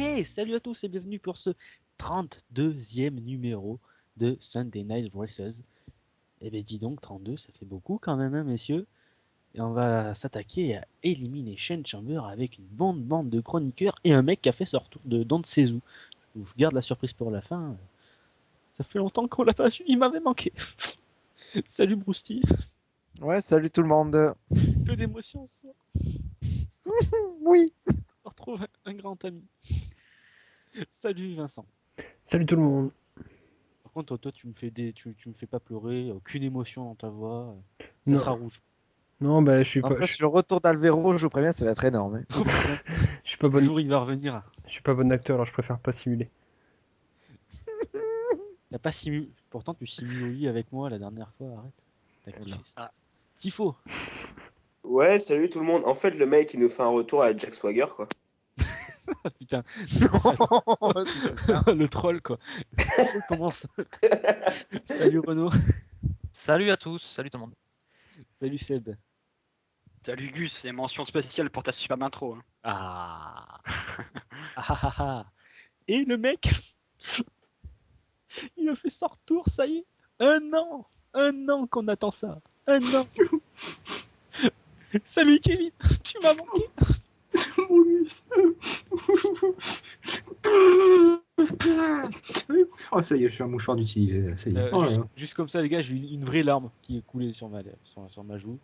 Hey, salut à tous et bienvenue pour ce 32e numéro de Sunday Night Wrestlers. Eh ben dis donc, 32, ça fait beaucoup quand même, hein, messieurs. Et on va s'attaquer à Elimination Chamber avec une bande de chroniqueurs et un mec qui a fait son retour de Don Sezu. Je vous garde la surprise pour la fin. Ça fait longtemps qu'on l'a pas vu, il m'avait manqué. Salut Brousty. Ouais, salut tout le monde. Peu d'émotion ce soir. Oui. On retrouve un grand ami. Salut Vincent. Salut tout le monde. Par contre, toi tu me fais tu me fais pas pleurer, aucune émotion dans ta voix. Ça Non. sera rouge. Non, bah je suis En pas. plus, le retour d'Alvero, je vous préviens, ça va être énorme. Hein. Oh, putain. Je suis pas Le bon. jour il va revenir. Je suis pas bon acteur, alors je préfère pas simuler. T'as pas simulé. Pourtant tu simules au lit avec moi la dernière fois, arrête. T'as kiffé ça. Ah. Tifo. Ouais, salut tout le monde. En fait, le mec, il nous fait un retour à Jack Swagger, quoi. Ah, putain. C'est ça. Le troll quoi. Le troll commence. Salut Renaud. Salut à tous, salut tout le monde. Salut Seb. Salut Gus, et mention spéciale pour ta superbe intro. Hein. Ah. Et le mec, il a fait son retour, ça y est. Un an qu'on attend ça. Un an. Salut Kevin, tu m'as manqué. Oh, ça y est, je suis un mouchoir d'utiliser. Ça y est. Oh là là. Juste comme ça les gars, j'ai eu une vraie larme qui est coulée sur ma joue.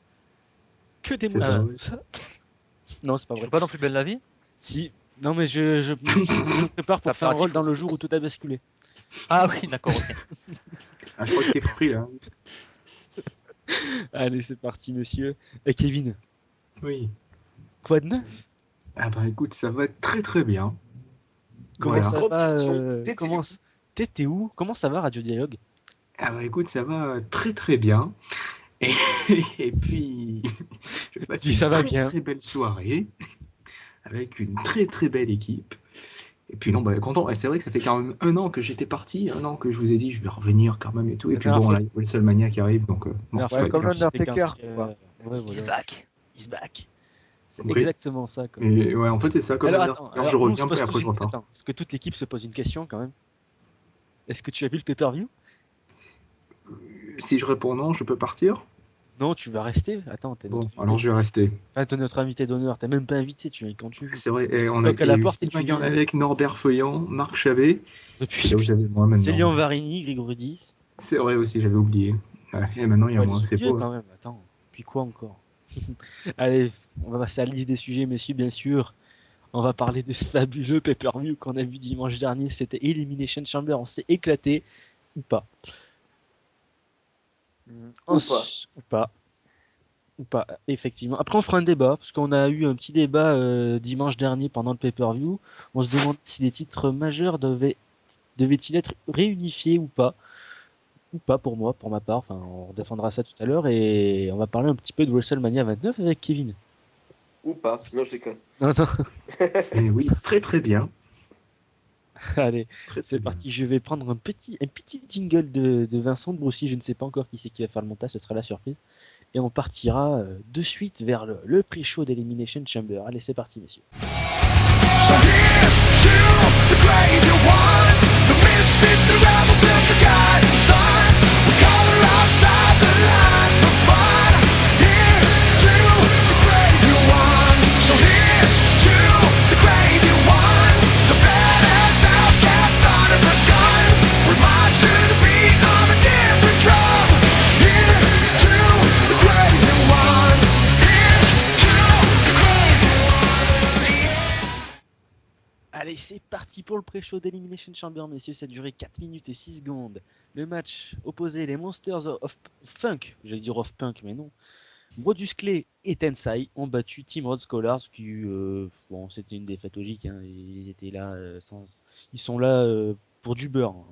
Que des C'est mots. pas vrai. Non, c'est pas Je vrai. suis pas non plus belle la vie. Si. Non mais je me prépare pour Ça faire un part rôle dans le jour où tout a basculé. Ah oui, d'accord, ok. Ah, je crois que t'es pris là. Allez, c'est parti messieurs. Et Kevin, Oui. quoi de neuf? Ah bah écoute, ça va très très bien. Comment Voilà. ça Trop de va questions. T'es où? Comment ça va Radio Dialogue? Ah bah écoute, ça va très très bien. Et, et puis, je passe Puis une ça va très, bien. très belle soirée avec une très très belle équipe. Et puis non, bah content. Et c'est vrai que ça fait quand même un an que j'étais parti, un an que je vous ai dit je vais revenir quand même et tout. Et La puis dernière bon, fois- là, il y a WrestleMania qui arrive, donc bon, La faut dernière être comme bien. l'Undertaker, quoi. Ouais, He's voilà. back. He's back. C'est Oui. exactement ça. Quoi. Et ouais, en fait, c'est ça. Comme Alors, Undertaker, attends, je nous, on reviens, se pose puis après tous je repars. Attends, parce que toute l'équipe se pose une question quand même. Est-ce que tu as vu le pay-per-view? Si je réponds non, je peux partir. Non, tu vas rester. Attends, t'es Bon, notre, alors je vais rester. enfin, t'es notre invité d'honneur. T'es même pas invité, tu viens quand tu veux. C'est vrai, et on a Toque à la eu porte et Steve tu McGann viens. avec Norbert Feuillant, Marc Chavet, Depuis et là vous avez moi maintenant. Célian Varini, Grégory 10. C'est vrai aussi, j'avais oublié. Ouais, et maintenant il y a Ouais, moi, les c'est oubliés, beau. quand même. Attends, puis quoi encore? Allez, on va passer à la liste des sujets, messieurs, bien sûr. On va parler de ce fabuleux pay-per-view qu'on a vu dimanche dernier. C'était Elimination Chamber. On s'est éclaté. Ou pas. Ou pas. Ou pas. Ou pas, effectivement. Après, on fera un débat, parce qu'on a eu un petit débat dimanche dernier pendant le pay-per-view. On se demande si les titres majeurs devaient-ils être réunifiés ou pas. Ou pas pour moi, pour ma part. Enfin, on redéfendra ça tout à l'heure. Et on va parler un petit peu de WrestleMania 29 avec Kevin. Ou pas. Non, je déconne. Non, non. Et oui, très très bien. Allez, Très, très c'est bien. parti. Je vais prendre un petit jingle de Vincent de Broussy. Je ne sais pas encore qui c'est qui va faire le montage. Ce sera la surprise. Et on partira de suite vers le pré-show d'Elimination Chamber. Allez, c'est parti, messieurs. So here's to the crazy ones, the misfits, the rebels, the forgotten sons. We color outside the lines for fun. Here's to the crazy ones. So here's to the crazy ones, the badass outcasts under the guns. We march to the beat of a different drum. Here's to the crazy ones. Here's to the crazy ones. Yeah. Allez, c'est parti pour le pré-show d'Elimination Chamber, messieurs. Ça a duré 4 minutes et 6 secondes. Le match opposé, les Monsters of Funk, j'allais dire of Punk, mais non. Brodus Clay et Tensai ont battu Team Road Scholars, qui, bon, c'était une défaite logique. Hein. Ils étaient là, ils sont là pour du beurre. Hein.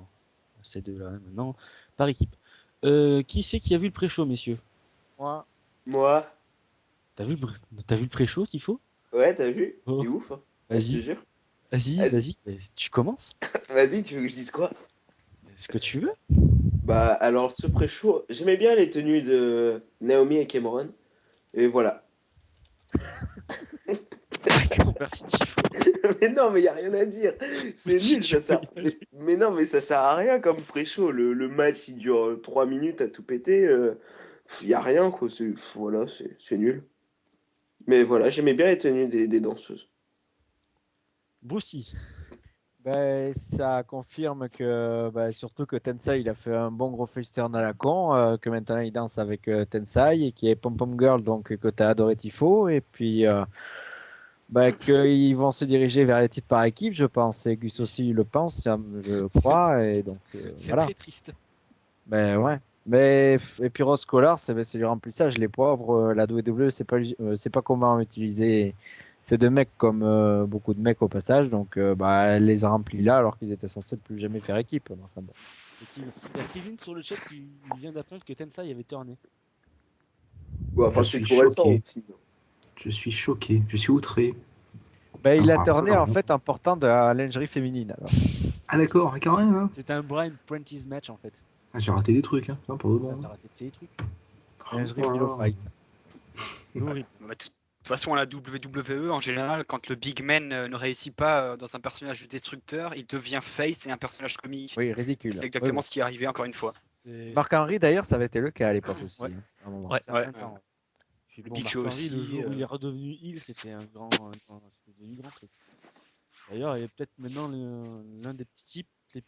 Ces deux-là, hein, maintenant, par équipe. Qui c'est qui a vu le pré-show, messieurs? Moi, Moi. T'as vu le pré-show, Tifo? Ouais, t'as vu? Oh. C'est ouf. Hein. Je te Vas-y, jure. vas-y, tu commences? Vas-y, tu veux que je dise quoi? Ce que tu veux. Bah, alors, ce pré-show, j'aimais bien les tenues de Naomi et Cameron. Et voilà. D'accord. Merci Tifo. Mais non, mais il n'y a rien à dire. C'est nul, ça sert. Mais non, mais ça sert à rien comme pré-show. Le match, il dure 3 minutes à tout péter. Il n'y a rien, quoi. Voilà, c'est nul. Mais voilà, j'aimais bien les tenues des danseuses. Brucey. Ben, ça confirme que, surtout que Tensai il a fait un bon gros face turn à la con, que maintenant il danse avec Tensai et qui est Pom Pom Girl, donc que tu as adoré Tifo, et puis qu'ils vont se diriger vers les titres par équipe, je pense, et Gus aussi le pense, je crois, et donc C'est voilà. très triste. Ben ouais. Mais et puis Rose Collar, c'est du remplissage. Les pauvres, la WWE, c'est pas comment utiliser ces deux mecs comme beaucoup de mecs au passage. Donc elle les a remplis là alors qu'ils étaient censés plus jamais faire équipe. Enfin, bon. Effectivement. Il y a Kevin sur le chat qui vient d'apprendre que Tensai avait tourné. Ouais, enfin, Je c'est suis tout récent choqué. aussi. Je suis choqué, je suis outré. Il a Ah, tourné ça va, en fait en portant de la lingerie féminine. Alors. Ah d'accord, quand même. Hein. C'était un Brian Prentice match en fait. Ah, j'ai raté des trucs, hein. Non, pas de Ah, bon. t'as raté de ces trucs. Lingerie Oh là Pillow là. Fight. Horrible. De toute façon, à la WWE, en général, quand le Big Man ne réussit pas dans un personnage de destructeur, il devient face et un personnage comique. Oui, ridicule. C'est exactement Oui, ce qui est arrivé encore une fois. C'est Marc Henry d'ailleurs, ça avait été le cas à l'époque aussi. Ouais. Hein, à un moment. Ouais. c'est un temps. Puis Le bon, Big Mark Show Henry, aussi, le jour où il est redevenu heel, c'était un grand truc. D'ailleurs, il est peut-être maintenant l'un des petits types les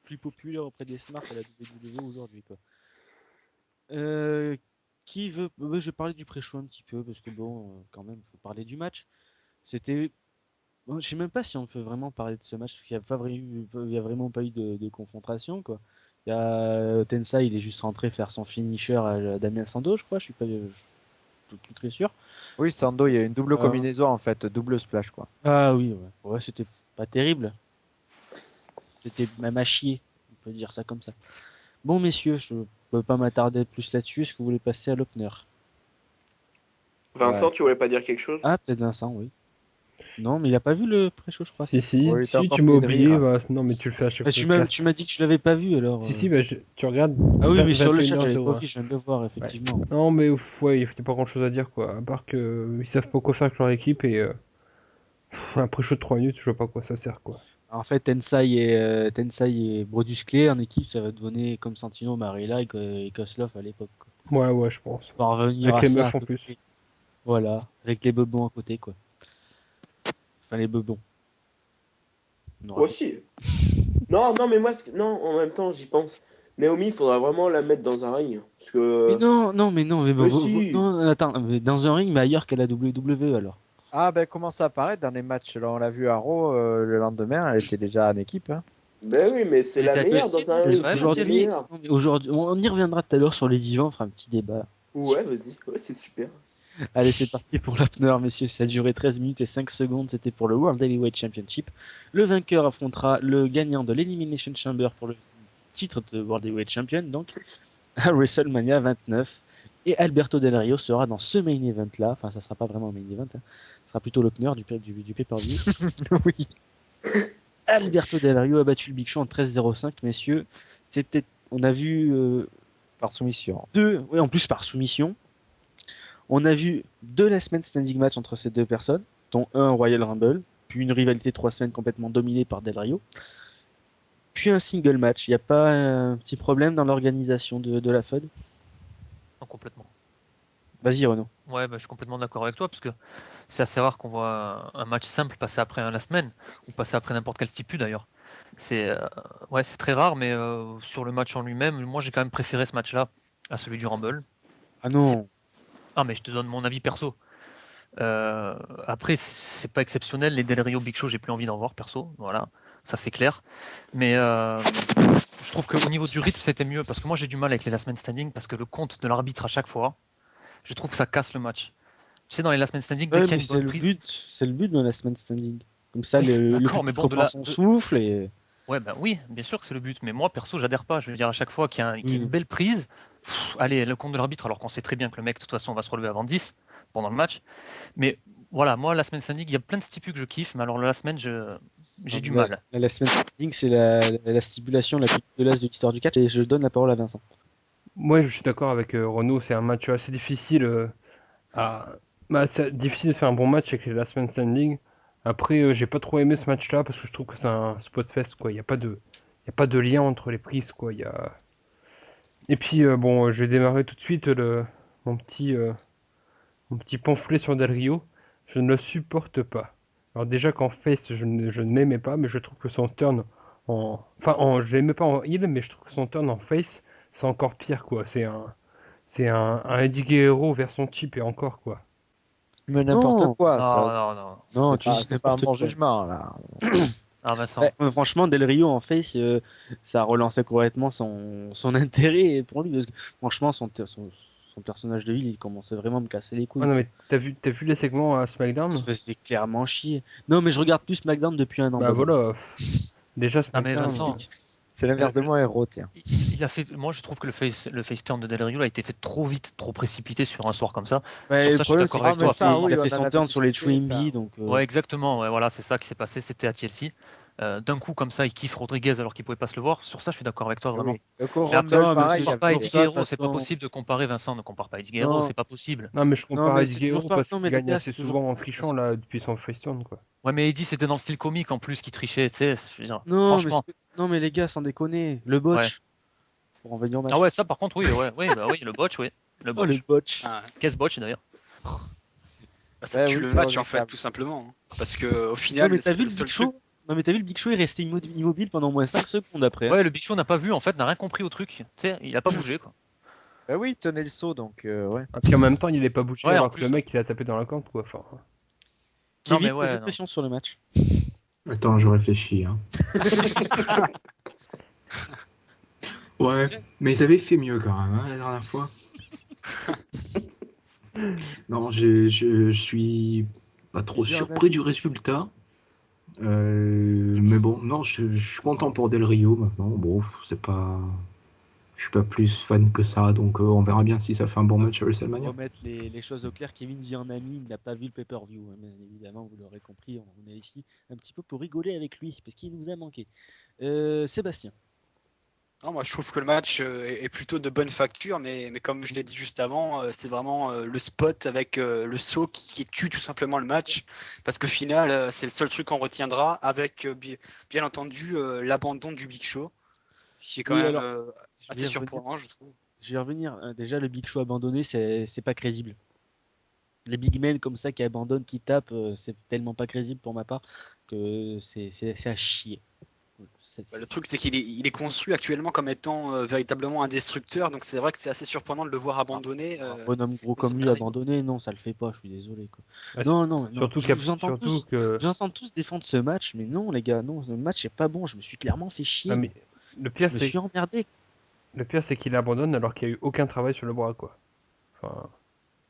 plus populaires auprès des Smart à la WWE aujourd'hui, quoi. Qui veut je vais parler du pré-show un petit peu parce que bon, quand même, faut parler du match. C'était bon, je sais même pas si on peut vraiment parler de ce match parce qu'il y a vraiment pas eu de confrontation, quoi. Il y a Tensai, il est juste rentré faire son finisher à Damien Sandow, je crois, je suis plus très sûr. Oui, Sando, il y a une double combinaison en fait, double splash quoi. Ah oui, ouais, c'était pas terrible. C'était même à chier, on peut dire ça comme ça. Bon, messieurs, je peux pas m'attarder plus là-dessus. Est-ce que vous voulez passer à l'opener? Vincent, tu voulais pas dire quelque chose? Ah, peut-être Vincent, oui. Non, mais il a pas vu le pré-show, je crois. Si, Oui, t'as si, encore tu m'as fait de oublié. rire. Bah, non, mais tu le fais à chaque fois. Tu m'as dit que tu l'avais pas vu, alors. Si, tu regardes. Ah oui, mais sur le chat, 21h01. j'avais pas vu, je viens de le voir, effectivement. Non, mais ouais, il n'y a pas grand chose à dire, quoi. À part qu'ils savent pas quoi faire avec leur équipe et un pré-show de 3 minutes, je vois pas à quoi ça sert, quoi. En fait, Tensai et Brodus Clay en équipe, ça va donner comme Santino, Marilla et Kozlov à l'époque, quoi. Ouais, je pense. On va revenir Avec à les ça meufs à en peu plus. près. Voilà, avec les bebons à côté, quoi. Enfin, les bebons. Moi aussi. Non, mais moi, non, en même temps, j'y pense. Naomi, il faudra vraiment la mettre dans un ring. Parce que... Mais non, mais Mais si. non, attends, mais dans un ring, mais ailleurs qu'à la WWE, alors. Ah comment ça apparaît dans les matchs là, on l'a vu à Raw le lendemain, elle était déjà en équipe. Hein. Ben oui, mais c'est Elle la était meilleure accessible, dans un c'est ring. vrai, c'est Aujourd'hui, la meilleure. non, mais aujourd'hui, on y reviendra tout à l'heure sur les divans, on fera un petit débat. Ouais, vas-y. Ouais, c'est super. Allez, c'est parti pour l'opener, messieurs. Ça a duré 13 minutes et 5 secondes. C'était pour le World Heavyweight Championship. Le vainqueur affrontera le gagnant de l'Elimination Chamber pour le titre de World Heavyweight Champion, donc à WrestleMania 29. Et Alberto Del Rio sera dans ce main event-là. Enfin, ça sera pas vraiment un main event. Hein. Ce sera plutôt l'opener du pay-per-view. Oui. Alberto Del Rio a battu le Big Show en 13-05, messieurs. On a vu Par soumission. oui, en plus par soumission. On a vu 2 last man standing match entre ces deux personnes, dont un Royal Rumble, puis une rivalité 3 semaines complètement dominée par Del Rio, puis un single match. Il n'y a pas un petit problème dans l'organisation de la FUD? Non, complètement. Vas-y, Renaud. Ouais, je suis complètement d'accord avec toi, parce que c'est assez rare qu'on voit un match simple passer après un last man, ou passer après n'importe quel stipule d'ailleurs. C'est très rare, mais sur le match en lui-même, moi j'ai quand même préféré ce match-là à celui du Rumble. Ah non. Ah, mais je te donne mon avis perso. Après, c'est pas exceptionnel. Les Del Rio Big Show, j'ai plus envie d'en voir perso. Voilà, ça c'est clair. Mais je trouve qu'au niveau du rythme, c'était mieux. Parce que moi, j'ai du mal avec les last man standing. Parce que le compte de l'arbitre à chaque fois, je trouve que ça casse le match. Tu sais, dans les last man standing, dès Ouais, qu'il y a mais une c'est bonne le prise. but. C'est le but de la semaine standing. Comme ça, le d'accord, mais public bon, de reprend la- son de- souffle et. Ouais, oui, bien sûr que c'est le but. Mais moi, perso, j'adhère pas. Je veux dire, à chaque fois qu'il y a Oui. une belle prise, allez, le compte de l'arbitre, alors qu'on sait très bien que le mec, de toute façon, va se relever avant 10 pendant le match. Mais voilà, moi, la semaine standing, il y a plein de stipus que je kiffe, mais alors la semaine, j'ai du mal. La semaine standing, c'est la stipulation la plus dégueulasse de l'histoire du catch. Et je donne la parole à Vincent. Moi, je suis d'accord avec Renaud, c'est un match assez difficile c'est difficile de faire un bon match avec les last man standing. Après, j'ai pas trop aimé ce match-là parce que je trouve que c'est un spot fest, quoi. Y a pas de lien entre les prises, quoi. Et puis, bon, je vais démarrer tout de suite mon petit, euh, mon petit pamphlet sur Del Rio. Je ne le supporte pas. Alors déjà qu'en face, je ne l'aimais pas, mais je trouve que son turn je l'aimais pas en heal, mais je trouve que son turn en face, c'est encore pire, quoi. C'est un Eddie Guerrero version cheap et encore, quoi. Mais n'importe Non, quoi, Non, non, non. non, tu dis c'est pas un n'importe bon quoi. jugement là. Ah, Vincent. Ouais. Franchement, Del Rio en face, ça a relancé complètement son intérêt pour lui. Parce que, franchement, son personnage de ville, il commençait vraiment à me casser les couilles. Ah non, mais t'as vu les segments à SmackDown? Il se faisait clairement chier. Non, mais je regarde plus SmackDown depuis un an. Bah Bob. voilà. Déjà Ah, mais SmackDown. Vincent, C'est l'inverse de moi, héros, tiens. il a fait. Moi, je trouve que le face turn de Del Rio a été fait trop vite, trop précipité sur un soir comme ça. Ouais, Sur le ça, je suis problème, d'accord c'est avec que toi. ça, il oui, a on fait en son avait turn sur les discuté, 3MB, ça. donc. Ouais, exactement. Ouais, voilà, c'est ça qui s'est passé. C'était à TLC. D'un coup, comme ça, il kiffe Rodriguez alors qu'il pouvait pas se le voir. Sur ça, je suis d'accord avec toi, vraiment. Oui. Le Core Mais après, Rumble, non, mais pareil, ce il y compare soir, pas avait Eddie ça, de toute Guerrero, c'est pas façon. possible de comparer Vincent, ne compare pas Eddie Guerrero, Non. c'est pas possible. Non, mais je Non, compare mais Eddie c'est toujours Guerrero pas. parce Non, mais qu'il les gagne gars, assez c'est toujours. souvent en trichant là depuis son face turn, quoi. Ouais, mais Eddie, c'était dans le style comique en plus qui trichait, tu sais. Je veux dire, Non, mais, franchement. non, mais les gars, sans déconner. Le Ouais. botch. Pour en venir au match. Ah ouais, ça par contre, oui, ouais, bah oui, le botch, oui. Le Oh, le botch. botch. Ah, Qu'est-ce botch d'ailleurs? ça Ouais, tue oui, le c'est match en fait, regrettable. tout simplement. Parce que au Non, final, mais t'as c'est vu le le seul Big truc. Show? Non, mais t'as vu le Big Show, il est resté immobile pendant au moins 5 secondes après. Hein. Ouais, le Big Show n'a pas vu, en fait, n'a rien compris au truc. Tu sais, il a pas bougé, quoi. Bah oui, il tenait le saut, donc ouais. Et puis en même temps, il est pas bougé Ouais, en alors que plus. le mec il a tapé dans la corde, quoi. Enfin, Non, mais Kevin, ouais, tes non. impressions sur le match? Attends, je réfléchis. Hein. Ouais, mais ils avaient fait mieux quand même, hein, la dernière fois. Non, je suis pas trop J'ai un surpris avis. du résultat. Mais bon, non, je suis content pour Del Rio maintenant. Bon, c'est pas. Je suis pas plus fan que ça, donc on verra bien si ça fait un bon match à Pour WrestleMania. remettre les choses au clair, Kevin vit en ami, il n'a pas vu le pay-per-view. Hein, bien évidemment, vous l'aurez compris, on est ici un petit peu pour rigoler avec lui, parce qu'il nous a manqué. Sébastien. Non, moi je trouve que le match est plutôt de bonne facture, mais comme je l'ai dit juste avant, c'est vraiment le spot avec le saut qui tue tout simplement le match. Parce qu'au final, c'est le seul truc qu'on retiendra, avec bien entendu l'abandon du Big Show, qui est quand Oui, même alors, je vais assez y revenir. surprenant, je trouve. Je vais y revenir. Déjà, le Big Show abandonné, c'est pas crédible. Les big men comme ça qui abandonnent, qui tapent, c'est tellement pas crédible pour ma part que c'est à chier. Bah, le truc, c'est qu'il est construit actuellement comme étant véritablement un destructeur, donc c'est vrai que c'est assez surprenant de le voir abandonner. Un bonhomme gros dans comme une lui galerie. abandonné, non, ça le fait pas, je suis désolé. Quoi. ah, Non, non, non. surtout Je vous entends surtout tous, que. je vous entends tous défendre ce match, mais non, les gars, non, le match est pas bon. Je me suis clairement fait chier. Ah, mais le Je pire me c'est suis emmerdé. qu'il abandonne alors qu'il y a eu aucun travail sur le bras, quoi. Enfin,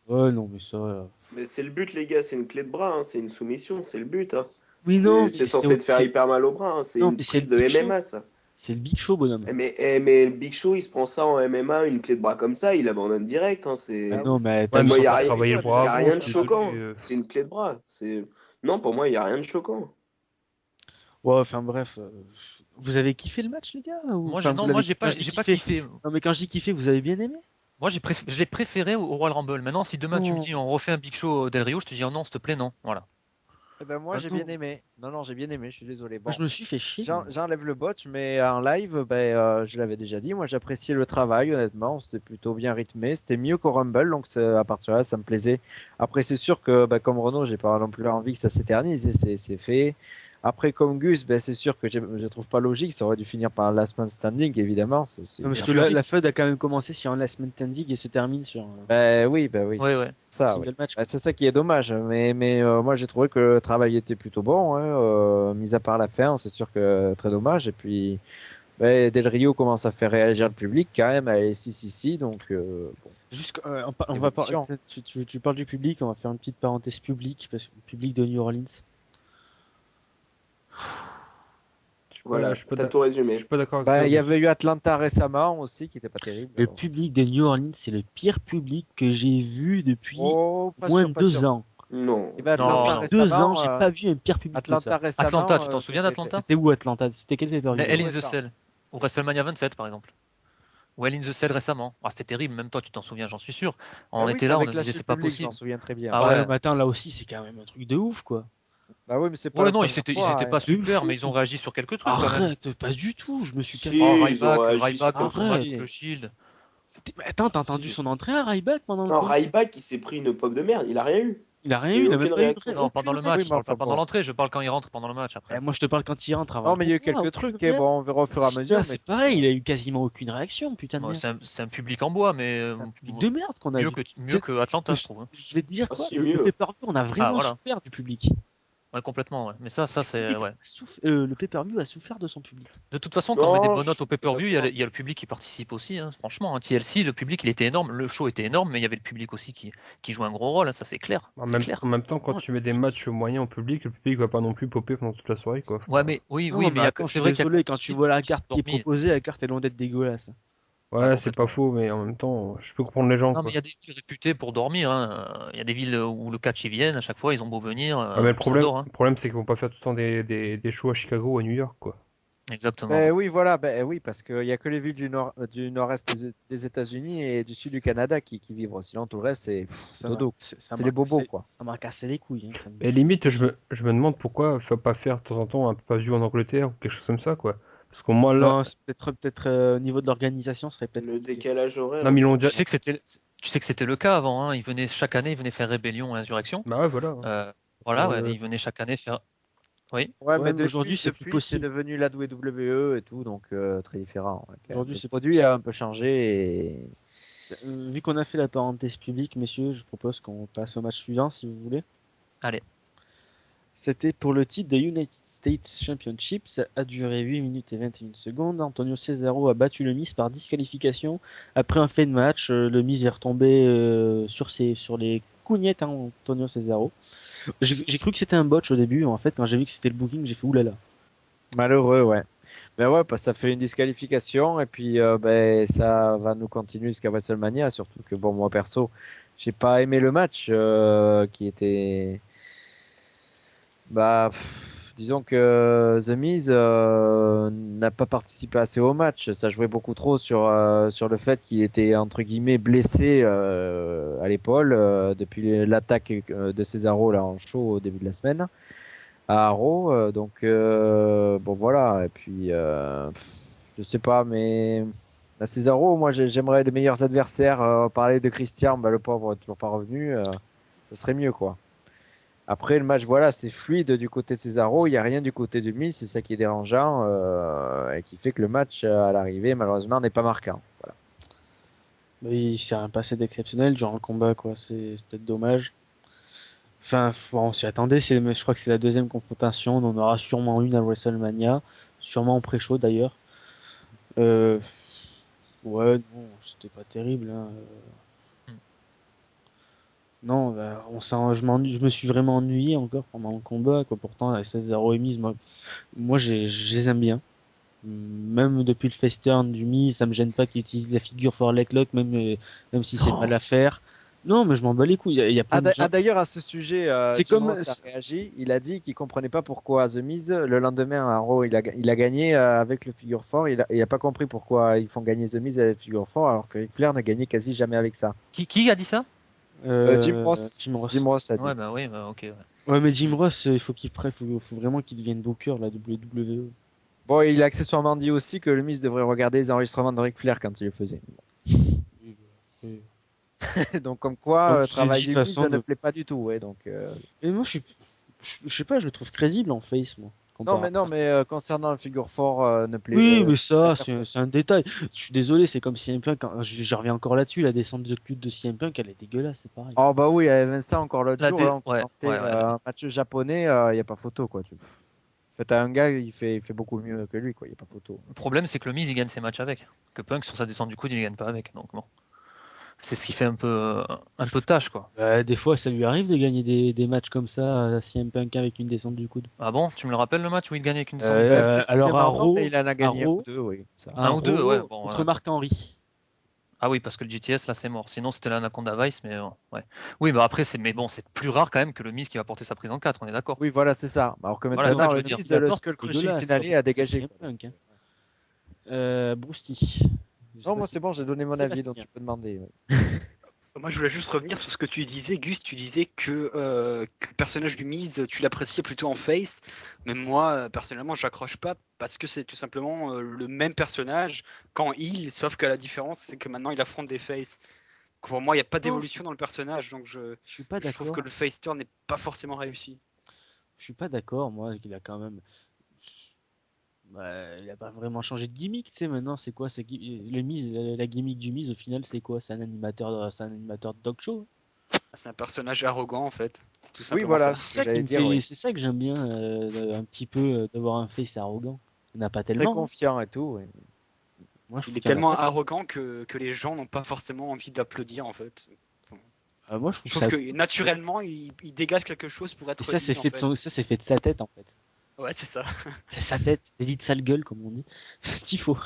Ouais, non, mais ça. Mais c'est le but, les gars, c'est une clé de bras, hein, c'est une soumission, c'est le but. Hein. Oui, non, C'est mais censé te faire c'est- hyper mal au bras, hein, c'est non, une mais c'est prise le de Big Show. MMA, ça. C'est le Big Show, bonhomme. Mais le Big Show, il se prend ça en MMA, une clé de bras comme ça, il abandonne direct. Hein, c'est... Ah Non, mais ouais, t'as mais Moi, vu y faut a pas rien- travailler le Il bras n'y a avant, rien je de suis choquant. désolé, C'est une clé de bras. Non, pour moi, il n'y a rien de choquant. Ouais, enfin bref. Vous avez kiffé le match, les gars ou... Moi, enfin, vous non, l'avez- moi, quand je dis j'ai pas kiffé. Non, mais quand je dis kiffé, vous avez bien aimé? Moi, je l'ai préféré au Royal Rumble. Maintenant, si demain tu me Non. dis on refait un Big Show Del Rio, je te dis oh non, s'il te plaît, non. Voilà. Eh ben moi Ah j'ai non. bien aimé. Non, j'ai bien aimé, je suis désolé. Moi, Bon, je me suis fait chier. moi. j'enlève le botch, mais en live, je l'avais déjà dit, moi j'appréciais le travail, honnêtement. C'était plutôt bien rythmé. C'était mieux qu'au Rumble, donc à partir de là, ça me plaisait. Après, c'est sûr que comme Renault, j'ai pas non plus envie que ça s'éternise, et c'est fait. Après, comme Gus, c'est sûr que je trouve pas logique. Ça aurait dû finir par un last man standing, évidemment. C'est Non, parce Bien que sûr. la FUD a quand même commencé sur un last man standing et se termine sur un Oui. Ouais, ouais. Ça, single oui. match. C'est ça qui est dommage. Mais moi, j'ai trouvé que le travail était plutôt bon, hein, mis à part la fin, c'est sûr que très dommage. Et puis, Del Rio commence à faire réagir le public quand même. Allez, si. Donc, bon. Juste, on va Évolution. tu parles du public, on va faire une petite parenthèse publique, parce que le public de New Orleans. Voilà, je suis pas t'as d'a- tout je résumé. suis pas d'accord avec toi. Il y avait eu Atlanta récemment aussi, qui était pas terrible. Le alors. public de New Orleans, c'est le pire public que j'ai vu depuis Oh, pas moins sûr, de pas 2 sûr. ans. Non. Eh ben, Non, Atlanta non. Depuis 2 ans, récemment, j'ai pas vu un pire public que Atlanta ça. récemment. Atlanta, tu t'en souviens d'Atlanta? C'était où Atlanta? C'était quel pay-per-view? Hell in ouais, the ça. Cell. Ou WrestleMania 27, par exemple. Ou Hell in the Cell récemment. Ah, c'était terrible, même toi, tu t'en souviens, j'en suis sûr. On Ah oui, était là, on avec nous la disait suite c'est pas publique, je m'en possible. souviens très bien. Ah Ouais, ouais. mais attends, là aussi, c'est quand même un truc de ouf, quoi. Bah oui, mais c'est pas Ouais, la non, ils première étaient fois, pas hein. super, mais ils ont réagi sur quelques trucs quand même. Arrête, pas du tout. Je me suis Si, calmé. ils ont réagi sur Ryback quelques contre Arrête. le Shield. Attends, t'as entendu son entrée à Ryback pendant le Non, combat? Ryback, il s'est pris une pop de merde, il a rien eu. Il a rien Il y a eu, eu il a même aucune pas eu réaction. Non, pendant le match, Oui, je mais parle pas enfin, pendant bon. l'entrée, je parle quand il rentre pendant le match après. Moi, je te parle quand il rentre avant. Non, le mais il y a eu combat, quelques aucune trucs, et bon, on verra au fur et à Sina, mesure. c'est Mais pareil, il a eu quasiment aucune réaction, putain de Bon, merde. c'est un public en bois, mais C'est un public de merde qu'on a mieux vu. mieux que Atlanta, je trouve. Hein. Je vais te dire Ah, quoi, si, le mieux. pay-per-view, on a vraiment voilà. souffert du public. Ouais, complètement, ouais. Mais ça, c'est. Ouais. Le pay-per-view a souffert de son public. De toute façon, quand on met des Non, bonnes je notes au suis pas pay-per-view, d'accord. il y a le public qui participe aussi. Hein. Franchement, hein. TLC, le public, il était énorme. Le show était énorme, mais il y avait le public aussi qui joue un gros rôle. Hein. Ça, c'est clair. En C'est clair. même temps, quand Ouais. tu mets des matchs moyens au public, le public va pas non plus popper pendant toute la soirée, quoi. Ouais, mais oui, Non, oui, mais attends, c'est vrai qu'il y a désolé, quand tu vois la carte qui est dormi, proposée, la carte est loin d'être dégueulasse. Ouais, c'est pas faux, mais en même temps, je peux comprendre les gens, Non, quoi. mais il y a des villes réputées pour dormir. Hein. Il y a des villes où le catch y viennent. À chaque fois, ils ont beau venir. Ouais, mais ça dort. Hein. le problème, c'est qu'ils vont pas faire tout le temps des shows à Chicago ou à New York, quoi. Exactement. Ben oui, voilà, ben oui, parce qu'il y a que les villes du nord-est des États-Unis et du sud du Canada qui vivent. Sinon, tout le reste, c'est dodo. C'est les bobos, quoi. Ça m'a cassé les couilles. Hein, Et limite, je me demande pourquoi pas faire de temps en temps un pay-per-view en Angleterre ou quelque chose comme ça, quoi. Parce qu'au moins là. Non, c'est peut-être au niveau de l'organisation, ce serait peut-être. Le décalage horaire. Non, mais ils l'ont Tu déjà. sais que c'était le cas avant. Hein. Chaque année, ils venaient faire Rébellion et Insurrection. Bah ouais, voilà. Voilà, ouais, ils venaient chaque année faire. Oui. Ouais, mais mais aujourd'hui, c'est plus possible. C'est devenu la WWE et tout, donc très différent. Ouais. Aujourd'hui, Le c'est produit a un peu changé et. Vu qu'on a fait la parenthèse publique, messieurs, je propose qu'on passe au match suivant, si vous voulez. Allez. C'était pour le titre de United States Championship. Ça a duré 8 minutes et 21 secondes. Antonio Cesaro a battu le Miz par disqualification. Après un fait de match, le Miz est retombé sur les cougnettes, hein, Antonio Cesaro. J'ai cru que c'était un botch au début. En fait, quand j'ai vu que c'était le booking, j'ai fait oulala. Malheureux, ouais. Ben ouais, parce que ça fait une disqualification et puis ben, ça va nous continuer jusqu'à WrestleMania. Surtout que, bon, moi perso, j'ai pas aimé le match qui était. Bah, disons que The Miz n'a pas participé assez au match. Ça jouait beaucoup trop sur le fait qu'il était entre guillemets blessé à l'épaule depuis l'attaque de Cesaro là en show au début de la semaine à Raw. Donc bon voilà. Et puis je sais pas, mais à Cesaro, moi j'aimerais des meilleurs adversaires. Parler de Christian, bah, le pauvre est toujours pas revenu. Ce serait mieux quoi. Après, le match, voilà, c'est fluide du côté de Cesaro. Il n'y a rien du côté de Miz. C'est ça qui est dérangeant et qui fait que le match, à l'arrivée, malheureusement, n'est pas marquant. Voilà. Oui, c'est un passé d'exceptionnel durant le combat, quoi. C'est peut-être dommage. Enfin, on s'y attendait. Je crois que c'est la deuxième confrontation. On en aura sûrement une à WrestleMania. Sûrement en pré-show, d'ailleurs. Ouais, non, c'était pas terrible. Hein. Non, bah, je me suis vraiment ennuyé encore pendant le combat, quoi. Pourtant, Cesaro et Miz, moi je les aime bien. Même depuis le face turn du Miz, ça me gêne pas qu'il utilise la figure for leg lock, même si c'est pas l'affaire. Non, mais je m'en bats les couilles. Il y a plein de gens. D'ailleurs, à ce sujet, C'est Jim comme- Ross a réagi. Il a dit qu'il comprenait pas pourquoi The Miz, le lendemain à Raw, il a gagné avec le figure 4. Il a pas compris pourquoi ils font gagner The Miz avec le figure 4 alors que Ric Flair n'a gagné quasi jamais avec ça. Qui a dit ça? Jim Ross. Jim Ross. Jim Ross a dit. Ouais, bah oui, bah, ok. Ouais. Ouais, mais Jim Ross, il faut faut vraiment qu'il devienne booker, la WWE. Bon, il a accessoirement dit aussi que le Miz devrait regarder les enregistrements de Ric Flair quand il le faisait. Donc comme quoi, Donc, le j'ai travail dit du de toute Miz façon ne de- plaît pas du tout, ouais. Donc Et moi, je sais pas, je le trouve crédible en face, moi. non, mais concernant le figure 4, ne plaît. Oui, mais ça, à personne. c'est un détail. Je suis désolé, c'est comme CM Punk. Je reviens encore là-dessus, la descente de culte de CM Punk, elle est dégueulasse, c'est pareil. Oh bah oui, Vincent encore l'autre La jour, dé- là, on ouais, commentait, ouais, ouais. un match japonais, il y a pas photo quoi. En fait, un gars, il fait beaucoup mieux que lui quoi, il y a pas photo. Le problème, c'est que le Miz, il gagne ses matchs avec. Que Punk, sur sa descente du coude, il gagne pas avec. Donc bon. C'est ce qui fait un peu tâche, quoi. Des fois, ça lui arrive de gagner des matchs comme ça à CM Punk avec une descente du coude. Ah bon? Tu me le rappelles le match où il gagne avec une descente Euh, alors, à Précisément, non, Raw, mais il en a gagné un Raw, ou deux, oui. Ça. Un ou deux, Raw ouais, bon, contre voilà. Mark Henry. Ah oui, parce que le GTS, là, c'est mort. Sinon, c'était l'Anaconda Vice, mais ouais. Oui, mais après, c'est plus rare quand même que le Miz qui va porter sa prise en 4, on est d'accord. Oui, voilà, c'est ça. Alors que Voilà, c'est ça maintenant, que je le veux dire. Miz, le D'accord, Skull c'est Crushing dégueulasse, finale c'est a pas- dégagé. c'est CM Punk, hein. Brousty. Je sais Non, pas moi si- c'est bon, j'ai donné mon avis, donc Sébastien. tu peux demander. Moi, je voulais juste revenir sur ce que tu disais, Gus. Tu disais que le personnage du Miz, tu l'appréciais plutôt en face. Mais moi, personnellement, j'accroche pas parce que c'est tout simplement le même personnage qu'en heel, sauf que la différence, c'est que maintenant, il affronte des faces. Pour moi, il n'y a pas d'évolution dans le personnage, donc Je suis pas je trouve d'accord. que le face turn n'est pas forcément réussi. Je suis pas d'accord, moi, qu'il a quand même. Il a pas vraiment changé de gimmick, tu sais. Maintenant, c'est quoi? Le Miz, la gimmick du Miz, au final, c'est quoi? C'est un animateur de talk show. C'est un personnage arrogant, en fait. C'est tout Oui, simplement voilà, ça. C'est ça qui j'allais me dire, fait. oui. C'est ça que j'aime bien un petit peu d'avoir un face arrogant. Il n'y en a pas Très tellement. confiant et tout. Oui. Moi, je Il trouve est qu'il y en a tellement pas. arrogant que les gens n'ont pas forcément envie d'applaudir, en fait. Moi, je trouve Je ça. trouve que naturellement, il dégage quelque chose pour être Et ça, c'est heel, en fait de fait. ça, c'est fait de sa tête, en fait. Ouais, c'est ça. C'est sa tête. C'est dit de sale gueule, comme on dit. Tifo.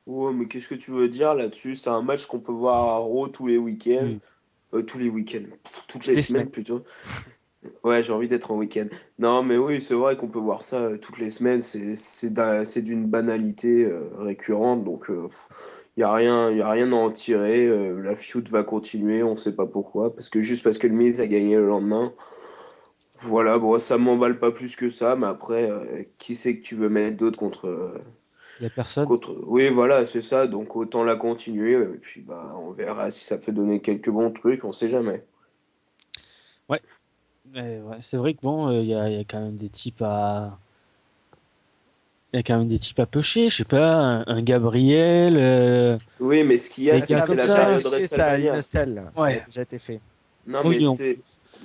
Ouais, mais qu'est-ce que tu veux dire là-dessus? C'est un match qu'on peut voir à Raw tous les week-ends. Oui. Tous les week-ends. Toutes les Les semaines semaines. plutôt. Ouais, j'ai envie d'être en week-end. Non, mais oui, c'est vrai qu'on peut voir ça toutes les semaines. C'est d'une banalité récurrente. Donc, y a rien à en tirer. La feud va continuer. On sait pas pourquoi. Juste parce que le Miz a gagné le lendemain. Voilà, bon, ça m'emballe pas plus que ça. Mais après, qui c'est que tu veux mettre d'autre Il y a personne. Oui, voilà, c'est ça. Donc, autant la continuer. Et puis, bah, on verra si ça peut donner quelques bons trucs. On sait jamais. Ouais. Ouais, c'est vrai que bon, il y a quand même des types à. Il y a quand même des types à pêcher, je sais pas, un Gabriel, Oui, mais ce qu'il y a, des c'est gars que c'est comme la ça. période Ça a une WrestleMania. selle, ça a Ouais. déjà été fait. Non, Oui, mais non.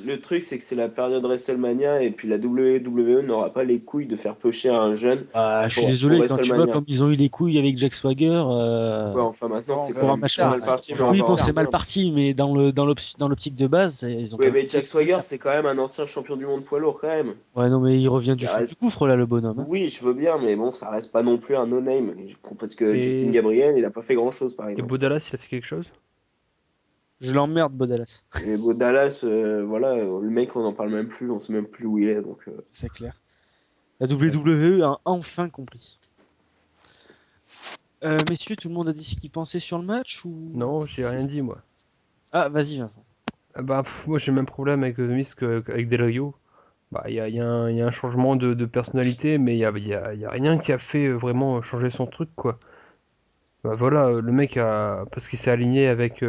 le truc, c'est que c'est la période WrestleMania et puis la WWE n'aura pas les couilles de faire pêcher un jeune Je suis pour désolé, quand tu vois WrestleMania. comme ils ont eu les couilles avec Jack Swagger, Ouais, enfin maintenant Bon, c'est on quand pour verra un même match pas plus mal tard, parti, mais on on oui, va bon, en c'est mal revenir. parti, mais dans l'optique de base, ils ont quand Oui, même. mais Jack Swagger, c'est quand même un ancien champion du monde poids lourd quand même. Ouais, non, mais il revient du Ça fond du reste... gouffre là, le bonhomme. Hein. Oui, je veux bien, mais bon, ça reste pas non plus un no-name. Parce que Justin Et, Gabriel, il a pas fait grand-chose par et exemple. Bo Dallas, il a fait quelque chose? Je l'emmerde, Bodalas. Et bon, Dallas, voilà, le mec, on n'en parle même plus, on sait même plus où il est. Donc, C'est clair. La WWE a enfin compris. Messieurs, tout le monde a dit ce qu'il pensait sur le match ou. Non, j'ai rien dit, moi. Ah, vas-y, Vincent. Moi, j'ai le même problème avec The Miz qu'avec Del Rio. Il y a un changement de personnalité, mais il y a rien qui a fait vraiment changer son truc, quoi. Voilà, le mec parce qu'il s'est aligné avec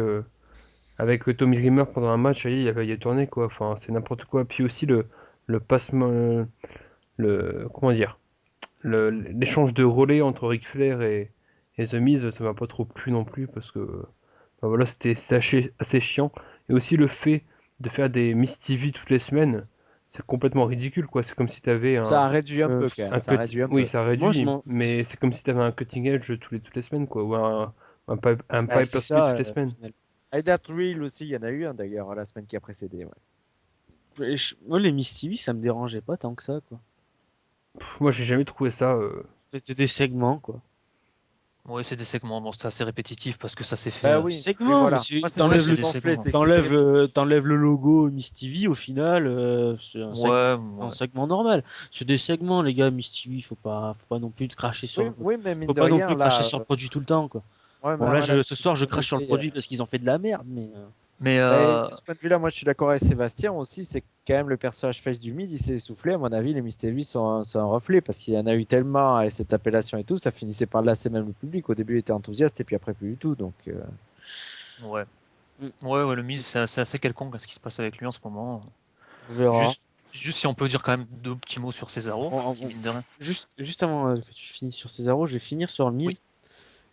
Tommy Dreamer pendant un match, ça y est, il a tourné, quoi. Enfin, c'est n'importe quoi. Puis aussi le passement, comment dire, l'échange de relais entre Ric Flair et The Miz, ça m'a pas trop plu non plus parce que voilà, c'était assez chiant. Et aussi le fait de faire des Miss TV toutes les semaines, c'est complètement ridicule, quoi. C'est comme si t'avais Ça a réduit un peu quand même. un Ça a réduit un oui, peu. ça Moi, je réduit, m'en. mais c'est comme si t'avais un cutting edge toutes les semaines, quoi. Ou un Bah, c'est Piper Split ça, toutes les au semaines. final. Et That Reel aussi, il y en a eu un d'ailleurs la semaine qui a précédé. Ouais. Moi, les Miss TV, ça me dérangeait pas tant que ça, quoi. Moi, j'ai jamais trouvé ça. C'était des segments, quoi. Ouais, c'est des segments. Bon, c'est assez répétitif parce que ça s'est fait. Bah Des oui, segments, voilà. mais Moi, c'est t'enlèves ça c'est qui des me gonflait, segments. c'est que c'était répétitif. t'enlèves le logo Miss TV, au final, c'est Ouais, un ouais. segment normal. C'est des segments, les gars, Miss TV, faut pas non plus cracher Oui, sur, oui, mais mine faut de pas non rien, plus cracher là. sur le produit tout le temps, quoi. Ouais, Bon, mais là, voilà, ce de ce soir, je point de crache sur le vue-là, produit parce qu'ils ont fait de la merde, mais. Mais de ce point de vue-là, moi je suis d'accord avec Sébastien aussi, c'est que quand même le personnage face du Miz, il s'est essoufflé. À mon avis, les Miz TV sont un reflet parce qu'il y en a eu tellement avec cette appellation et tout, ça finissait par lasser même le public. Au début, il était enthousiaste et puis après, plus du tout. Donc, ouais. Mm. Ouais, le Miz, c'est assez quelconque ce qui se passe avec lui en ce moment. On verra. Juste si on peut dire quand même deux petits mots sur Cesaro, qui mine de rien. Juste avant que tu finisses sur Cesaro, je vais finir sur le Miz. Oui.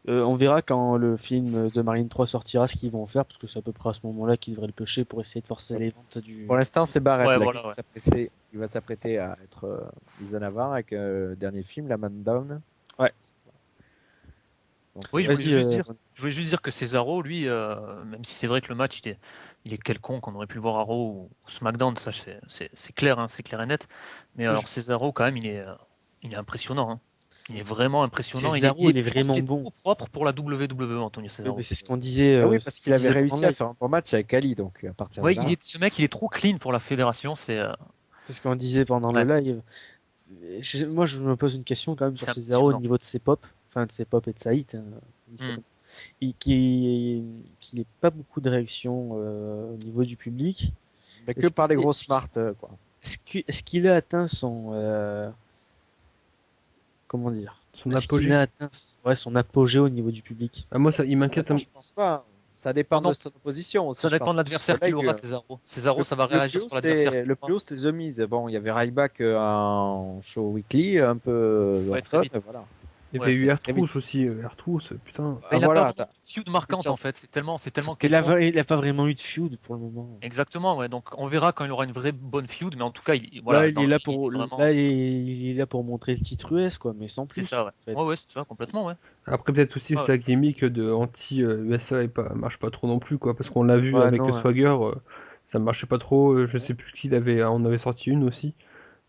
On verra quand le film de Marine 3 sortira ce qu'ils vont faire, parce que c'est à peu près à ce moment-là qu'ils devraient le pêcher pour essayer de forcer les ventes du. pour l'instant, c'est Barrett Ouais, là, voilà, qui va s'apprêter à être mis en avant avec le dernier film, La Man Down. Ouais. Donc, Oui, Vas-y, je voulais juste dire que Cesaro, lui, même si c'est vrai que le match il est quelconque, on aurait pu le voir à Raw ou SmackDown, ça c'est clair, hein, c'est clair et net. Mais alors Cesaro, quand même, il est impressionnant. Hein. Il est vraiment impressionnant. Cesaro, il est je pense vraiment qu'il est bon. trop propre pour la WWE, Antonio Oui, Cesaro. mais c'est ce qu'on disait. Ah oui, c'est parce ce qu'il qu'on avait disait réussi pendant à le live. faire un bon match avec Ali, donc à partir Ouais, de là. ce mec, il est trop clean pour la fédération. C'est C'est ce qu'on disait pendant Ouais. le live. Moi, je me pose une question quand même C'est sur Cesaro au impressionnant. niveau de ses pop, enfin de ses pop et de sa hit. Hein, Mm. qui n'ait pas beaucoup de réactions au niveau du public. Mais que Est-ce par les qu'il- gros smart, quoi. Est-ce qu'il a atteint son comment dire? Son Est-ce qu'il apogée. a atteint son apogée au niveau du public? Ah, moi, ça, il m'inquiète un Attends, je pense pas. Ça dépend Non, de son opposition aussi. Ça je dépend pense. de l'adversaire Collègue, qu'il aura, Cesaro. Cesaro, ça va Le réagir plus sur haut, l'adversaire. le plus haut, c'était The Miz. Bon, il y avait Ryback en show weekly, un peu Ouais, hors très top, vite. et voilà. Il y Ouais, avait eu très R-Truth aussi. R-Truth, putain. Mais il n'a voilà, pas vraiment de feud marquante en fait. C'est tellement Il a, quelconque. il a pas vraiment eu de feud pour le moment. Exactement, ouais. Donc on verra quand il aura une vraie bonne feud, mais en tout cas, Là, il dans est le là ring, pour, il est vraiment- là, il est là pour montrer le titre US, quoi, mais sans C'est plus. ça, ouais. en fait. Ouais, c'est ça, complètement, ouais. Après, peut-être aussi Ouais. sa gimmick de anti-USA marche pas trop non plus, quoi. Parce qu'on l'a vu Ouais, avec non, Swagger, ça marchait pas trop. Je sais plus qui l'avait. On avait sorti une aussi.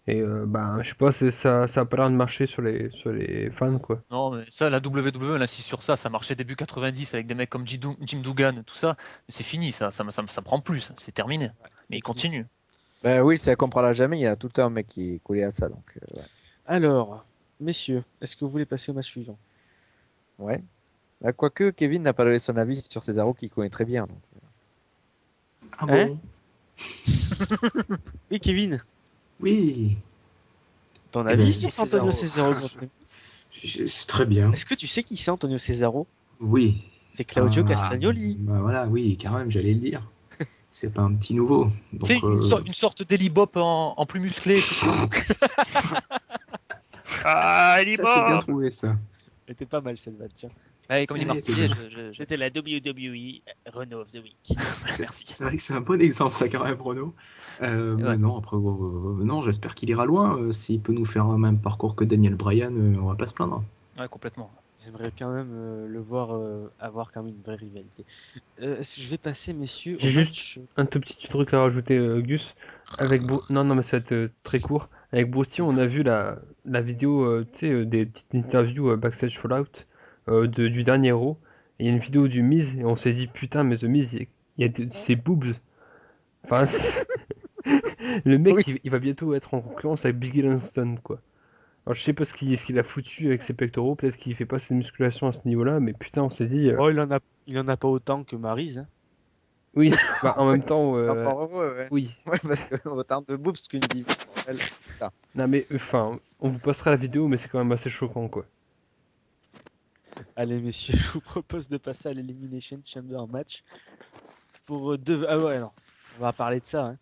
Et ben, je sais pas, ça a pas l'air de marcher sur les fans, quoi. Non, mais ça, la WWE, elle insiste sur ça. Ça marchait début 90 avec des mecs comme Jim Duggan, tout ça. Mais c'est fini, ça prend plus, ça. C'est terminé. Mais il continue. Ben oui, ça comprendra jamais. Il y a tout le temps un mec qui est collé à ça, donc ouais. Alors, messieurs, est-ce que vous voulez passer au match suivant? Ouais. Bah, quoique Kevin n'a pas donné son avis sur Cesaro qu'il connaît très bien. Donc. Ah Hein bon? Oui, Kevin, Oui. ton Eh avis ben, sur Antonio Cesaro. Cesaro? C'est très bien. Est-ce que tu sais qui c'est Antonio Cesaro? Oui. C'est Claudio Ah, Castagnoli. Bah voilà, oui, quand même, j'allais le dire. C'est pas un petit nouveau. Donc, Tu sais, une sorte d'Eli Bop en plus musclé. Ah, Eli ça, c'est bien Bop trouvé, ça. C'était pas mal cette vanne, tiens. Ouais, comme il est Ouais, marseillais, c'est C'était la WWE Renault of the Week. Merci. C'est vrai que c'est un bon exemple, ça, quand même, Renaud. Ouais. Non, après, non, j'espère qu'il ira loin. S'il peut nous faire le même parcours que Daniel Bryan, on va pas se plaindre. Ouais, complètement. J'aimerais quand même le voir avoir quand même une vraie rivalité. Je vais passer, messieurs, J'ai au juste match. un tout petit truc à rajouter, Gus. Non, non, mais ça va être très court. Avec Brosty, on a vu la vidéo, tu sais, des petites interviews backstage Fallout du dernier Raw. Et il y a une vidéo du Miz, et on s'est dit, putain, mais The Miz, il y a ses boobs. Enfin, le mec, Oui. il va bientôt être en concurrence avec Biggie Langston, quoi. Alors, je sais pas ce qu'il a foutu avec ses pectoraux, peut-être qu'il fait pas ses musculations à ce niveau-là, mais putain, on s'est dit, Oh, il en a pas autant que Maryse. Hein. oui, bah, en même temps, Encore heureux, ouais. oui. Ouais, parce que autant de boobs qu'une div. Non mais enfin, on vous passera la vidéo, mais c'est quand même assez choquant quoi. Allez, messieurs, je vous propose de passer à l'Elimination Chamber match. Pour deux. Ah ouais, non. On va parler de ça. Hein.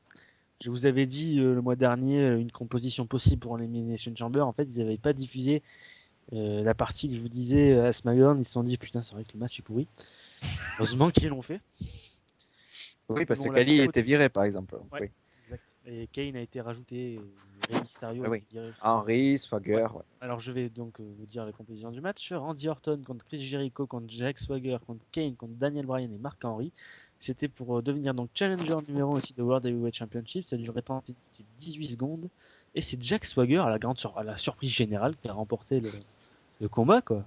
Je vous avais dit le mois dernier une composition possible pour l'Elimination Chamber. En fait, ils n'avaient pas diffusé la partie que je vous disais à SmackDown. Ils se sont dit, putain, c'est vrai que le match est pourri. Heureusement qu'ils l'ont fait. Oui, parce que Bon, Kali la- était viré, par exemple. Ouais. Oui. Exact. Et Kane a été rajouté. Rey Mysterio Ah a oui. été viré. Henry, Swagger. Ouais. Alors je vais donc vous dire les compositions du match. Randy Orton contre Chris Jericho, contre Jack Swagger, contre Kane, contre Daniel Bryan et Mark Henry. C'était pour devenir donc challenger numéro 1 aussi de World Heavyweight Championship. Ça a duré pendant 18 secondes. Et c'est Jack Swagger, à la surprise générale, qui a remporté le combat. Quoi.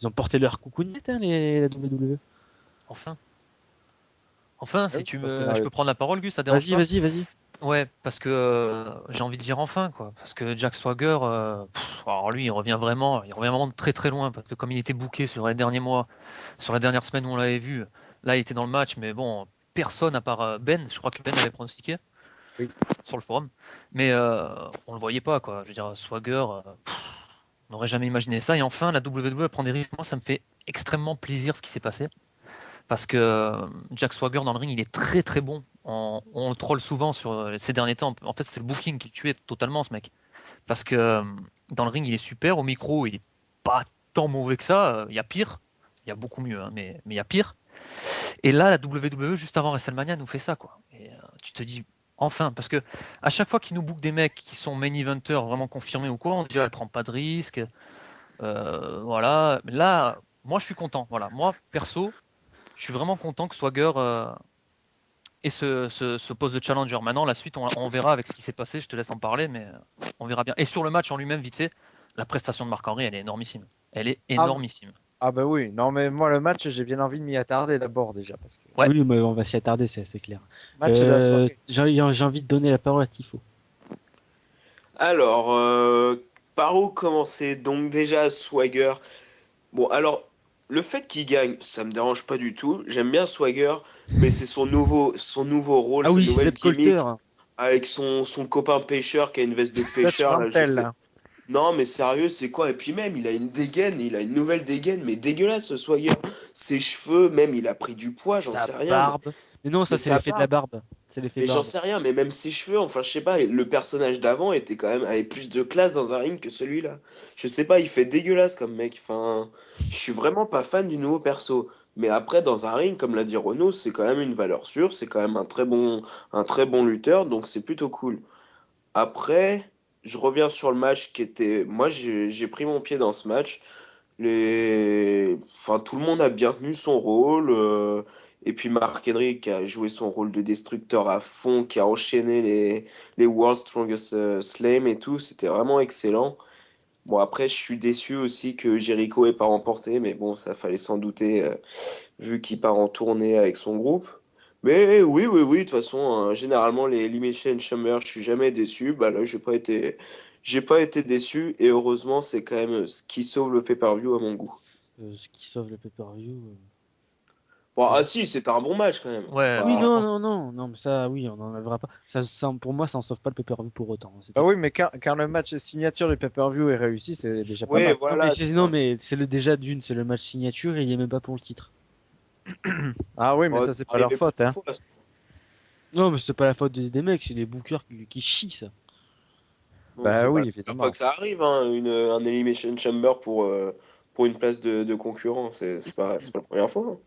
Ils ont porté leur coucounette, hein, la WWE. Enfin. Enfin, si oui, tu sur me... scénario. Je peux prendre la parole, Gus, ça dérange Vas-y, pas? vas-y. Ouais, parce que j'ai envie de dire enfin, quoi. Parce que Jack Swagger, alors lui, il revient vraiment de très très loin. Parce que comme il était booké sur les derniers mois, sur la dernière semaine où on l'avait vu, là il était dans le match, mais bon, personne à part Ben, je crois que Ben avait pronostiqué Oui. sur le forum. Mais on le voyait pas, quoi. Je veux dire, Swagger, on n'aurait jamais imaginé ça. Et enfin, la WWE prend des risques. Moi, ça me fait extrêmement plaisir ce qui s'est passé. Parce que Jack Swagger dans le ring, il est très très bon. On le troll souvent sur ces derniers temps. En fait, c'est le booking qui tuait totalement ce mec. Parce que dans le ring, il est super. Au micro, il est pas tant mauvais que ça. Il y a pire. Il y a beaucoup mieux, hein, mais il y a pire. Et là, la WWE, juste avant WrestleMania, nous fait ça, quoi. Et tu te dis, enfin, parce que à chaque fois qu'ils nous bookent des mecs qui sont main eventers vraiment confirmés ou quoi, on se dit, elle prend pas de risque. Voilà. Mais là, moi, je suis content. Voilà. Moi, perso, je suis vraiment content que Swagger ait ce poste de challenger. Maintenant, la suite, on verra avec ce qui s'est passé. Je te laisse en parler, mais on verra bien. Et sur le match en lui-même, vite fait, la prestation de Marc Henry, elle est énormissime. Elle est énormissime. Ah bah oui, non mais moi le match j'ai bien envie de m'y attarder d'abord déjà parce que Ouais. Oui, mais on va s'y attarder, c'est clair. match de la soirée. J'ai envie de donner la parole à Tifo. Alors, par où commencer? Donc déjà, Swagger. Bon, alors, le fait qu'il gagne, ça me dérange pas du tout. J'aime bien Swagger, mais c'est son nouveau rôle, Ah sa oui, nouvelle Zeb gimmick Coulter. avec son copain pêcheur qui a une veste de Dutch pêcheur. Là, je Mantel, sais. là. Non, mais sérieux, c'est quoi? Et puis même, il a une dégaine, il a une nouvelle dégaine, mais dégueulasse ce Swagger. Ses cheveux, même, il a pris du poids, j'en Sa sais rien. barbe. Mais non, ça Mais c'est sa l'effet de la barbe. barbe. C'est l'effet Mais j'en barbe. sais rien, mais même ses cheveux, enfin, je sais pas, le personnage d'avant était quand même, avait plus de classe dans un ring que celui-là. Je sais pas, il fait dégueulasse comme mec. Enfin, je suis vraiment pas fan du nouveau perso. Mais après, dans un ring, comme l'a dit Renaud, c'est quand même une valeur sûre, c'est quand même un très bon lutteur, donc c'est plutôt cool. Après, je reviens sur le match qui était, moi, j'ai pris mon pied dans ce match. Enfin, tout le monde a bien tenu son rôle. Et puis Mark Henry qui a joué son rôle de destructeur à fond, qui a enchaîné les World's Strongest Slam et tout. C'était vraiment excellent. Bon, après, je suis déçu aussi que Jericho ait pas remporté, mais bon, ça fallait s'en douter vu qu'il part en tournée avec son groupe. Mais oui, oui, oui, de toute façon, généralement, les Elimination Chamber, je suis jamais déçu. Bah là, j'ai pas été déçu et heureusement, c'est quand même ce qui sauve le pay-per-view à mon goût. Ce qui sauve le pay-per-view. Bon, ah si, c'était un bon match quand même. Ouais, Oui, Bah, non, mais ça, oui, on n'en enlèvera pas. Ça, pour moi, ça en sauve pas le pay-per-view pour autant. C'était- Ah oui, mais quand le match signature du pay-per-view est réussi, c'est déjà pas ouais, mal. Non, voilà. mais, c'est non, ça. mais c'est déjà d'une, c'est le match signature et il est même pas pour le titre. Ah oui, mais Bon, ça, c'est pas leur arrivé faute, plusieurs hein. fois. Non, mais c'est pas la faute des mecs, c'est les bookers qui chient ça. Bon, Bah c'est pas oui, la première évidemment. fois que ça arrive, hein, un Elimination Chamber pour une place de concurrent. C'est pas la première fois, hein.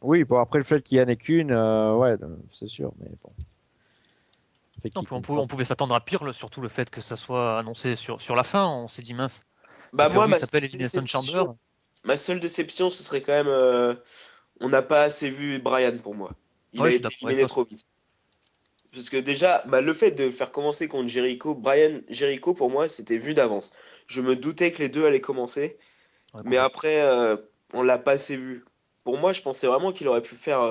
Oui, bon, après le fait qu'il y en ait qu'une, ouais, c'est sûr, mais bon. Fait Non, qu'il on compte pas. pouvait s'attendre à pire, surtout le fait que ça soit annoncé sur la fin. On s'est dit mince. Bah, moi, Il s'appelle Elimination Chamber. ma seule déception, ce serait quand même. On n'a pas assez vu Brian pour moi. Il Ouais, a je suis été d'accord avec éliminé toi. trop vite. Parce que déjà, bah, le fait de faire commencer contre Jericho, Jericho, pour moi, c'était vu d'avance. Je me doutais que les deux allaient commencer, Ouais, mais complètement. après, on l'a pas assez vu. Pour moi, je pensais vraiment qu'il aurait pu faire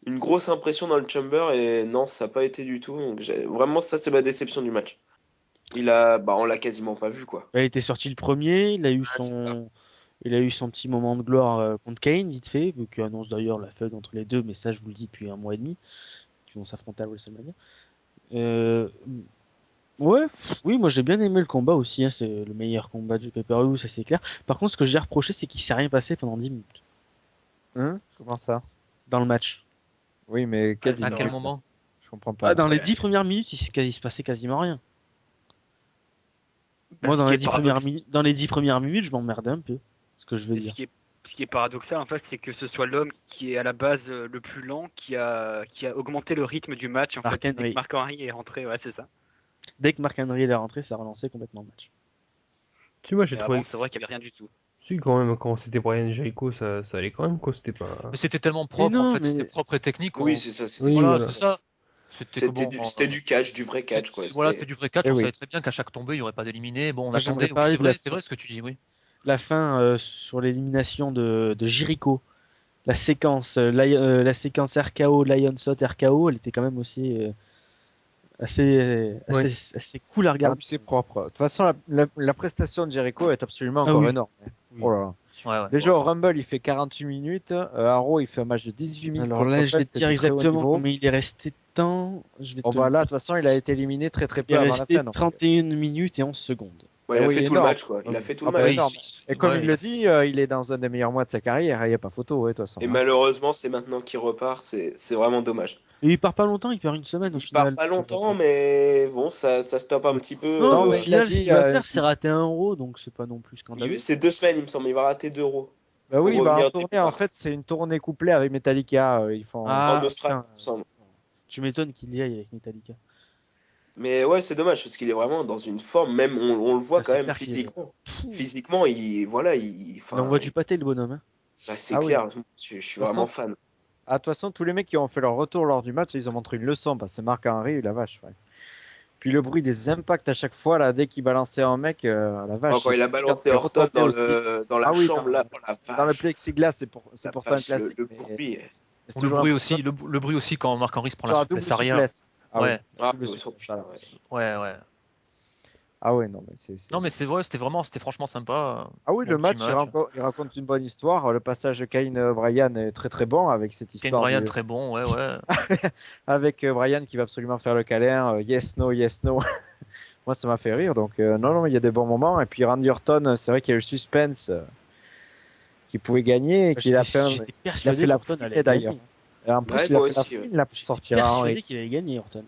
une grosse impression dans le Chamber, et non, ça n'a pas été du tout. Donc, vraiment, ça, c'est ma déception du match. On l'a quasiment pas vu, quoi. Il était sorti le premier, Ah, c'est ça. il a eu son petit moment de gloire contre Kane, vite fait, qui annonce d'ailleurs la feud entre les deux, mais ça je vous le dis depuis un mois et demi, qui vont s'affronter à WrestleMania. Euh, ouais, oui, moi j'ai bien aimé le combat aussi, hein, c'est le meilleur combat du pay-per-view, ça c'est clair. Par contre, ce que j'ai reproché, c'est qu'il s'est rien passé pendant 10 minutes Comment ça? dans le match. Oui, mais quelle À quel minute? moment? Je comprends Ah, pas. dans les Ouais. 10 premières minutes, il se passait quasiment rien. Bah, Moi, ce dans qui les est 10 premières paradox- minutes, dans les 10 premières minutes, je m'emmerdais un peu. Ce que je veux et dire. ce qui est paradoxal, en fait, c'est que ce soit l'homme qui est à la base le plus lent qui a augmenté le rythme du match, en Mark fait, dès que Henry. Marc Henry est rentré. Ouais, c'est ça. Dès que Mark Henry est rentré, ça a relancé complètement le match. Tu vois, j'ai Mais trouvé. avant, c'est vrai qu'il n'y avait rien du tout. Si, quand même, quand c'était Brian Jericho, ça allait quand même, quoi. C'était pas. Mais c'était tellement Mais propre, en non, fait, c'était mais propre et technique. Oui, c'est ça, c'était Oui, super. Voilà, voilà. c'est ça. C'était que bon. C'était du catch, du vrai catch, quoi. Voilà, c'était du vrai catch. Eh On oui. savait très bien qu'à chaque tombée, il n'y aurait pas d'éliminé. Bon, on moi, j'aimerais attendait. Oui, parler de c'est vrai ce que tu dis, oui. la fin sur l'élimination de Jericho. La séquence, la séquence RKO, Lionshot RKO, elle était quand même aussi Ouais. assez cool à Ah regarder. oui, c'est propre. De toute façon, la prestation de Jericho est absolument Ah encore oui. énorme. Oui. Oh là là. Ouais, ouais. Déjà, au Rumble, il fait 48 minutes. À Raw, il fait un match de 18 minutes. Alors là, je vais te c'est dire du très haut exactement niveau. combien il est resté de temps. Je vais Bon, te bah le là, de dire. toute façon, il a été éliminé très très Il peu est avant la resté fin. Donc. 31 minutes et 11 secondes. Ouais, Eh il a oui, fait tout le énorme. match, quoi. Il a fait tout Ah le bah, match. énorme. Et comme il le dit, il est dans un des meilleurs mois de sa carrière. Il n'y a pas photo, ouais, de toute façon. Et Hein. malheureusement, c'est maintenant qu'il repart. C'est vraiment dommage. Et il part pas longtemps, il perd une semaine au Il part final. pas longtemps, mais bon, ça stoppe un petit peu. Non, mais Non, au mais il a final, ce dit. qu'il va faire, c'est rater un euro, donc c'est pas non plus scandaleux. C'est 2 semaines, il me semble. Il va rater 2 euros Bah pour oui, bah en revenir tournée, début en mars. fait, c'est une tournée couplée avec Metallica. Ils font. En Ah, Australie, putain, il me semble. tu m'étonnes qu'il y aille avec Metallica. Mais ouais, c'est dommage parce qu'il est vraiment dans une forme, même on le voit Ah, quand c'est même clair qu'il est- physiquement. Pfff, Physiquement, voilà, il enfin, envoie du pâté, le bonhomme. Hein. bah, c'est Ah oui. clair. De Je suis toute vraiment façon, fan. ah, de toute façon, tous les mecs qui ont fait leur retour lors du match, ils ont montré une leçon. Parce que Marc Henry, la vache. Ouais. Puis le bruit des impacts à chaque fois, là, dès qu'il balançait un mec, la vache. Quand il a balancé Orton dans la Ah oui, chambre là, oh la dans le vache, plexiglas, c'est la pourtant un vache, classique. le mais bruit. c'est Ou le toujours bruit un aussi, le bruit aussi quand Marc Henry se prend sur la la double souplesse arrière. souplesse. Ah Ouais. oui, Ah, double oh, souplesse, putain, voilà. ouais. Ouais, ouais. Ah ouais, non, mais Non, mais c'est vrai, c'était franchement sympa. Ah oui, Bon le petit match, il raconte une bonne histoire. Le passage de Kane Bryan est très très bon avec cette Kane histoire Bryan, très bon, ouais. avec Bryan qui va absolument faire le câlin. Yes, no, yes, no. Moi, ça m'a fait rire. Donc, non, il y a des bons moments. Et puis Randy Orton, c'est vrai qu'il y a eu le suspense qu'il pouvait gagner et qu'il a fait, J'étais il a persuadé fait la qu'Orton allait fouine d'ailleurs. gagner. Et en plus, Ouais, il a moi fait la aussi, fouine là pour J'étais sortir à Henry. persuadé qu'il allait gagner, Orton.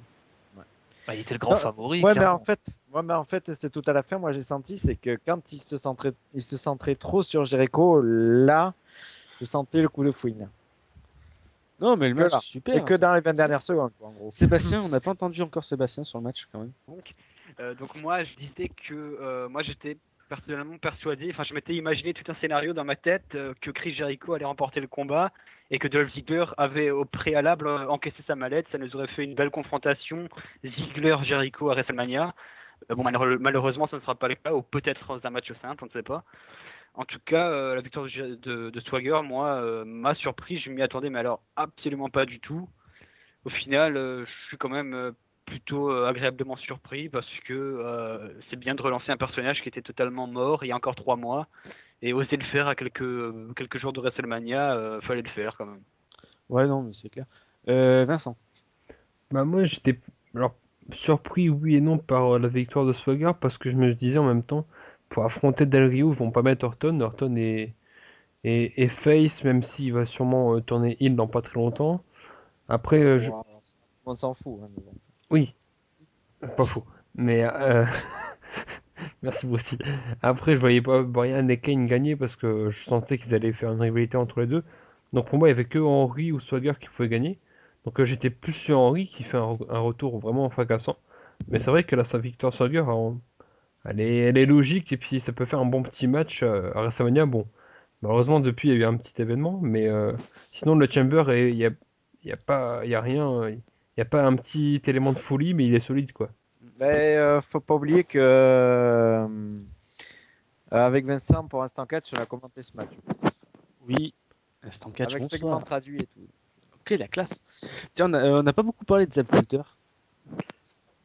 Bah, il était le grand Non, favori, Ouais, clairement. mais en fait, c'est tout à la fin. Moi, j'ai senti, c'est que quand il se centrait trop sur Jericho, là, je sentais le coup de fouine. Non, mais le Que match, là. c'est super. Et que ça, dans les c'est 20 dernières secondes, quoi, en gros. Sébastien, on n'a pas entendu encore Sébastien sur le match quand même. Donc moi je disais que moi j'étais personnellement persuadé, enfin je m'étais imaginé tout un scénario dans ma tête que Chris Jericho allait remporter le combat et que Dolph Ziggler avait au préalable encaissé sa mallette, ça nous aurait fait une belle confrontation Ziggler-Jericho à WrestleMania. Bon malheureusement ça ne sera pas le cas, ou peut-être dans un match simple, on ne sait pas. En tout cas, la victoire de Swagger, moi, m'a surpris, je m'y attendais, mais alors absolument pas du tout. Au final, je suis quand même plutôt agréablement surpris parce que c'est bien de relancer un personnage qui était totalement mort il y a encore 3 mois et oser le faire à quelques jours de WrestleMania, fallait le faire quand même. Ouais, non, mais c'est clair. Vincent. Bah moi j'étais alors surpris oui et non par la victoire de Swagger parce que je me disais en même temps pour affronter Del Rio ils vont pas mettre Orton. Orton est face même s'il va sûrement tourner heel dans pas très longtemps. Après Wow. On s'en fout. Hein, mais bon. oui pas faux mais merci vous aussi. Après je voyais pas Bryan et Kane gagner parce que je sentais qu'ils allaient faire une rivalité entre les deux. Donc pour moi il y avait que Henry ou Swagger qui pouvaient gagner. Donc j'étais plus sur Henry qui fait un retour vraiment fracassant. Mais c'est vrai que là, sa victoire Swagger, elle est logique et puis ça peut faire un bon petit match à WrestleMania. Bon, malheureusement, depuis, il y a eu un petit événement, mais sinon, le Chamber, il y a rien, il y a pas un petit élément de folie, mais il est solide, quoi. Mais faut pas oublier que avec Vincent, pour Instant Catch, on a commenté ce match. Oui. Instant catch, Avec segment bonsoir. traduit et tout. Ok, la classe. Tiens, on n'a pas beaucoup parlé de Zeb Coulter.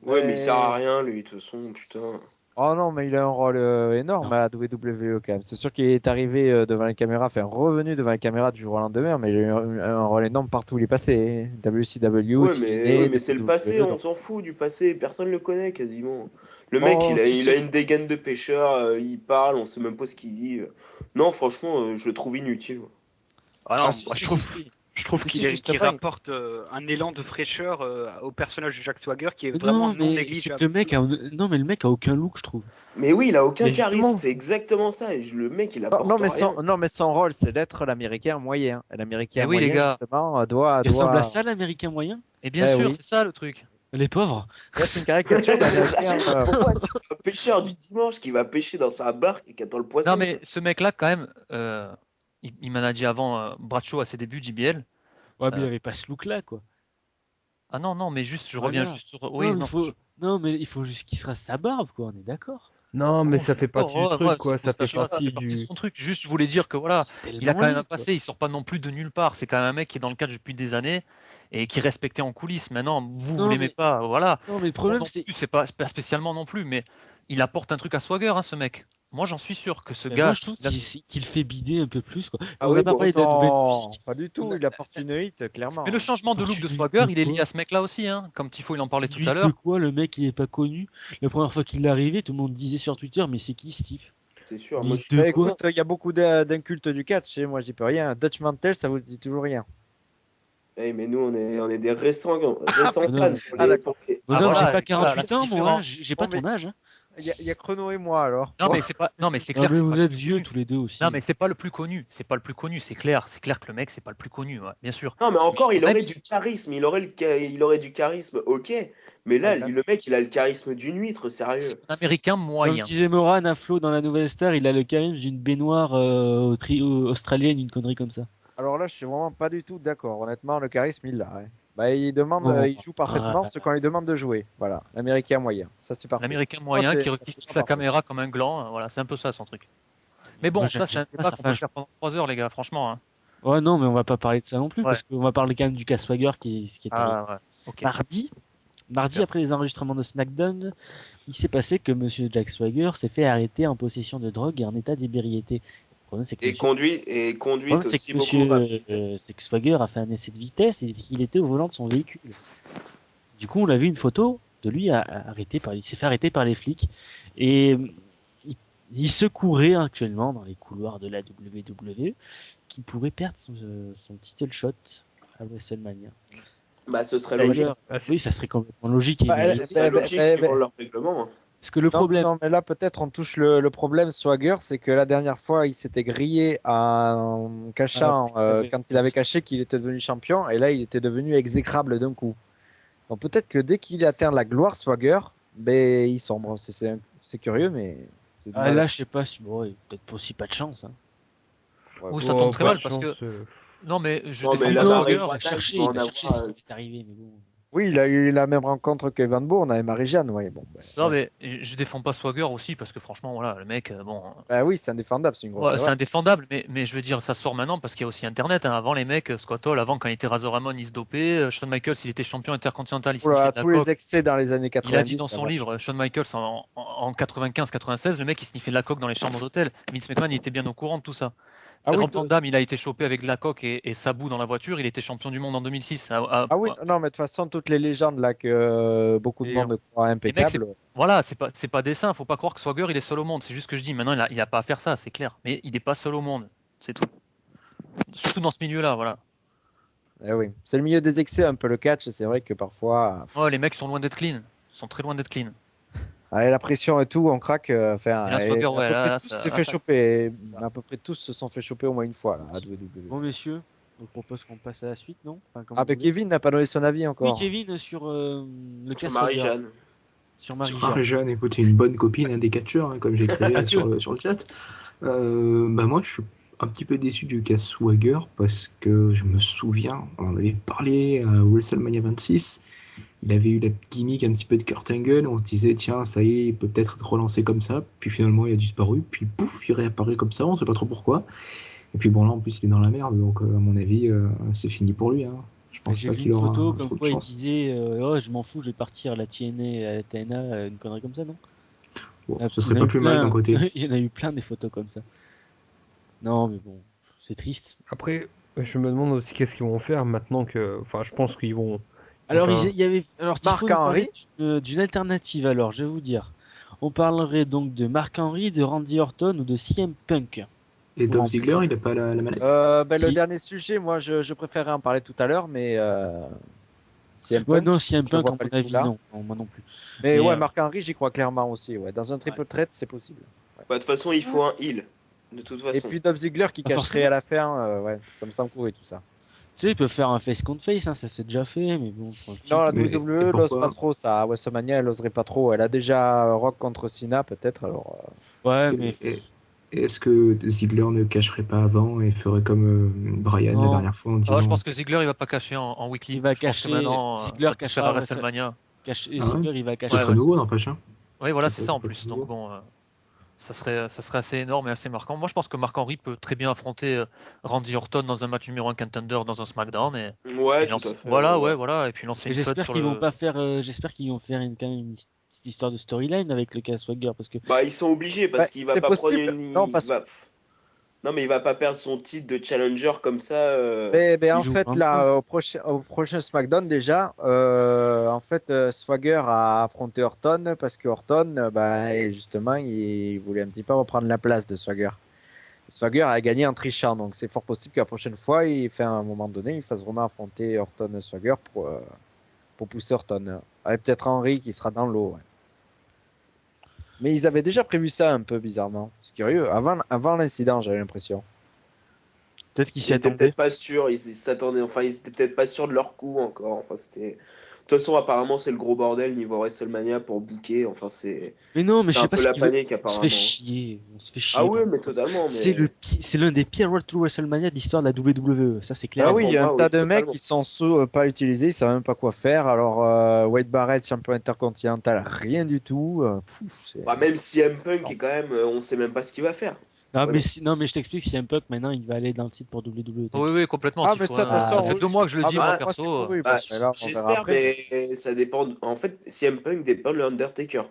Ouais, mais il sert à rien, lui, de toute façon, putain. Oh non, mais il a un rôle énorme à la WWE quand même. C'est sûr qu'il est arrivé devant les caméras, enfin revenu devant les caméras du jour au lendemain, mais il a eu un rôle énorme partout où il est passé. WCW, Ouais, TNA, mais c'est le passé, WWE, on s'en fout du passé, personne le connaît quasiment. Le mec, Oh, si, il a si. une dégaine de pêcheur, il parle, on sait même pas ce qu'il dit. Non, franchement, je le trouve inutile. Ah Ah, non, si, moi, si, je trouve si, si. Je trouve Si, qu'il si, juste qu'il après. rapporte un élan de fraîcheur au personnage de Jack Swagger qui est Mais vraiment non, non mais c'est négligeable. que le mec a... Non, mais le mec a aucun look, je trouve. Mais oui, il a aucun Mais charisme, justement, c'est exactement ça. Et le mec, il Non, apporte rien. non, mais son rôle, c'est d'être l'américain moyen. Et Eh l'américain oui, les moyen, gars. justement, Il ressemble à doit... ça, l'américain moyen. Et bien Eh sûr, oui. c'est ça le truc. Les pauvres. Ouais, c'est une caricature d'américain. Pourquoi c'est un pêcheur du dimanche qui va pêcher dans sa barque et qui attend le poisson? Non, mais ce mec-là, quand même, il manageait avant Bradshaw à ses débuts, JBL. Ouais, mais il avait pas ce look-là, quoi. Ah non, non, mais juste, je Voilà. reviens juste sur. Non, Oui, mais non, non, mais il faut juste qu'il se rase sa barbe, quoi. On est d'accord. non, mais non, ça fait partie du truc, quoi. Ça fait ça fait partie partie de du. son truc. Juste, je voulais dire que voilà, C'est il a tellement quand même un laid, quoi. passé, il sort pas non plus de nulle part. C'est quand même un mec qui est dans le cadre depuis des années et qui est respecté en coulisses. Maintenant, vous Non, l'aimez mais- pas, voilà. Non, mais le Moi problème, non c'est. plus, c'est pas spécialement non plus, mais il apporte un truc à Swagger, hein, ce mec. Moi, j'en suis sûr que ce Mais gars. moi, je trouve qu'il fait bider un peu plus, quoi. Ah On oui, n'a pas bon, parlé de la nouvelle Non, musique. pas du tout. Il apporte une hit, clairement. Mais le changement de look de Tu Swagger, dis il est lié quoi à ce mec-là aussi, hein. Comme Tifo, il en parlait tout Lui à de l'heure. quoi, le mec, il est pas connu. La première fois qu'il est arrivé, tout le monde disait sur Twitter, mais c'est qui Steve? c'est sûr. Il Moi, de Bah, quoi écoute, il y a beaucoup d'incultes du catch, et moi, j'y peux rien. Dutch Mantel, ça vous dit toujours rien. mais nous, on est des récents non, fans. mais- d'accord. Bon, Ah, non, voilà, j'ai pas voilà, 48 là, ans, c'est moi. différent. Hein. J'ai pas Bon, mais- ton âge. Hein. Il y a Chrono et moi, alors. Non, Bon. mais c'est pas. Non, mais c'est Non, clair. mais que c'est vous pas le êtes plus vieux connu. tous les deux aussi. Non, mais c'est pas le plus connu. C'est pas le plus connu. C'est clair. C'est clair que le mec, c'est pas le plus connu, ouais, bien sûr. Non, mais encore, il Même- aurait du charisme. Il aurait du charisme, ok. Mais là, Ouais, le mec, il a le charisme d'une huître, sérieux. C'est un Américain Comme moyen. disait Moran à Flo dans la Nouvelle Star, il a le charisme d'une baignoire australienne, une connerie comme ça. Alors là, je suis vraiment pas du tout d'accord. Honnêtement, le charisme, il l'a. Hein. Bah, il demande, Oh, il joue parfaitement ce qu'on lui demande de jouer. Voilà, l'américain moyen. Ça, c'est parfait. L'américain Moi, moyen c'est- qui ça, fixe c'est la parfait. caméra comme un gland. Voilà, c'est un peu ça son truc. Mais bon, Moi, ça, c'est un j'aime pas débat sa qu'on peut fin. faire pendant 3 heures, les gars, franchement. Hein. Ouais, non, mais on va pas parler de ça non plus, Ouais. parce qu'on va parler quand même du cas Swagger qui est arrivé Ah, ouais. Ok. mardi. Mardi, Super. après les enregistrements de SmackDown, il s'est passé que Monsieur Jack Swagger s'est fait arrêter en possession de drogue et en état d'ébriété. Le problème, c'est que Et monsieur- conduite le problème, c'est aussi que beaucoup monsieur, rapide. c'est que Swagger a fait un essai de vitesse et qu'il était au volant de son véhicule. Du coup, on a vu une photo de lui il s'est fait arrêter par les flics et il, il se courait actuellement dans les couloirs de la WWE qui pourrait perdre son title shot à WrestleMania. Bah, ce serait Swagger, logique. Ah, c'est- oui, ça serait complètement logique et Bah, mérité. Ce serait logique suivant leur règlement. Hein. Parce que le Non, problème, non, mais là peut-être on touche le problème Swagger, c'est que la dernière fois il s'était grillé en cachant, quand il avait caché qu'il était devenu champion, et là il était devenu exécrable d'un coup. Donc peut-être que dès qu'il atteint la gloire Swagger, ben il sombre. C'est curieux, mais c'est du mal. là, je sais pas si bon, peut-être aussi pas de chance. Hein. Ouais, Oui, bon. ça Oh, tombe très pas mal de parce que. chance, Non, mais je Non, mais défends la pas Marie Swagger. Bretagne, chercher, il va il en va chercher avoir, ce qui est arrivé, mais bon. Oui, il a eu la même rencontre qu'Evan Bourne avec Marie-Jeanne, ouais, bon. Non, Ouais. mais je défends pas Swagger aussi parce que franchement, voilà, le mec, bon. Bah oui, c'est indéfendable, c'est une grosse Ouais, c'est erreur. indéfendable, mais je veux dire, ça sort maintenant parce qu'il y a aussi Internet. Hein. Avant, les mecs, Scott Hall, avant, quand il était Razor Ramon, il se dopait. Shawn Michaels, il était champion intercontinental, il sniffait Oula, de la tous les coke. excès dans les années Il a dit 90, dans ça son va. livre, Shawn Michaels, en 95-96, le mec, il sniffait de la coke dans les chambres d'hôtel. Vince McMahon, il était bien au courant de tout ça. Ah oui, Rob Van Dam, il a été chopé avec de la coke et Sabu dans la voiture. Il était champion du monde en 2006. ah oui, non, mais de toute façon, toutes les légendes là que beaucoup de Et monde croient les mecs, impeccables. voilà, c'est pas des saints. Faut pas croire que Swagger, il est seul au monde. C'est juste ce que je dis. Maintenant, il a pas à faire ça, c'est clair. Mais il n'est pas seul au monde. C'est tout. Surtout dans ce milieu-là, voilà. Eh oui, c'est le milieu des excès un peu le catch, et c'est vrai que parfois, Oh, les mecs sont loin d'être clean. Ils sont très loin d'être clean. avec la pression et tout, on craque. Enfin, Et là, et Swagger, à ouais, peu là, près là, tous ça- s'est là, fait ça- choper. ça. À peu près tous se sont fait choper au moins une fois là, à WWE. Bon, messieurs, je propose qu'on passe à la suite, non enfin, comme Ah, vous ben voulez. Kevin n'a pas donné son avis Oui, encore. Kevin, sur le cas Sur Swagger. Marie-Jeanne. Sur Sur Marie-Jeanne. Marie-Jeanne, écoutez, une bonne copine des catcheurs, hein, comme j'écrivais sur le chat. Bah moi, je suis un petit peu déçu du cas Swagger parce que je me souviens, on en avait parlé à WrestleMania 26. Il avait eu la gimmick un petit peu de Kurt Angle. On se disait, tiens, ça y est, il peut peut-être être relancé comme ça. Puis finalement, il a disparu. Puis pouf, il réapparaît comme ça. On sait pas trop pourquoi. Et puis bon, là, en plus, il est dans la merde. Donc, à mon avis, c'est fini pour lui. Hein. Je pense J'ai pas vu qu'il une aura photo comme trop de quoi il chance. disait oh, je m'en fous, je vais partir à la TNA, à la TNA, une connerie comme ça, non Bon, Il y ce serait en a pas eu plus mal d'un plein. côté. Il y en a eu plein des photos comme ça. Non, mais bon, c'est triste. Après, je me demande aussi qu'est-ce qu'ils vont faire maintenant que. Enfin, je pense qu'ils vont. Alors, Enfin, il y avait. Alors, Marc Tifo nous parlait Henry. d'une alternative, alors, je vais vous dire. On parlerait donc de Mark Henry, de Randy Orton ou de CM Punk. Et Pour Dolph remplacer. Ziggler, il a pas la manette. Ben, Si. le dernier sujet, moi, je préférais en parler tout à l'heure, mais CM Ouais, Punk, non, CM je Punk, vois à pas mon du tout avis, là. non. Non, moi non plus. Mais Mais, ouais, Marc Henry, j'y crois clairement aussi. Ouais. Dans un triple Ouais. threat, c'est possible. Bah, de toute façon, il faut un heal. De toute Et façon. puis Dolph Ziggler qui Pas cacherait forcément. à la fin, ouais, ça me semble courir tout ça. Tu sais, ils peuvent faire un face contre face, hein, ça s'est déjà fait, mais bon. pour un petit Non, la coup. Mais- WWE et n'ose pourquoi pas trop ça. À WrestleMania, elle n'oserait pas trop. Elle a déjà Rock contre Cena, peut-être. Alors, Ouais, Et- mais. et- Est-ce que Ziggler ne cacherait pas avant et ferait comme Brian la Non. dernière fois en Ah, disant je pense que Ziggler, il va pas cacher en weekly. Il va Je pense que cacher. maintenant, Ziggler ça peut se faire à cachera. WrestleMania. Ah ouais Ziggler, il va Ce cacher. serait ouais, nouveau, n'empêche. Hein. Oui, voilà, Ça c'est ça en peut plus. être Donc nouveau. bon, ça serait assez énorme et assez marquant. Moi, je pense que Mark Henry peut très bien affronter Randy Orton dans un match numéro 1 contender dans un SmackDown Ouais, et tout à fait. voilà, ouais. ouais, voilà, et puis lancer Et une feud j'espère sur qu'ils vont le. pas faire. J'espère qu'ils vont faire quand même une petite histoire de storyline avec le cas Swagger parce que. Bah, ils sont obligés parce ouais, qu'il va c'est pas prendre possible. une. Non, il parce va- Non, mais il va pas perdre son titre de challenger comme ça. ben, Il en joue fait, plein de là, fois. au prochain SmackDown, déjà, en fait, Swagger a affronté Orton parce que Orton, et justement, il voulait un petit peu reprendre la place de Swagger. Swagger a gagné en trichant, donc c'est fort possible que la prochaine fois, à un moment donné, il fasse vraiment affronter Orton et Swagger pour pousser Orton. Avec peut-être Henry qui sera dans l'eau. Ouais. Mais ils avaient déjà prévu ça un peu bizarrement. C'est curieux. Avant l'incident, j'avais l'impression. Peut-être qu'ils s'y Ils étaient attendaient. peut-être pas sûrs. Ils s'attendaient. Enfin, ils étaient peut-être pas sûrs de leur coup encore. Enfin, c'était. De toute façon, apparemment, c'est le gros bordel niveau WrestleMania pour booker. Enfin, c'est. Mais non, mais je C'est sais un pas peu ce la qu'ils veulent. panique On se apparemment. fait chier. On se fait chier. Ah ouais, par mais contre. totalement. C'est c'est l'un des pires Road to WrestleMania de l'histoire de la WWE. Ça, c'est clair. Ah Ouais, oui, pour il y a moi, un tas oui, de mecs totalement. qui sont pas utilisés, ils savent même pas quoi faire. Alors, Wade Barrett, champion intercontinental, rien du tout. Bah, même si M Punk est quand même, on sait même pas ce qu'il va faire. Non, Ouais, mais non, mais je t'explique, CM Punk maintenant il va aller dans le titre pour WWE. Oui, oui, complètement. Ah, Tifo, mais ça, de hein. toute Ça façon, fait oui. 2 mois que je le Ah, dis, bah, moi, moi, perso. c'est pour oui, Bah, parce que là, on verra j'espère, après. mais ça dépend. En fait, CM Punk dépend de l'Undertaker.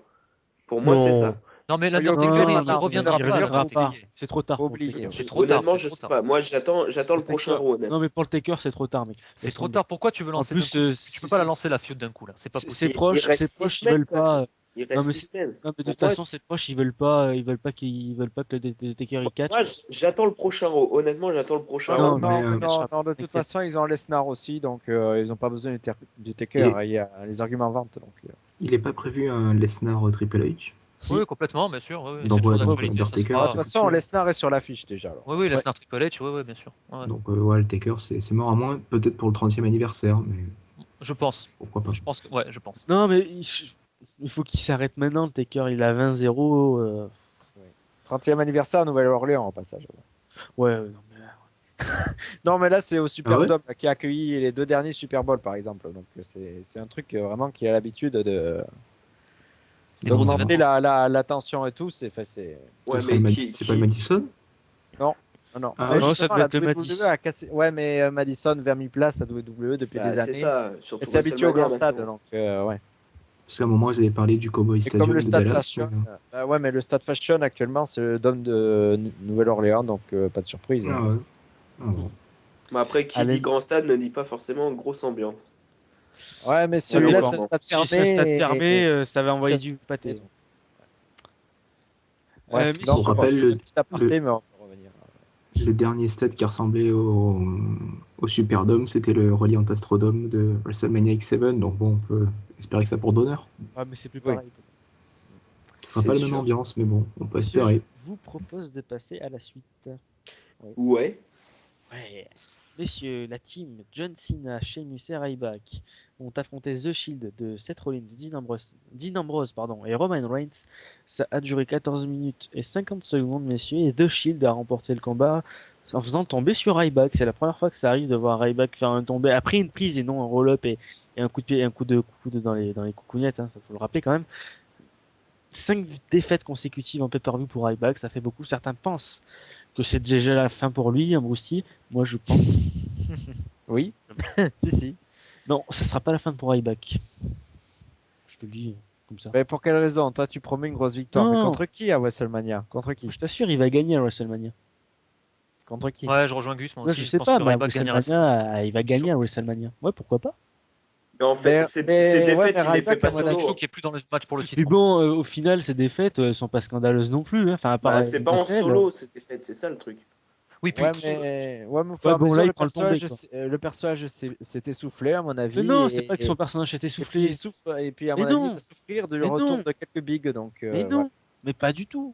Pour moi, c'est Non. ça. Non, mais Il y aura l'Undertaker, pas il maintenant, reviendra il pas, reviendra pas. l'Undertaker. C'est trop tard pour le Obligé. Taker. C'est trop tard, Honnêtement, c'est je trop sais tard. pas. Moi, j'attends le prochain Taker- Raw, honnêtement. Non, mais pour le Taker, c'est trop tard, mec. C'est Laisse trop tomber. tard. Pourquoi tu veux En lancer plus, d'un coup? Tu peux pas la lancer la feud d'un coup, là. C'est pas ses possible. Il proches, reste ses proches, 6 ils veulent semaines, pas. Il Non, reste mais 6 semaines. non, mais de toute Pour moi, façon, ses proches, ils veulent pas que le Taker il catch. moi, j'attends le prochain Raw. Honnêtement, j'attends le prochain Non, Raw. Non, mais, mais non, échappe, non, de toute t'inquiète. façon, ils ont Lesnar aussi, donc ils n'ont pas besoin du Taker. Il y a les arguments en vente. Donc, il n'est pas prévu un Lesnar Triple H. si. Oui, complètement, bien sûr. Oui, oui, Donc, c'est toujours ouais, donc, d'actualité. Ça Undertaker, sera- De toute façon, Lesnar est sur l'affiche déjà. Alors. Oui, oui, Lesnar Triple H, oui, oui, bien sûr. Ouais. Donc, ouais, le Taker, c'est mort à moins, peut-être pour le 30e anniversaire, mais Je pense. pourquoi pas. Je pense que... Ouais, je pense. Non, mais il faut qu'il s'arrête maintenant. Le Taker, il a 20-0. 30e anniversaire à Nouvelle-Orléans, au passage. Ouais, non, mais Non, mais là, c'est au Superdome Ah qui a accueilli les 2 derniers Super Bowl, par exemple. Donc, c'est un truc vraiment qui a l'habitude Des gros d'augmenter événements. la tension et tout. C'est Ouais, Ce serait mais c'est pas le Madison? non. Ah Mais ouais. Non, justement, ça devait la être le WWE Madison. a cassé. Ouais, mais Madison vers mis place à WWE depuis bah, des c'est années. ça. Et Surtout c'est habitué au grand WrestleMania stade, maintenant. donc ouais. Parce qu'à un moment, ils avaient parlé du Cowboy Et comme Stadium le de stade Dallas. Fashion, ouais, mais le stade Fashion actuellement, c'est le Dome de Nouvelle-Orléans, donc pas de surprise. Ah hein. ouais. Ah bon. Mais après, qui Allez. dit grand stade ne dit pas forcément grosse ambiance. Ouais, mais Ouais, celui-là, mais c'est un bon. stade Si fermé. c'est un stade et- fermé, ça va envoyer ça- du pâté. Ouais, Mais donc, On rappelle un petit aparté, mais on peut revenir. le dernier stade qui ressemblait au Superdome, c'était le Reliant Astrodome de WrestleMania X7. Donc bon, on peut espérer que ça porte bonheur. Ouais, mais c'est plus Oui. pareil. Ce sera C'est pas la même sûr. ambiance, mais bon, on peut Messieurs, espérer. je vous propose de passer à la suite. Ouais. Ouais. Messieurs, la team John Cena, Sheamus et Ryback ont affronté The Shield de Seth Rollins, Dean Ambrose, pardon, et Roman Reigns. Ça a duré 14 minutes et 50 secondes, messieurs, et The Shield a remporté le combat en faisant tomber sur Ryback. C'est la première fois que ça arrive de voir Ryback faire un tombé après une prise et non un roll-up et un coup de pied, un coup de dans les coucougnettes, hein, ça faut le rappeler quand même. 5 défaites consécutives en pay-per-view pour Ryback, ça fait beaucoup. Certains pensent que c'est déjà la fin pour lui, un Brousti. Moi, je pense. Oui, si. Non, ça sera pas la fin pour Ryback. Je te le dis comme ça. Mais pour quelle raison? Toi, tu promets une grosse victoire. Mais Non. contre qui à WrestleMania? Contre qui? Je t'assure, il va gagner à WrestleMania. Contre qui? Ouais, je rejoins Gus, moi Moi, aussi. je Je sais pense pas, que mais à Ryback gagnera. WrestleMania, il va gagner à WrestleMania. Ouais, pourquoi pas. Mais en fait, ces ouais, défaites, mais il les fait Ryback, pas à mon solo. avis, Show qui est plus dans le match pour le Mais titre. bon, au final, ces défaites, elles sont pas scandaleuses non plus. Hein. Enfin, à part Bah, c'est pas en Russell. solo, ces défaites, c'est ça le truc. Oui, puis Ouais, mais au fur et Ouais, à bon, mesure, là, il prend le tombé, le personnage s'est essoufflé, à mon avis. Mais non, c'est pas que son personnage était et puis, soufflé. il souffre, et puis, à Mais mon avis, il non. va souffrir du Mais retour non. de quelques bigs. Donc, Mais ouais. non, mais pas du tout.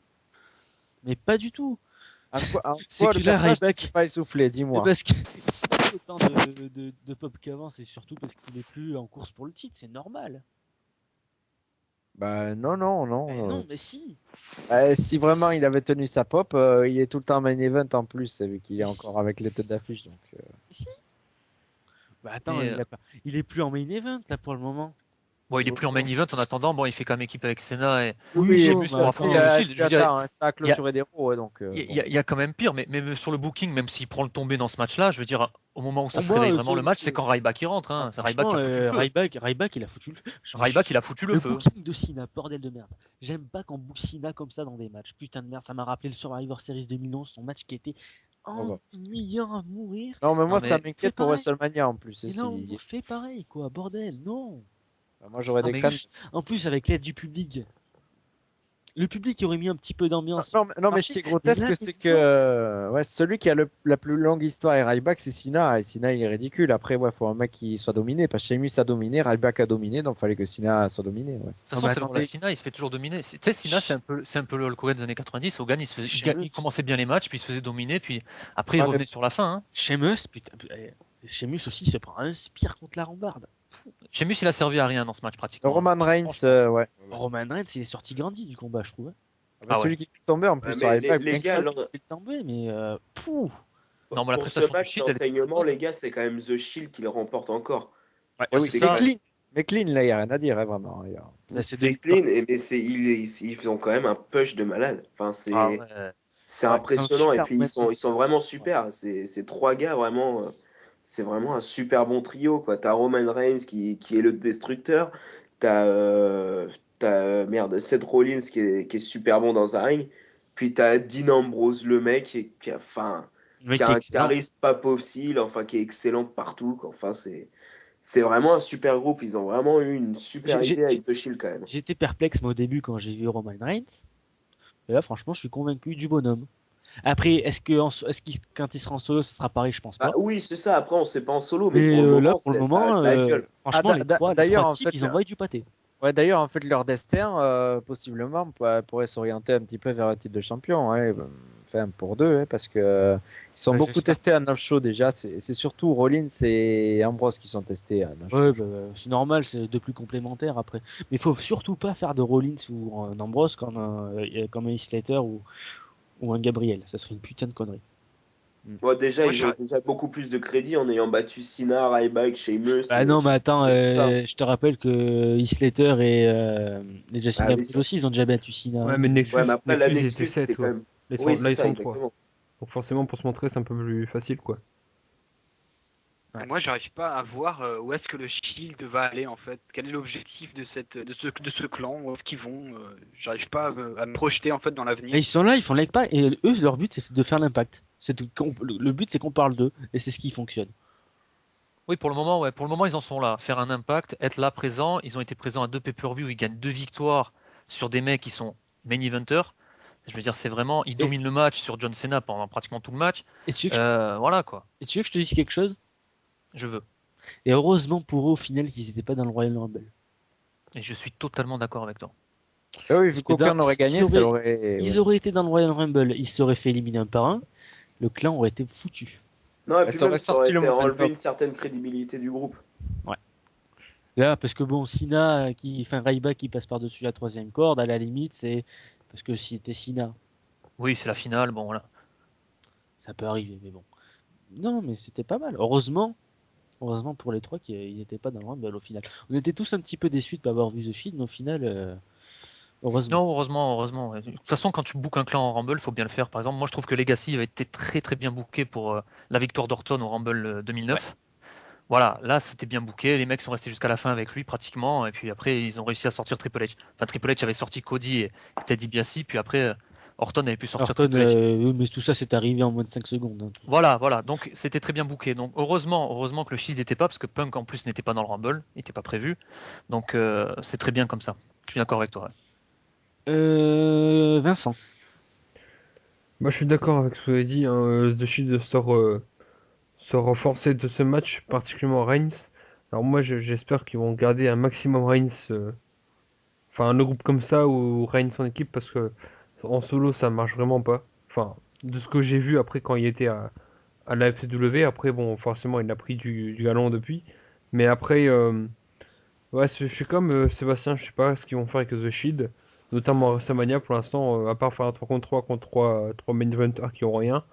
Mais pas du tout. En quoi C'est le que là, personnage ne Ryback- s'est pas essoufflé, Mais dis-moi. parce que s'il a autant de pop qu'avant, c'est surtout parce qu'il est plus en course pour le titre, c'est normal. Bah non. Mais non, mais si. Si vraiment il avait tenu sa pop, il est tout le temps main event en plus, vu qu'il est Mais encore avec les têtes d'affiche. Donc, Mais si. Bah attends, Mais, il est plus en main event là pour le moment. bon, il est plus en main event en attendant. Bon, il fait quand même équipe avec Senna et Oui, Sheamus bon, pour bah, affronter attends. le Shield. Je veux dire, attends, ça a clôturé des roues, donc. il y a quand même pire, mais même sur le booking, même s'il prend le tombé dans ce match-là, je veux dire, au moment où ça Pour se moi, réveille vraiment le match, c'est quand Ryback il rentre. Hein. C'est Ryback qui a foutu le feu. Ryback, il a foutu le feu. Ryback, il a foutu le feu. booking de Cena, bordel de merde. J'aime pas qu'on book Cena comme ça dans des matchs. Putain de merde, ça m'a rappelé le Survivor Series 2011, son match qui était ennuyant à mourir. Non, mais moi Non, ça mais m'inquiète pour pareil. WrestleMania en plus. Et là, on fait pareil, quoi, bordel, non. Moi j'aurais Non, des mais craintes. juste- En plus, avec l'aide du public. Le public aurait mis un petit peu d'ambiance. Non, mais ce qui est grotesque, là, c'est que celui qui a la plus longue histoire et Ryback, c'est Cena. Et Cena, il est ridicule. Après, faut un mec qui soit dominé. Parce que Sheamus a dominé, Ryback a dominé, donc il fallait que Cena soit dominé. Ouais. De toute Ah façon, bah c'est le rôle de attendez. Cena, il se fait toujours dominer. Tu sais, Cena, c'est un peu le Hulk Hogan des années 90. Hogan, il commençait bien les matchs, puis il se faisait dominer, puis après, il Ouais, revenait sur la fin. Hein. Sheamus, putain, Sheamus aussi se prend un spire contre la rambarde. Sheamus, il a servi à rien dans ce match, pratiquement. Roman Reigns, Franchement. ouais. Roman Reigns, il est sorti grandi du combat, je trouve. Ah ouais. Celui qui est tombé en plus Ouais, sur mais Ryback. les bien gars, que- alors, Il est tombé, mais pouh. Non, mais la pour ce prestation du match Shield, elle était d'enseignement, bonne. les gars, c'est quand même The Shield qui le remporte encore. Ouais, Oui, c'est mais ça. clean, là, il n'y a rien à dire, hein, vraiment. Il y a- Là, c'est C'est deux clean, mais ils ont quand même un push de malade. Enfin, c'est. Ah ouais. C'est Ouais, impressionnant. Et super puis, momentum. ils sont vraiment super. Ces trois gars, vraiment, c'est vraiment un super bon trio, quoi. T'as Roman Reigns qui est le destructeur. T'as merde, Seth Rollins qui est super bon dans un ring. Puis t'as Dean Ambrose, le mec, enfin, Le mec qui qui a est un excellent. charisme pas possible, enfin, qui est excellent partout, quoi. Enfin, c'est vraiment un super groupe. Ils ont vraiment eu une super J'ai- j'ai- idée avec The Shield, quand même. J'étais perplexe moi, au début quand j'ai vu Roman Reigns. Et là, franchement, je suis convaincu du bonhomme. Après, quand il sera en solo, ça sera pareil, je pense Bah pas. oui, c'est ça. Après, on sait pas en solo, mais Mais pour le là, moment, pour le ça a moment, de la gueule. franchement, les D'ailleurs, trois en types, fait, ils envoient du pâté. ouais, d'ailleurs, en fait, leur destin, possiblement, pourrait s'orienter un petit peu vers le titre de champion, hein, enfin, pour deux, hein, parce que ils sont Ouais, beaucoup j'espère. testés à 9 shows déjà. C'est surtout Rollins et Ambrose qui sont testés à 9 Ouais, shows. bah, c'est normal, c'est deux plus complémentaires après. Mais il faut surtout pas faire de Rollins ou un Ambrose comme un Heath Slater ou un Gabriel. Ça serait une putain de connerie. Bon, déjà, Moi, ils ont déjà beaucoup plus de crédit en ayant battu Cena, Ryback, Sheamus Bah non, mais attends, et tout ça. je te rappelle que Heath Slater et Justin Ah oui, Gabriel aussi, ils ont déjà battu Cena, Ouais, hein. mais ouais, mais après, la Nexus, ils étaient Nexus, 7, c'était quand ouais. même. Là, Oui, c'est ils ça, sont 3. exactement. Donc forcément, pour se montrer, c'est un peu plus facile, quoi. Ouais. moi, j'arrive pas à voir où est-ce que le Shield va aller en fait. Quel est l'objectif de ce clan? Où est-ce qu'ils vont? J'arrive pas à me projeter en fait dans Et l'avenir. ils sont là, ils font l'impact, et eux, leur but, c'est de faire l'impact. Le but, c'est qu'on parle d'eux, et c'est ce qui fonctionne. Oui, pour le moment, ouais. Pour le moment, ils en sont là. Faire un impact, être là présent. Ils ont été présents à 2 pay-per-view. Ils gagnent 2 victoires sur des mecs qui sont main eventers. Je veux dire, c'est vraiment. Ils Et, dominent le match sur John Cena pendant pratiquement tout le match. et tu veux que Voilà quoi. tu veux que je te dise quelque chose? Je veux. Et heureusement pour eux, au final, qu'ils n'étaient pas dans le Royal Rumble. Et je suis totalement d'accord avec toi. Ah oui, vu Parce que qu'aucun n'aurait gagné, ça aurait. ils Ouais. auraient été dans le Royal Rumble, ils se seraient fait éliminer un par un, le clan aurait été foutu. Non, et Ouais, puis ça même, aurait ça aurait sorti le été enlevé momentum. une certaine crédibilité du groupe. Ouais. Là, parce que bon, Cena, enfin Ryback qui passe par-dessus la troisième corde, à la limite, c'est parce que si c'était Cena, Oui, c'est la finale. Bon, voilà. ça peut arriver, mais bon. Non, mais c'était pas mal. Heureusement pour les trois qu'ils n'étaient pas dans le Rumble au final. On était tous un petit peu déçus de pas avoir vu The Shield, mais au final, heureusement. Non, heureusement, heureusement. Ouais. De toute façon, quand tu bookes un clan en Rumble, faut bien le faire. Par exemple, moi, je trouve que Legacy avait été très très bien booké pour la victoire d'Orton au Rumble Ouais. 2009. Voilà, là, c'était bien booké. Les mecs sont restés jusqu'à la fin avec lui pratiquement. Et puis après, ils ont réussi à sortir Triple H. Enfin, Triple H avait sorti Cody et Ted DiBiase. Puis après, Orton avait pu sortir Orton, Triple H. oui, mais tout ça c'est arrivé en moins de 5 secondes, hein. Voilà, voilà. Donc c'était très bien booké. Donc heureusement que le Shield n'était pas, parce que Punk en plus n'était pas dans le Rumble, il n'était pas prévu. Donc c'est très bien comme ça. Je suis d'accord avec toi. Ouais. Vincent. Bah, je suis d'accord avec ce que vous avez dit, hein, The Shield sort renforcé de ce match, particulièrement Reigns. Alors moi, j'espère qu'ils vont garder un maximum Reigns, enfin le groupe comme ça ou Reigns en équipe, parce que en solo, ça marche vraiment pas. Enfin, de ce que j'ai vu après quand il était à la FCW, après bon, forcément, il a pris du galon depuis. Mais après, ouais, je suis comme Sébastien, je sais pas ce qu'ils vont faire avec The Shield, notamment à WrestleMania pour l'instant, à part faire un 3 contre 3 main eventers qui ont rien.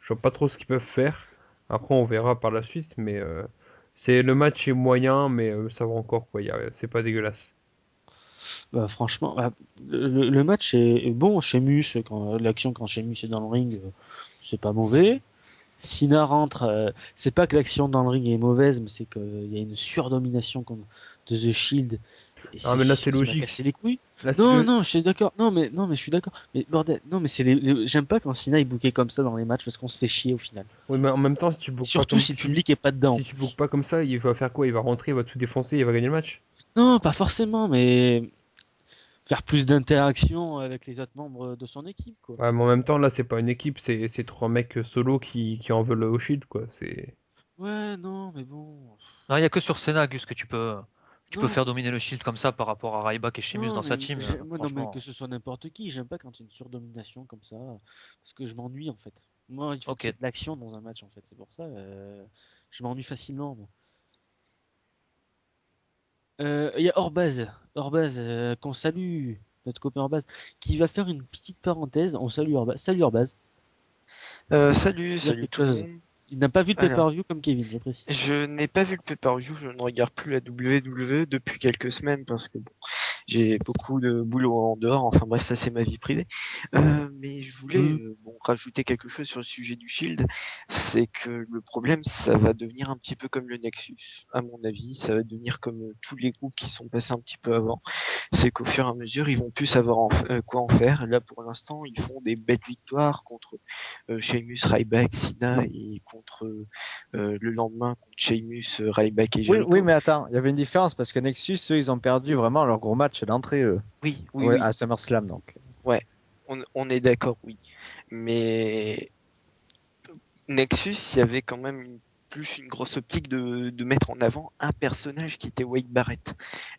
Je vois pas trop ce qu'ils peuvent faire. Après, on verra par la suite, mais le match est moyen, mais ça va encore quoi. C'est pas dégueulasse. Bah, franchement, le match est bon. Sheamus, l'action quand Sheamus est dans le ring, c'est pas mauvais. Cena rentre, c'est pas que l'action dans le ring est mauvaise, mais c'est qu'il y a une surdomination de The Shield. Et Ah, c'est mais là, chiant c'est qui m'a cassé logique. les couilles. Là, c'est Non, le. non, je suis d'accord. Non, mais je suis d'accord. Mais bordel, non, mais j'aime pas quand Cena est booké comme ça dans les matchs parce qu'on se fait chier au final. Oui, mais en même temps, si tu bookes pas Surtout comme si le public est pas dedans. si tu bookes pas comme ça, il va faire quoi? Il va rentrer, il va tout défoncer, il va gagner le match. Non, pas forcément, mais faire plus d'interaction avec les autres membres de son équipe, quoi. Ouais, mais en même temps, là, c'est pas une équipe, c'est trois mecs solo qui en veulent au shield, quoi. C'est. Ouais, non, mais bon. Non, il n'y a que sur Senna, Gus, que tu peux Non, faire dominer le Shield comme ça par rapport à Ryback et Sheamus non, dans sa mais team. moi, non, mais que Franchement, ce soit n'importe qui, j'aime pas quand il y a une surdomination comme ça, parce que je m'ennuie en fait. Moi, il faut qu'il y ok. ait de l'action dans un match en fait, c'est pour ça, je m'ennuie facilement, moi. Il y a Orbaz, qu'on salue, notre copain Orbaz, qui va faire une petite parenthèse. On salue Orbaz. Salut Orbaz. Salut, Tu as salut quelque tout le chose? monde. Il n'a pas vu le Alors. pay-per-view comme Kevin, je précise. Je n'ai pas vu le pay-per-view, je ne regarde plus la WWE depuis quelques semaines parce que bon, j'ai beaucoup de boulot en dehors, enfin bref, ça c'est ma vie privée. Mais je voulais rajouter quelque chose sur le sujet du Shield, c'est que le problème, ça va devenir un petit peu comme le Nexus, à mon avis, ça va devenir comme tous les groupes qui sont passés un petit peu avant. C'est qu'au fur et à mesure, ils vont plus savoir quoi en faire. Là, pour l'instant, ils font des belles victoires contre Sheamus, Ryback, Cena et contre le lendemain contre Sheamus, Ryback et Oui, Jericho. oui, mais attends, il y avait une différence parce que Nexus, eux, ils ont perdu vraiment leur gros match d'entrée, eux. Oui, Ouais, à SummerSlam, donc. on est d'accord, oui. Mais Nexus, il y avait quand même plus une grosse optique de mettre en avant un personnage qui était Wade Barrett.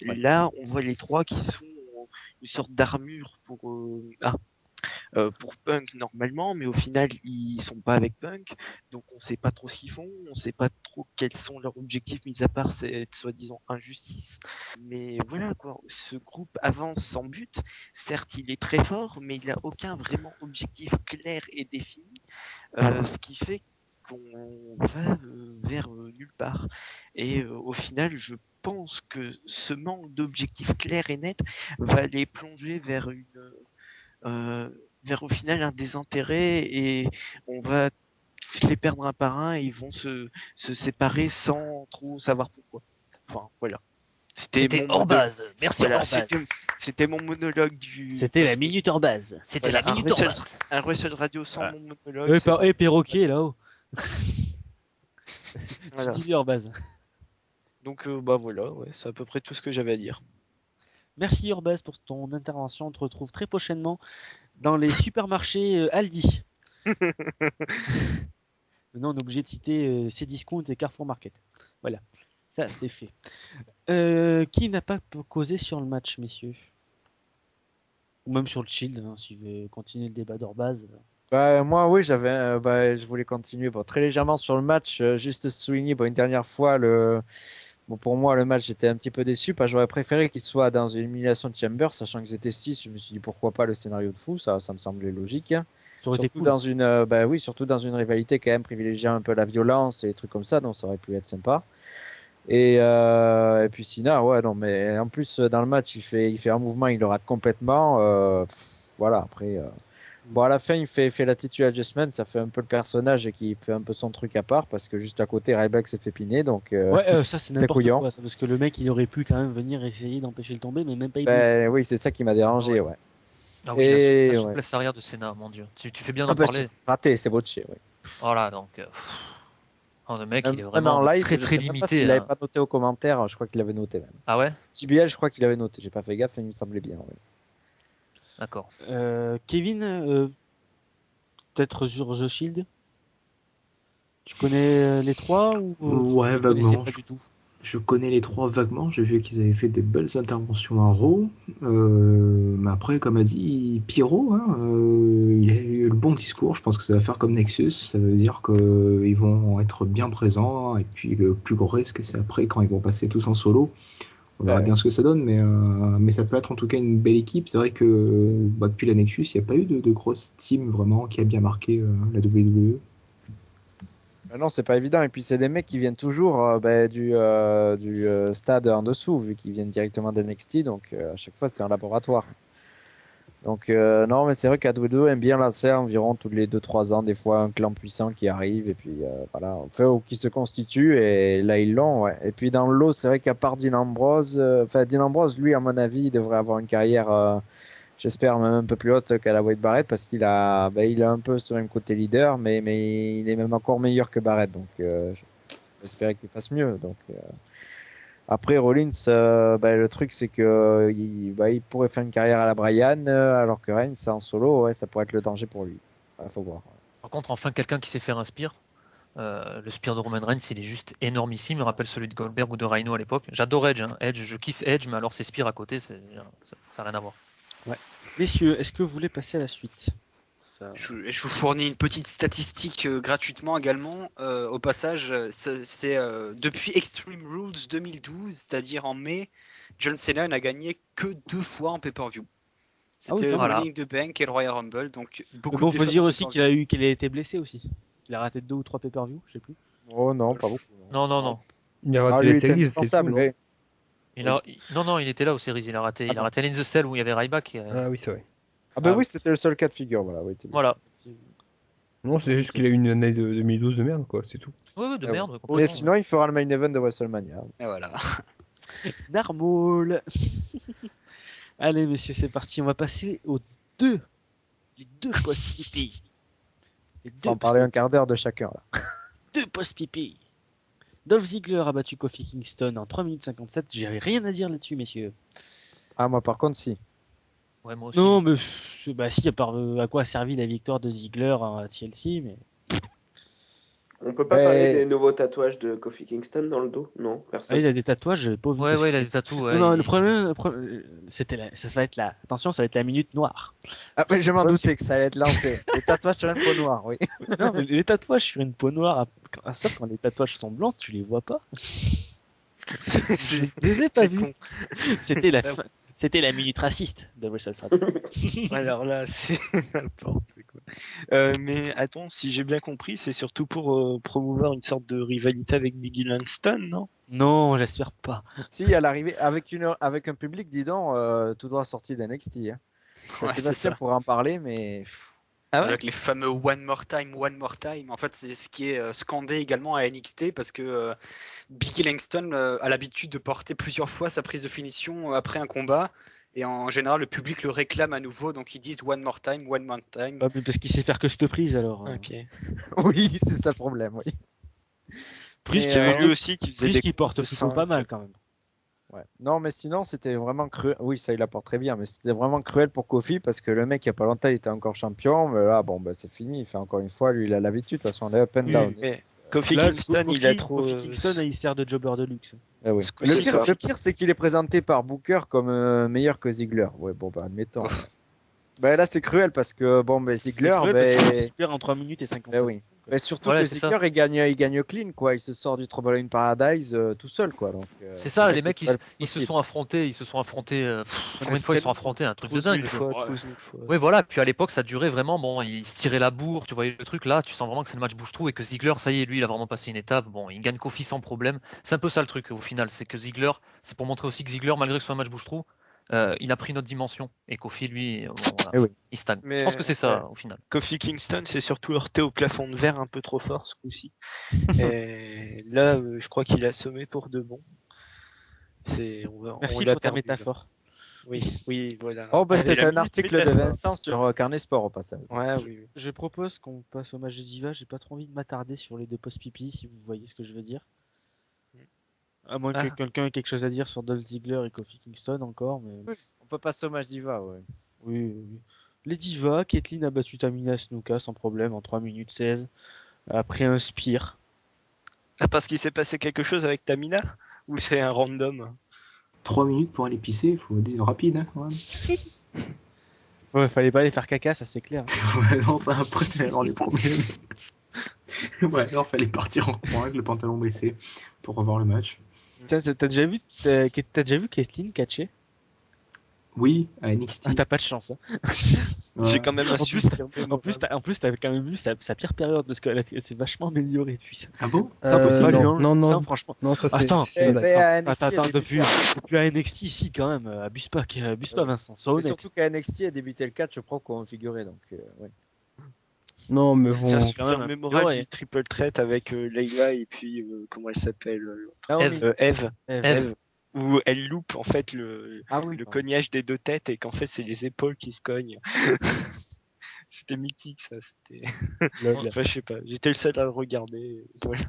Ouais. Là, on voit les trois qui sont une sorte d'armure pour Punk normalement, mais au final ils sont pas avec Punk, donc on sait pas trop ce qu'ils font, on sait pas trop quels sont leurs objectifs mis à part cette soi-disant injustice. Mais voilà quoi, ce groupe avance sans but, certes il est très fort, mais il a aucun vraiment objectif clair et défini, ce qui fait qu'on va vers nulle part. Et au final, je pense que ce manque d'objectifs clairs et nets va les plonger vers au final un désintérêt et on va tous les perdre un par un et ils vont se séparer sans trop savoir pourquoi. Enfin voilà. C'était mon hors mono- base. Merci voilà, hors base. c'était mon monologue du. C'était la minute hors base. C'était Voilà, la minute hors Russell- base. Un Russell Radio sans Voilà. mon monologue. Et perroquet là-haut. Voilà. Tu disais hors base. Donc bah voilà, ouais, c'est à peu près tout ce que j'avais à dire. Merci Orbaz pour ton intervention. On te retrouve très prochainement dans les supermarchés Aldi. Maintenant, on est obligé de citer Cdiscount et Carrefour Market. Voilà, ça c'est fait. Qui n'a pas causé sur le match, messieurs? Ou même sur le Shield, hein, si vous voulez continuer le débat d'Orbaz. Bah, moi, oui, je voulais continuer très légèrement sur le match, juste souligner une dernière fois bon, pour moi, le match, j'étais un petit peu déçu, parce que j'aurais préféré qu'il soit dans une élimination de Chamber, sachant qu'ils étaient 6. Je me suis dit pourquoi pas le scénario de fou, ça me semblait logique. Ça aurait été Surtout cool. dans une, surtout dans une rivalité quand même privilégiant un peu la violence et des trucs comme ça, donc ça aurait pu être sympa. Et puis Sina, ouais, non, mais en plus dans le match, il fait un mouvement, il le rate complètement. Voilà, après, bon, à la fin, il fait l'attitude adjustment, ça fait un peu le personnage et qui fait un peu son truc à part, parce que juste à côté, Ryback s'est fait piner, donc. Ouais, ça c'est n'importe couillon. quoi, ça, parce que le mec il aurait pu quand même venir essayer d'empêcher le tomber, mais même pas il Ben oui, c'est ça qui m'a dérangé, ouais. Ah oui, Et la ouais. souplesse arrière de Senna, mon dieu. Tu fais bien Ah d'en bah, parler. c'est raté, c'est botché, ouais. Voilà, donc. Le mec, il est Même vraiment en live, très je très sais même pas limité. s'il avait hein. pas noté aux commentaires, je crois qu'il avait noté même. Ah ouais? CBL, je crois qu'il avait noté, j'ai pas fait gaffe, mais il me semblait bien, ouais. D'accord. Kevin, peut-être sur The Shield. Tu connais les trois ou Ouais, tu connaissais vaguement. pas du tout? Je connais les trois vaguement, j'ai vu qu'ils avaient fait des belles interventions à Raw. Mais après, comme a dit Pyro, hein, il a eu le bon discours. Je pense que ça va faire comme Nexus. Ça veut dire qu'ils vont être bien présents. Et puis le plus gros risque, c'est après quand ils vont passer tous en solo. On verra Ouais. bien ce que ça donne, mais ça peut être en tout cas une belle équipe. C'est vrai que depuis la Nexus, il n'y a pas eu de grosse team vraiment qui a bien marqué la WWE. Non, c'est pas évident. Et puis, c'est des mecs qui viennent toujours du stade en dessous, vu qu'ils viennent directement de NXT. Donc, à chaque fois, c'est un laboratoire. Donc, non, mais c'est vrai qu'AW2 aime bien lancer environ tous les 2-3 ans, des fois, un clan puissant qui arrive. Et puis, voilà, enfin, ou qui se constitue. Et là, ils l'ont, ouais. Et puis, dans le lot, c'est vrai qu'à part Dean Ambrose, Dean Ambrose, lui, à mon avis, il devrait avoir une carrière. J'espère même un peu plus haute qu'à la Wade Barrett parce qu'il a un peu ce même côté leader, mais il est même encore meilleur que Barrett, donc j'espère qu'il fasse mieux. Donc après Rollins, le truc c'est que il pourrait faire une carrière à la Bryan, alors que Reigns en solo, ouais, ça pourrait être le danger pour lui. Faut voir. Par contre, enfin, quelqu'un qui sait faire un spear. Le spear de Roman Reigns, il est juste énormissime. Il me rappelle celui de Goldberg ou de Rhino à l'époque. J'adore Edge. Hein. Edge, je kiffe Edge, mais alors ses spears à côté, ça n'a rien à voir. Ouais. Messieurs, est-ce que vous voulez passer à la suite? Je vous fournis une petite statistique gratuitement également. Au passage, c'était depuis Extreme Rules 2012, c'est-à-dire en mai, John Cena n'a gagné que 2 fois en pay-per-view. C'était oui, le voilà. Money in the Bank et le Royal Rumble, donc beaucoup Bon, de faut défaites dire en aussi pay-per-view. qu'il a été blessé aussi. Il a raté 2 ou 3 pay-per-view, je sais plus. Oh non, pas beaucoup. Non. Il a Ah, raté lui, les il était séries, c'est tout. indispensable, Non mais- Non, il était là aux séries. Il a raté Ah bon. Hell in the Cell où il y avait Ryback. Ah oui, c'est vrai. Ah bah Ah, oui, c'était le seul cas de figure, voilà. Oui, t'es bien. Voilà. Non, c'est juste qu'il a eu une année de 2012 de merde, quoi, c'est tout. Ouais, de Ah merde. Mais complètement. sinon, il fera le main event de WrestleMania. Et voilà. Darmol. Allez, messieurs, c'est parti. On va passer les deux post-pipi. Les On va en parler un quart d'heure de chacun, là. deux post-pipi. Dolph Ziggler a battu Kofi Kingston en 3 minutes 57. J'ai rien à dire là-dessus, messieurs. Ah, moi, par contre, si. Ouais, moi aussi. Non, mais bah si, à part à quoi a servi la victoire de Ziggler à TLC, mais On peut pas parler des nouveaux tatouages de Kofi Kingston dans le dos? Non, ah, personne. il a des tatouages, j'avais pas vu. Ouais, parce il que- a des tatous. Non, Ouais, non, il- le problème, ça va être la. Attention, ça va être la minute noire. Ah, mais je m'en doutais que ça allait être lancé. Les tatouages sur une peau noire, oui. Non, mais les tatouages sur une peau noire, sauf quand les tatouages sont blancs, tu les vois pas. Je les ai pas C'est vus. con. C'était la minute raciste de WrestleSmackdown. Alors là, c'est n'importe quoi. Mais attends, si j'ai bien compris, c'est surtout pour promouvoir une sorte de rivalité avec Biggie Langston, non? Non, j'espère pas. Si, à l'arrivée, avec un public, dis donc, tout droit sorti d'NXT. Hein. Ouais, c'est Sébastien ça. pourra en parler, mais. Ah ouais? Avec les fameux One More Time, One More Time. En fait, c'est ce qui est scandé également à NXT parce que Biggie Langston a l'habitude de porter plusieurs fois sa prise de finition après un combat. Et en général, le public le réclame à nouveau. Donc, ils disent One More Time, One More Time. Bah, mais parce qu'il sait faire que cette prise alors. Ok. Oui, c'est ça le problème, oui. Plus Mais, J'avais qu'il lu aussi qu'ils faisaient des qu'il porte de plutôt pas cinq. mal quand même. Ouais. Non, mais sinon, c'était vraiment cruel. Oui, ça, il apporte très bien, mais c'était vraiment cruel pour Kofi parce que le mec, il n'y a pas longtemps, il était encore champion. Mais là, bon, bah, c'est fini. Il fait encore une fois, lui, il a l'habitude. De toute façon, on est up and Oui, down. Mais Kofi Là, Kingston, il a trop. Kofi Kingston, il sert de jobber de luxe. Ah oui. Ce coup-ci, Le ça. pire, c'est qu'il est présenté par Booker comme meilleur que Ziggler. Ouais, bon, bah, admettons. Bah, là, c'est cruel parce que, bon, bah, Ziggler, C'est cruel parce que ben, Ziggler en 3 minutes et 50. bah oui. Mais surtout Voilà, que c'est ça. Ziggler, il gagne clean, quoi. Il se sort du Trouble in Paradise tout seul, quoi. Donc, C'est ça, qui les est mecs, pas ils se possible. sont affrontés. Combien de fois ils se sont affrontés? Un truc de 12 dingue. 000 fois, 12 000 fois. Ouais, voilà. Puis à l'époque, ça durait vraiment. Bon, ils se tiraient la bourre. Tu voyais le truc là. Tu sens vraiment que c'est le match bouche-trou et que Ziggler, ça y est, lui, il a vraiment passé une étape. Bon, il gagne Kofi sans problème. C'est un peu ça le truc au final. C'est que Ziggler, c'est pour montrer aussi que Ziggler, malgré que ce soit un match bouche-trou, il a pris notre dimension. Et Kofi, lui, bon, voilà, Eh oui. il stagne. Mais, Je pense que c'est ça au final. Kofi Kingston s'est surtout heurté au plafond de verre un peu trop fort ce coup-ci. Et là, je crois qu'il a sommé pour de bon. On Merci l'a pour ta perdu, métaphore. là. Oui, voilà. Oh, bah, C'est c'est la un minute article de métaphore. Vincent sur Carnet Sport au passage. Ouais, oui, oui. Je propose qu'on passe au match de Diva. J'ai pas trop envie de m'attarder sur les deux post-pipi, si vous voyez ce que je veux dire. À moins que Ah. quelqu'un ait quelque chose à dire sur Dolph Ziggler et Kofi Kingston encore, mais On peut passer au match Diva, ouais. oui. Les Divas, Caitlyn a battu Tamina Snuka sans problème en 3 minutes 16 après un spear. Ah, parce qu'il s'est passé quelque chose avec Tamina? Ou c'est un random? 3 minutes pour aller pisser, il faut dire rapide. Hein, quand même. Ouais, fallait pas aller faire caca, ça c'est clair. Ouais, non, ça après, tu vas avoir les problèmes. Ouais, alors fallait partir en courant avec le pantalon baissé pour revoir le match. T'as déjà vu Caitlyn catcher? Oui, à NXT. Ah, t'as pas de chance. Hein. Ouais. J'ai quand même un En plus, souvenir En plus, t'avais quand même vu sa pire période parce qu'elle s'est vachement améliorée depuis ça. Ah bon Ça, possible, non, lui, hein. non, Ça, non. franchement. Non, ça c'est. Attends, c'est Eh vrai. ben, à NXT, Attends, elle depuis à NXT ici quand même, abuse pas Vincent, sois Mais honnête. surtout qu'à NXT a débuté le catch, je crois qu'on figurait. Donc, ouais. Non, mais J'ai un bon. quand souvenir même, mémorable ouais. du triple threat avec Layla et puis comment elle s'appelle Naomi. Eve. Eve. Où elle loupe en fait le Ah oui, pardon. cognage des deux têtes et qu'en fait c'est les épaules qui se cognent. C'était mythique ça. C'était. Enfin je sais pas. J'étais le seul à le regarder. Voilà.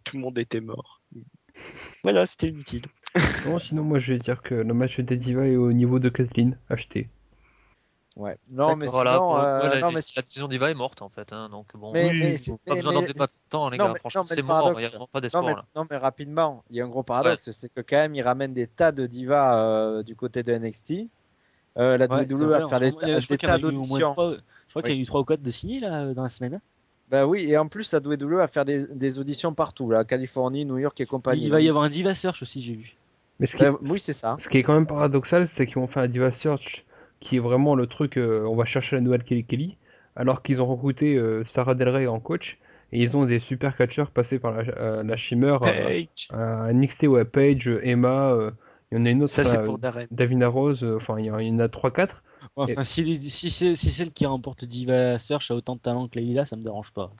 Tout le monde était mort. Voilà, c'était inutile. Non, sinon, moi je vais dire que le match des Divas est au niveau de Kathleen, acheté. Ouais. Non, mais Voilà, sinon, pour- ouais, non, mais la décision Diva est morte en fait. Hein, donc bon, Mais- oui, mais c'est- pas besoin mais- d'en débattre tant, les non, gars. mais- Franchement, non, mais c'est le mort. Il n'y a paradoxe- vraiment pas non, d'espoir mais, là. non, mais rapidement, il y a un gros paradoxe, c'est que quand même, ils ramènent des tas de divas du côté de NXT. La Ouais, WWE c'est va vrai, faire en ce moment, je crois des qu'il y en tas a eu au moins d'auditions. je crois qu'il y a eu 3 ou 4 de signés là dans la semaine. Hein. Bah oui, et en plus, la WWE va faire des auditions partout, là, Californie, New York et compagnie. Il va y avoir un Diva Search aussi, j'ai vu. Mais ce qui, Oui, c'est ça. ce qui est quand même paradoxal, c'est qu'ils vont faire un Diva Search qui est vraiment le truc, on va chercher la nouvelle Kelly Kelly, alors qu'ils ont recruté Sarah Del Rey en coach, Et ils ont des super catcheurs passés par la Shimmer, Page. à NXT, ouais, Paige, Emma, il y en a une autre, Ça, c'est là, pour Darren. Davina Rose, enfin, il y en a 3-4. Ouais, enfin, si c'est celle qui remporte le Diva Search a autant de talent que Leila, ça me dérange pas.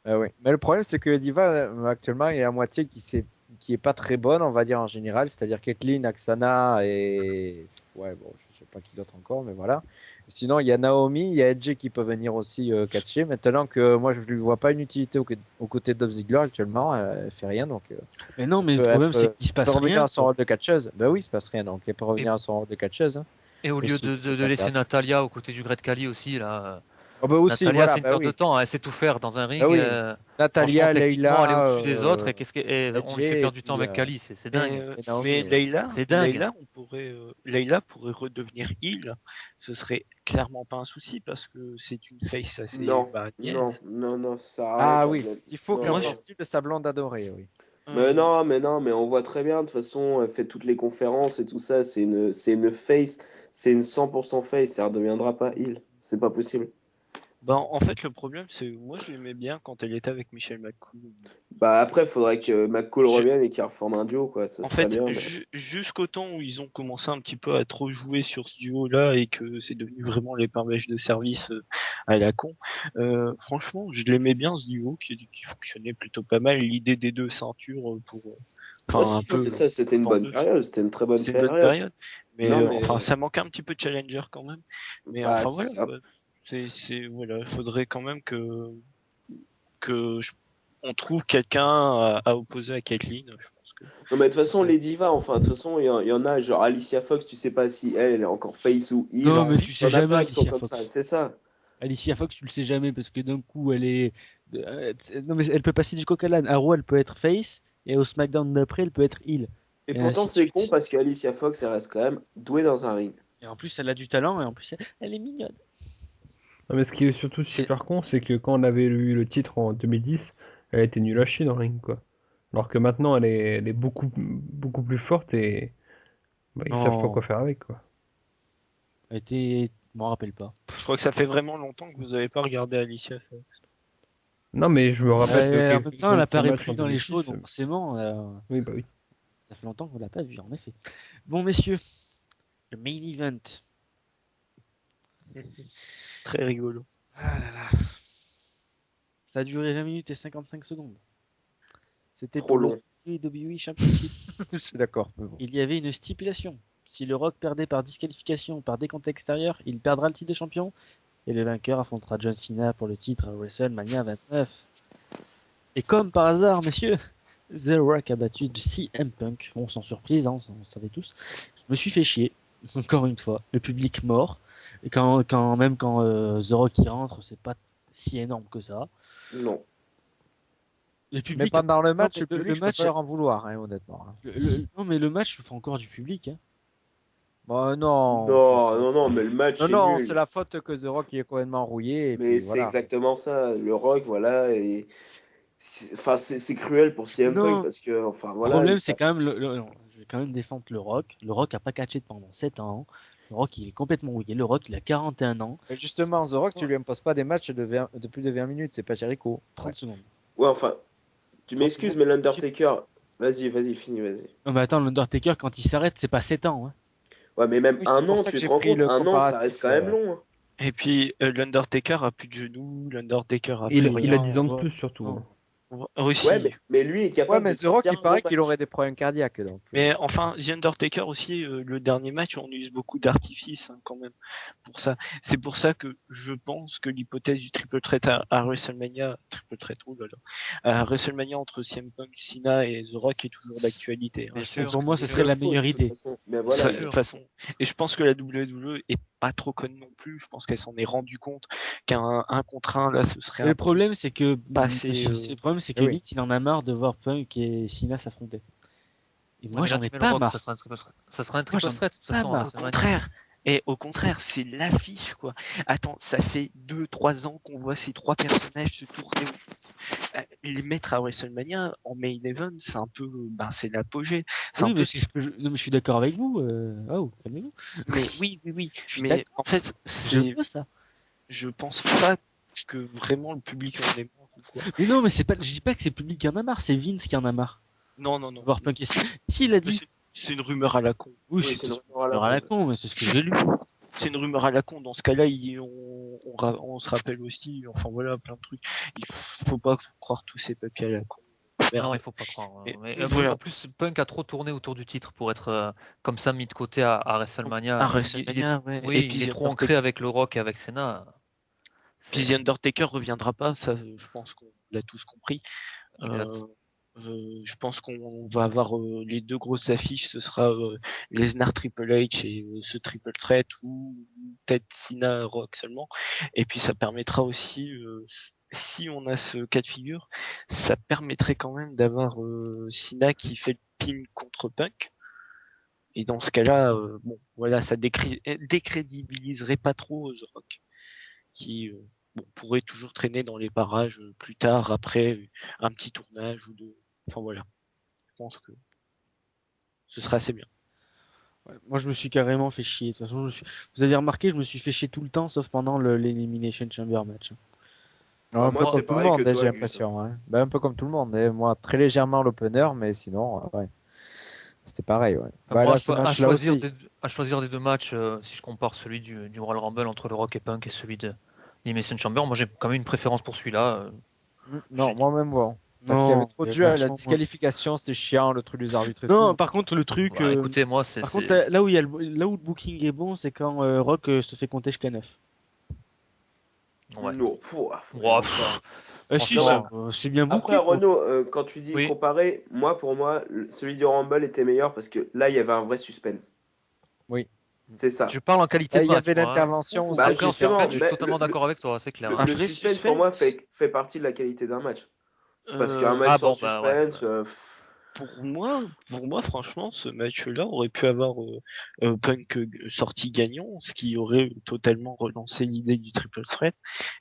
Oui. Mais le problème, c'est que Diva, actuellement, est à moitié qui est pas très bonne, on va dire en général. C'est-à-dire Kathleen, Aksana et. Ouais, bon, je sais pas qui d'autre encore, mais voilà. Sinon, il y a Naomi, il y a Edge qui peut venir aussi catcher. Maintenant que moi, je ne lui vois pas une utilité aux côtés de Dolph Ziggler actuellement, elle fait rien. Donc, Mais non, mais le elle problème, c'est peut- qu'il se elle peut passe revenir rien. à son rôle de catcheuse. Ben oui, il se passe rien. Donc, elle peut revenir à son rôle de catcheuse. Hein. Et au lieu Aussi, de c'est pas laisser grave. Natalia aux côtés du Great Khali aussi, là. Oh, ben aussi, Natalia, voilà, c'est une ben perte de oui. temps, elle sait tout faire dans un ring. Ben oui. Franchement, Natalia, techniquement, elle est Leila, au-dessus des autres et on lui fait Edge, perdre et du temps puis, avec Khali, c'est Mais, dingue. Naomi, mais Leila, C'est dingue. Leila pourrait redevenir heel. Ce serait clairement pas un souci parce que c'est une face assez Non, niaise. non, ça sert à rien Ah qu'elle oui, vienne. il faut Non, qu'elle moi, non. je- ressorte de sa blonde adorée, oui. Mais non, mais on voit très bien, de toute façon, elle fait toutes les conférences et tout ça, c'est une face, c'est une 100% face, ça redeviendra pas il, c'est pas possible. En fait, le problème, c'est moi, je l'aimais bien quand elle était avec Michelle McCool. Bah après, faudrait que McCall Je- revienne et qu'il reforme un duo, quoi, ça En serait fait, bien. Mais... jusqu'au temps où ils ont commencé un petit peu à trop jouer sur ce duo-là et que c'est devenu vraiment les pains beige de service à la con, franchement, je l'aimais bien ce duo qui fonctionnait plutôt pas mal. L'idée des deux ceintures pour, Ouais, enfin un si, peu mais ça, c'était une bonne vendeuse. période, c'était une très bonne C'était une bonne période. période. Mais, Non, mais enfin, ça manquait un petit peu de challenger quand même. Mais bah, enfin c'est voilà, ça. quoi. Voilà, il faudrait quand même que on trouve quelqu'un à opposer à Caitlyn. Je pense que. Non, mais de toute façon, les divas, enfin, de toute façon, il y en a, genre Alicia Fox, tu sais pas si elle est encore face ou heel. Non, T'as mais envie tu Il y sais en a jamais plein qui sont Alicia comme Fox. ça, c'est ça. Alicia Fox, tu le sais jamais parce que d'un coup, elle est. Non, mais elle peut passer du coq à l'âne. À Raw, elle peut être face et au SmackDown d'après, elle peut être heel. Et Et pourtant, ainsi de c'est suite. con parce qu'Alicia Fox, elle reste quand même douée dans un ring. Et en plus, elle a du talent et en plus, elle est mignonne. Non, mais ce qui est surtout super con, c'est que quand on avait eu le titre en 2010, elle était nulle à chier dans le ring, quoi. Alors que maintenant, elle est beaucoup plus forte et ils savent pas Non, quoi faire avec, quoi. elle était. Je m'en rappelle pas. Je crois que ça fait vraiment longtemps que vous n'avez pas regardé Alicia Fox. Non, mais je me rappelle de En même temps, elle quelques-uns de ses apparaît matchs plus en dans les 2006. shows, donc forcément, Oui, bah oui. ça fait longtemps qu'on l'a pas vue, en effet. Bon, messieurs, le main event. Très rigolo. Ah là là. Ça a duré 20 minutes et 55 secondes. C'était Trop pour long. le WWE Championship. Je suis d'accord. Mais bon. Il y avait une stipulation. Si le Rock perdait par disqualification ou par décompte extérieur, il perdra le titre de champion et le vainqueur affrontera John Cena pour le titre à WrestleMania 29. Et comme par hasard, messieurs, The Rock a battu CM Punk. Bon, sans surprise, hein, on savait tous. Je me suis fait chier, encore une fois. Le public mort. Et quand The Rock y rentre, c'est pas si énorme que ça. Non. Le Mais public, pendant le match, mais le public, je peux pas leur en vouloir, hein, honnêtement. Hein. non, mais le match souffre encore du public. Hein. Bon, non. Non, mais le match est Non, nul. c'est la faute que The Rock il est complètement rouillé. Et Mais puis, c'est voilà. exactement ça. Le Rock, voilà, et enfin, c'est cruel pour CM Punk Non. parce que, enfin, Le voilà. problème, c'est quand même non, je vais quand même défendre le Rock. Le Rock a pas catché pendant 7 ans. Le Rock, il est complètement rouillé. Le Rock, il a 41 ans. Mais justement, The Rock, tu lui imposes pas des matchs de plus de 20 minutes, c'est pas Jericho. 30 secondes. Ouais, enfin, tu m'excuses, mais l'Undertaker, vas-y, finis, vas-y. Non, mais attends, l'Undertaker, quand il s'arrête, c'est pas 7 ans. Hein. Ouais, mais même Oui, c'est un pour an, ça que tu te j'ai rends pris compte, le un an, ça reste comparatif, quand même long. Hein. Et puis l'Undertaker a plus de genoux, l'Undertaker a Il, plus il a rien. 10 ans de ouais. plus, surtout. Non. Hein. Aussi. Ouais, mais lui est capable Ouais, mais de The Rock, sortir il un paraît bon qu'il match. aurait des problèmes cardiaques, donc. Mais enfin, The Undertaker aussi, le dernier match, on use beaucoup d'artifices quand même pour ça. C'est pour ça que je pense que l'hypothèse du triple threat à WrestleMania, triple threat, oh là là, à WrestleMania entre CM Punk, Cena et The Rock est toujours d'actualité. Bien Je sûr. pense Pour que moi, ce serait la meilleure De toute idée. façon. Mais ça, voilà. de toute façon. Et je pense que la WWE est pas trop conne non plus. Je pense qu'elle s'en est rendu compte qu'un 1 contre 1 là, ce serait Mais le problème, c'est que pas assez, le problème, c'est que oui. Vince, il en a marre de voir Punk et Cena s'affronter. Et moi, Ouais, mais là, j'en tu ai mec, pas le Rock, marre. ça sera un triple threat. Ça sera un Moi, triple j'en ai threat, de toute pas façon. marre. à Au WrestleMania. contraire. Et au contraire, c'est l'affiche, quoi. Attends, ça fait 2-3 ans qu'on voit ces trois personnages se tourner. Les mettre à WrestleMania en main event, c'est un peu, c'est l'apogée. C'est Oui, un peu mais, ce non, mais je suis d'accord avec vous. Oh, calmez-vous. Mais oui. Je suis Mais d'accord. en fait, Je veux ça. je pense pas que vraiment le public en ait marre quoi. Mais non, mais je dis pas que c'est le public qui en a marre, c'est Vince qui en a marre. Non, De voir Punk ici. Si, il a dit. C'est une rumeur à la con. Oui, Oui, c'est une une rumeur rumeur à la con, mais c'est ce que j'ai lu. C'est une rumeur à la con. Dans ce cas-là, on se rappelle aussi, enfin voilà, plein de trucs. Il faut pas croire tous ces papiers à la con. Merde. Non, il faut pas croire. Et Mais, voilà. en plus, Punk a trop tourné autour du titre pour être comme ça mis de côté à WrestleMania. À WrestleMania, ouais. Oui, Et puis il est The trop ancré Undertaker- avec le Rock et avec Cena. Puis The Undertaker reviendra pas, ça, je pense qu'on l'a tous compris. Exact. Je pense qu'on va avoir les deux grosses affiches, ce sera Lesnar Triple H et ce Triple Threat ou peut-être Cena Rock seulement. Et puis ça permettra aussi, si on a ce cas de figure, ça permettrait quand même d'avoir Cena qui fait le pin contre Punk. Et dans ce cas-là, bon, voilà, ça décrédibiliserait pas trop The Rock, qui pourrait toujours traîner dans les parages plus tard, après un petit tournage ou deux. Enfin voilà, je pense que ce sera assez bien. Ouais, moi, je me suis carrément fait chier. De toute façon, vous avez remarqué, je me suis fait chier tout le temps, sauf pendant l'Elimination Chamber match. Un peu moi, c'est comme tout le pareil monde, que toi, j'ai Gus. l'impression. Hein. Ben, un peu comme tout le monde. Et moi, très légèrement l'opener, mais sinon, ouais. C'était pareil, ouais. Bah, Moi, là, ce à match-là choisir, aussi. à choisir des deux matchs, si je compare celui du Royal Rumble entre le Rock et Punk et celui de l'Elimination Chamber, moi j'ai quand même une préférence pour celui-là. Non, J'ai- moi-même, bon. Parce qu'il y avait trop de mais jeux à la vachement moins. disqualification, c'était chiant, le truc des arbitres et Non, tout. par contre, le truc. Bah, écoutez, moi c'est. Par contre, là où là où le booking est bon, c'est quand Rock se fait compter jusqu'à 9. Ouais. Non, pouah, Ouah, encore. Si, Franchement, c'est bien booké. Après, quoi. Renaud, quand tu dis Oui. comparer, pour moi, celui du Rumble était meilleur parce que là, il y avait un vrai suspense. Oui. C'est ça. je parle en qualité Là, de il y match. avait moi, hein. l'intervention aussi. Bah, Après, en justement, suspense, je suis mais totalement d'accord avec toi, c'est clair. Un Le vrai suspense, pour moi, suspense. fait partie de la qualité d'un match. Parce qu'un match Ah sans bon, bah, ouais, suspense, Pour moi, franchement, ce match-là aurait pu avoir Punk sorti gagnant, ce qui aurait totalement relancé l'idée du triple threat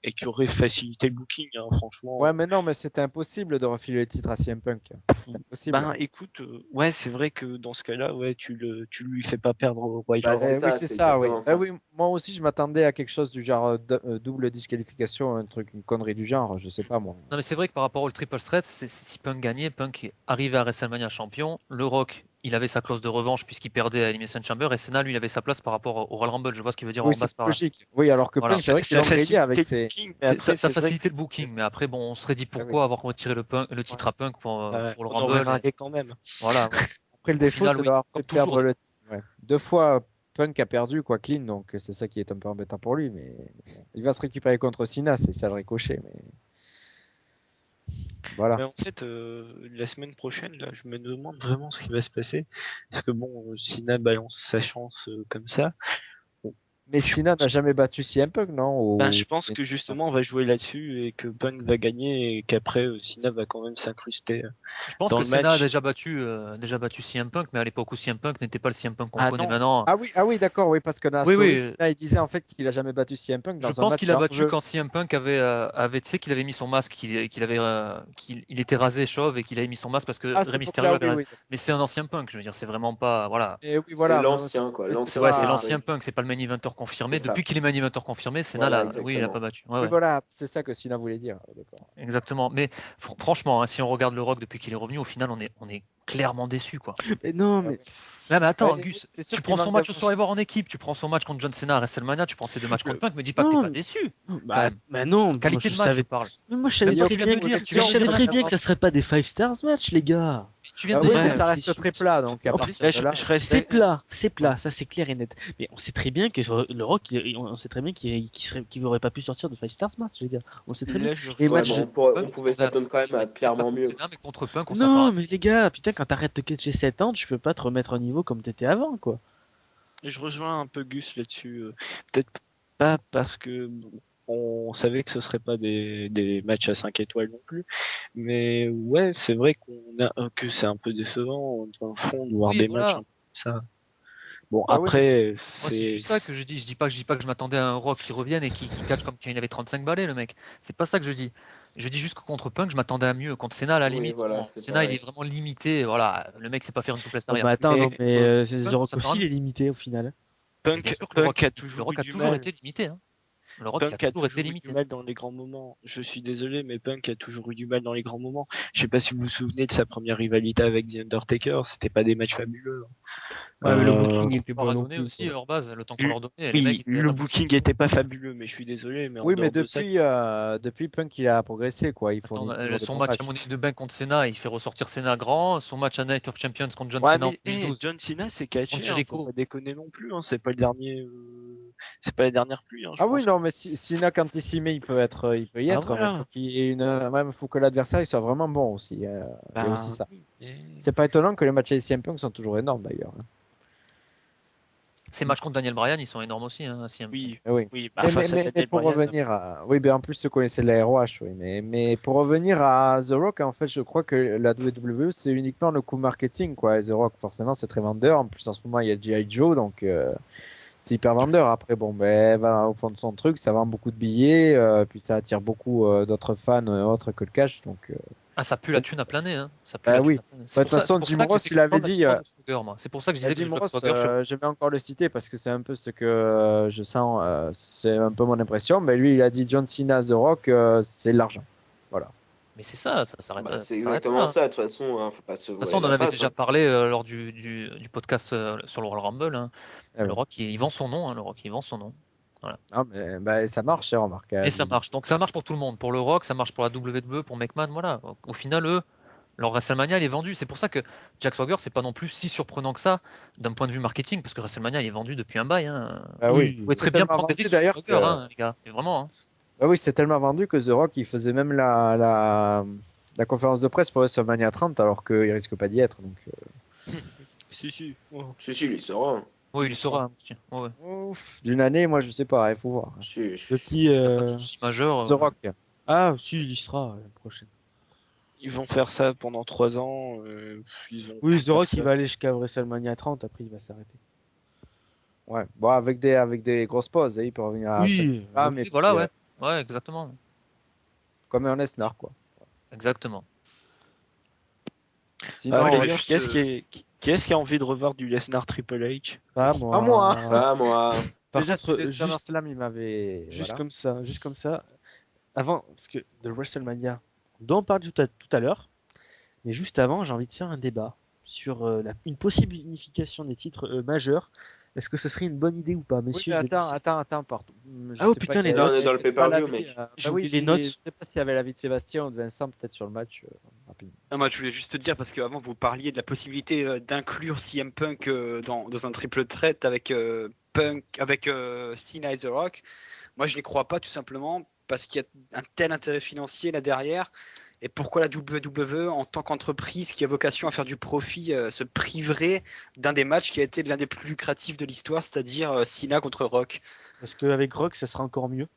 et qui aurait facilité le booking, hein, franchement. Ouais, mais non, mais c'était impossible de refiler le titre à CM Punk. C'était impossible. Ben, écoute, ouais, c'est vrai que dans ce cas-là, ouais, tu lui fais pas perdre au Royal Bah, Rumble. c'est ça, oui, c'est c'est ça, oui. exactement ça. Oui, moi aussi, je m'attendais à quelque chose du genre double disqualification, un truc, une connerie du genre, je sais pas moi. Non, mais c'est vrai que par rapport au triple threat, si Punk gagnait, Punk arrivait à WrestleMania champion. Le Rock, il avait sa clause de revanche puisqu'il perdait à Elimination Chamber. Et Cena, lui, il avait sa place par rapport au Royal Rumble. Je vois ce qu'il veut dire Oui, en base c'est par là. logique. Oui, alors que Voilà. Punk, c'est vrai qu'il Ça a grillé facilitait avec le ses. booking, mais Ça après, c'est vrai facilitait le booking. Mais après, bon, on serait dit pourquoi avoir retiré le titre à Punk pour le on aurait Rumble. râlé quand même. Voilà. Ouais. Après, le Au défaut, final, c'est oui, d'avoir comme fait perdre toujours. le. Ouais. Deux fois, Punk a perdu, quoi, clean, donc c'est ça qui est un peu embêtant pour lui. Mais bon, il va se récupérer contre Cena, c'est ça le ricochet. Mais voilà. Mais en fait, la semaine prochaine, là, je me demande vraiment ce qui va se passer. Parce que bon, Cena balance sa chance comme ça. Mais Cena n'a jamais battu CM Punk, non? Ben, je pense que justement, on va jouer là-dessus et que Punk va gagner et qu'après, Cena va quand même s'incruster Je pense dans que le Cena a match. déjà battu CM Punk, mais à l'époque où CM Punk n'était pas le CM Punk qu'on Ah connaît non. maintenant. Ah oui, d'accord, oui, parce que dans la Oui, story, oui. Cena, il disait en fait qu'il a jamais battu CM Punk dans Je un pense match qu'il a en battu jeu. quand CM Punk avait tu sais, qu'il avait mis son masque, qu'il était rasé chauve et qu'il avait mis son masque parce que Ah, Rey c'est Mysterio pour là, avait. oui. Mais c'est un ancien Punk, je veux dire, c'est vraiment pas. Voilà. Et oui, c'est voilà. l'ancien, quoi. mais L'ancien Ouais, c'est CM l'ancien Punk. Punk, c'est pas le main eventer confirmé. C'est ça. Depuis qu'il est main eventer confirmé, Cena, Voilà, là, oui, il a pas exactement. battu. Ouais, Oui, ouais. voilà, c'est ça que Cena voulait dire. D'accord. Exactement. Mais franchement, hein, si on regarde le Rock depuis qu'il est revenu, au final, on est clairement déçu, quoi. Mais non, mais. Là, mais attends, Ouais, Gus, c'est sûr tu qu'il prends son manque match au Survivor en équipe, tu prends son match contre John Cena à WrestleMania, tu prends ces deux matchs contre Punk, me dis pas que t'es Non, pas mais- déçu. Bah, même. bah non, moi, Qualité je de match, je savais. parle. Mais moi, je savais Même toi, très tu viens de bien, le dire, tu mais viens je de le savais dire. très bien que ça serait pas des 5 stars match, les gars. Tu viens Ah de oui, le mais dire. ça reste très plat, donc à En partir plus, Là, de là. je reste. C'est plat, ça c'est clair et net. Mais on sait très bien que le Rock, on sait très bien qu'il aurait pas pu sortir de 5 stars match, les gars. On sait très bien. Là, je Et Ouais, match mais de- on pouvait s'attendre quand même à clairement mieux. Cena, mais contre Punk, on Non, s'attend à. mais les gars, putain, quand t'arrêtes de catcher 7 ans, tu peux pas te remettre au niveau comme t'étais avant, quoi. Je rejoins un peu Gus là-dessus. Peut-être pas parce que bon, on savait que ce serait pas des matchs à 5 étoiles non plus. Mais ouais, c'est vrai que c'est un peu décevant dans le fond de voir Oui, des voilà. matchs un peu comme ça. Bon, Ah oui, après, Moi, c'est c'est. juste ça que je dis. Je dis pas que je m'attendais à un Rock qui revienne et qui catch comme quand il avait 35 balais, le mec. C'est pas ça que je dis. Je dis juste que contre Punk, je m'attendais à mieux. Contre Cena, à la Oui, limite, voilà, bon, c'est Cena, il pareil. est vraiment limité. Voilà, le mec sait pas faire une souplesse Oh, arrière. bah attends, Mais non, mais Punk, The Rock ça aussi, permet- il est limité au final. Bien Punk, sûr que le Punk Rock a le toujours Rock eu a du toujours mal. été limité. Hein. Le Rock il a Punk a toujours été toujours eu limité. du mal dans les grands moments. Je suis désolé, mais Punk a toujours eu du mal dans les grands moments. Je sais pas si vous vous souvenez de sa première rivalité avec The Undertaker, c'était pas des matchs fabuleux. Ouais, mais le Euh, booking était Pour pas à non donner plus. aussi quoi. hors base, le temps qu'on Le- leur donnait, les Oui, mecs ils étaient le pas de booking soucis. était pas fabuleux, mais je suis désolé, mais en Oui, mais dehors de ça, depuis Punk, il a progressé, quoi. Il Attends, fournit toujours des son bons match matchs. à Money in the Bank contre Senna, il fait ressortir Senna grand. Son match à Night of Champions contre John ouais, Cena en mais 2012. John Cena c'est catché, Contre hein, faut Jericho. pas déconner non plus, hein, c'est pas le dernier, c'est pas la dernière pluie, hein, je Ah oui, pense. non, mais Sina, quand il s'y met, il peut y Ah, être, mais voilà. faut qu'il y ait faut que l'adversaire il soit vraiment bon aussi. Il y a Ben, aussi ça. oui, mais- C'est pas étonnant que les matchs avec CM Punk sont toujours énormes d'ailleurs. Ses matchs contre Daniel Bryan, ils sont énormes aussi. Hein, CM Punk. Oui, Oui. oui, bah, Mais, face à mais Daniel pour Bryan, revenir à. Oui, ben en plus, tu connaissais la ROH, oui. Mais pour revenir à The Rock, en fait, je crois que la WWE, c'est uniquement le coup marketing, quoi. Et The Rock, forcément, c'est très vendeur. En plus, en ce moment, il y a G.I. Joe, donc c'est hyper vendeur. Après, bon, ben, elle va au fond de son truc, ça vend beaucoup de billets, puis ça attire beaucoup d'autres fans autres que le cash. Donc, Ah, ça pue la thune à plein nez. Hein. Ça pue bah la thune oui. à plein nez. Bah, de toute façon, Jim Ross, il avait dit. Swagger, moi. C'est pour ça que je disais que je Jim jouais Ross, avec Swagger. je vais encore le citer parce que c'est un peu ce que je sens, c'est un peu mon impression. Mais lui, il a dit John Cena, The Rock, c'est l'argent. Voilà. Mais c'est ça s'arrête. Bah, ça c'est s'arrête exactement là. ça, de toute façon, hein, faut pas se De toute façon, on voiler en la avait face. déjà Hein. parlé lors du podcast sur le Royal Rumble. Hein. Ah Le ouais. Rock, il vend son nom. Hein, le Rock, il vend son nom. Ah, mais bah, ça marche, hein, remarque. Et ça marche. Donc ça marche pour tout le monde. Pour le Rock, ça marche pour la WWE, pour McMahon. Voilà. Au final, eux, leur WrestleMania, il est vendu. C'est pour ça que Jack Swagger, c'est pas non plus si surprenant que ça d'un point de vue marketing, parce que WrestleMania, il est vendu depuis un bail. Hein. Ah oui. Vous pouvez C'est très bien tellement prendre des vendu, risques sur d'ailleurs, Swagger, que- hein, les gars. Mais vraiment. Hein. Bah oui, c'est tellement vendu que The Rock, il faisait même la conférence de presse pour WrestleMania 30 alors qu'il risque pas d'y être. Donc, Si. Oh. Si, il y sera. Hein. Oui, il saura. Hein, tiens. Ouais. ouf, d'une année, moi, je sais pas, il faut voir. Si. De qui Pas de souci majeur. The Rock. Ah, si, il y sera la prochaine. Ils vont faire ça pendant 3 ans. Ils ont Oui, pu The Rock, faire il ça. va aller jusqu'à WrestleMania 30, après il va s'arrêter. Ouais, bon, avec des grosses pauses, il peut revenir à Oui, Ah, Oui, mais voilà, puis, ouais. Ouais, exactement. comme un Lesnar, quoi. Exactement. Sinon, Allez, d'ailleurs, qui est-ce qui a envie de revoir du Lesnar Triple H? pas moi. Ah, moi. Ah, moi. Par déjà, contre, celui de juste, SummerSlam, il m'avait. juste Voilà. comme ça, avant, parce que de WrestleMania, on doit en parler tout à l'heure, mais juste avant, j'ai envie de faire un débat sur une possible unification des titres majeurs. Est-ce que ce serait une bonne idée ou pas, Oui, messieurs? mais je vais laisser- attends, pardon. Ah, oh, putain, les Là, on notes. est dans le pay-per-view, mec. Bah J'ai oui, oublié les notes. Je sais pas s'il y avait l'avis de Sébastien ou de Vincent, peut-être sur le match, rapidement. Non, moi, je voulais juste te dire, parce qu'avant, vous parliez de la possibilité d'inclure CM Punk dans un triple threat avec Cena et The Rock. Moi, je n'y crois pas, tout simplement, parce qu'il y a un tel intérêt financier là derrière. Et pourquoi la WWE, en tant qu'entreprise qui a vocation à faire du profit, se priverait d'un des matchs qui a été l'un des plus lucratifs de l'histoire, c'est-à-dire Cena contre Rock? Parce qu'avec Rock, ça sera encore mieux.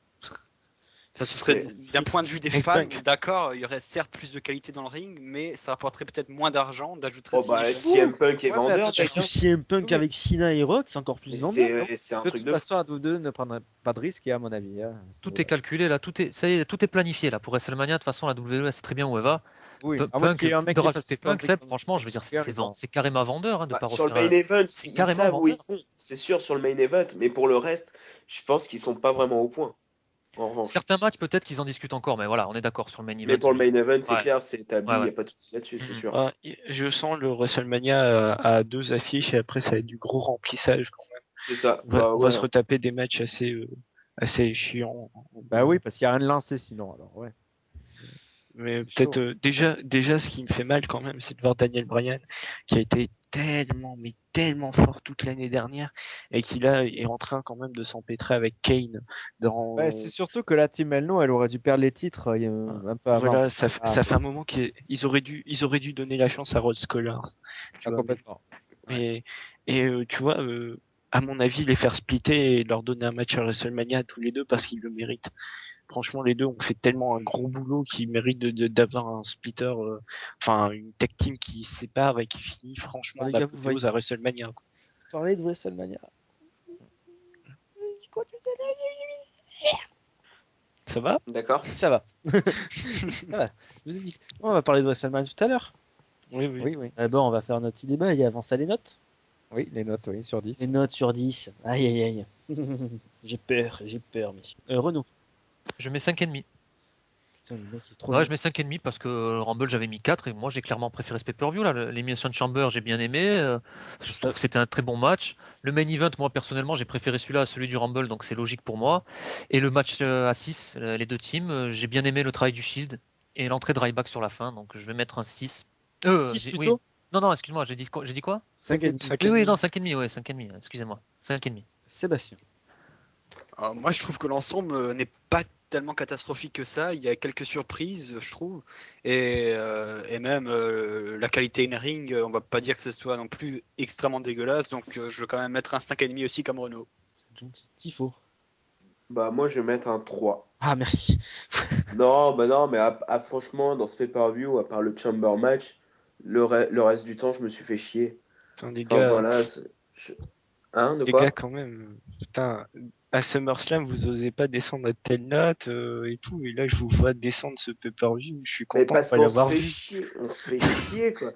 Ça, ce serait d'un point de vue des Avec fans, Punk. d'accord, il y aurait certes plus de qualité dans le ring, mais ça rapporterait peut-être moins d'argent d'ajouter Oh, bah, Cena. CM Punk est Ouais, mais vendeur, attends, déjà. CM Punk Oui. avec Cena et Rock, c'est encore plus Mais vendeur. c'est un De truc toute de fou. façon, à deux ne prendrait pas de risque, à mon avis. Hein. Tout est calculé là, ça y est, tout est planifié là. Pour WrestleMania, de toute façon, la WWE sait très bien où elle va. Oui, Punk, à moins qu'il y ait un mec de qui fasse rajouter plein de Punk, trucs Seb, comme- franchement, je veux dire, ils vont. c'est carrément vendeur hein, de Bah, pas sur le refaire. main event, ils carrément savent où ils vendeur. vont. C'est sûr, sur le main event. Mais pour le reste, je pense qu'ils sont pas vraiment au point. En revanche. Certains matchs, peut-être qu'ils en discutent encore, mais voilà, on est d'accord sur le main event. Mais pour le main event, c'est Ouais. clair, c'est établi, il Ouais, n'y ouais. a pas de souci là-dessus, c'est Mhm. sûr. Ah, je sens le WrestleMania à 2 affiches et après ça va être du gros remplissage quand même. C'est ça. On va, Bah, on va ouais. se retaper des matchs assez chiants. Bah oui, parce qu'il n'y a rien de lancé sinon. Alors, ouais. Mais C'est peut-être déjà ce qui me fait mal quand même, c'est de voir Daniel Bryan qui a été tellement fort toute l'année dernière et qui là est en train quand même de s'empêtrer avec Kane dans. Ouais, c'est surtout que la team Elno, elle aurait dû perdre les titres un peu avant. Voilà, ça Ah, fait un moment qu'ils auraient dû donner la chance à Rod Scholar. Ah, complètement. Et tu vois, à mon avis, les faire splitter et leur donner un match à WrestleMania à tous les deux parce qu'ils le méritent. Franchement, les deux ont fait tellement un gros boulot qu'ils méritent d'avoir un splitter, enfin une tech team qui se sépare et qui finit franchement Les gars, vous d'apothéose à WrestleMania. Quoi. Parler de WrestleMania. Ça va? D'accord. Ça va. Ça va. Je vous ai dit. On va parler de WrestleMania tout à l'heure. Oui. Oui. D'abord, on va faire notre petit débat et avant ça, les notes. Oui, les notes, oui, sur 10. Les notes sur 10. Aïe aïe aïe. J'ai peur, messieurs. Renaud. Je mets 5,5. Putain, le mec est trop Ouais, bien. je mets 5,5 parce que le Rumble j'avais mis 4 et moi j'ai clairement préféré ce pay-per-view là. L'Elimination Chamber j'ai bien aimé. Je trouve que c'était un très bon match. Le main event, moi personnellement, j'ai préféré celui-là à celui du Rumble, donc c'est logique pour moi. Et le match à 6, les deux teams, j'ai bien aimé le travail du Shield et l'entrée de Ryback sur la fin, donc je vais mettre un 6. 6 Oui. plutôt. Non, non, excuse-moi, j'ai dit quoi? 5,5. Oui, non, 5,5, ouais, 5,5, excusez-moi. 5,5. Sébastien. Alors, moi, je trouve que l'ensemble n'est pas tellement catastrophique que ça. Il y a quelques surprises, je trouve. Et même la qualité in-ring, on va pas dire que ce soit non plus extrêmement dégueulasse. Donc, je vais quand même mettre un 5,5 aussi comme Renault. C'est gentil. Tifo. Bah, moi, je vais mettre un 3. Ah, merci. Non, bah non, mais franchement, dans ce pay-per-view, à part le Chamber match, le reste du temps, je me suis fait chier. Attends, les Enfin, gars, voilà. Hein, de les quoi? gars, quand même, putain, à SummerSlam, vous osez pas descendre à telle note et tout, et là, je vous vois descendre ce pay-per-view, je suis Mais content de parce pas qu'on se l'avoir fait vu. chier, quoi.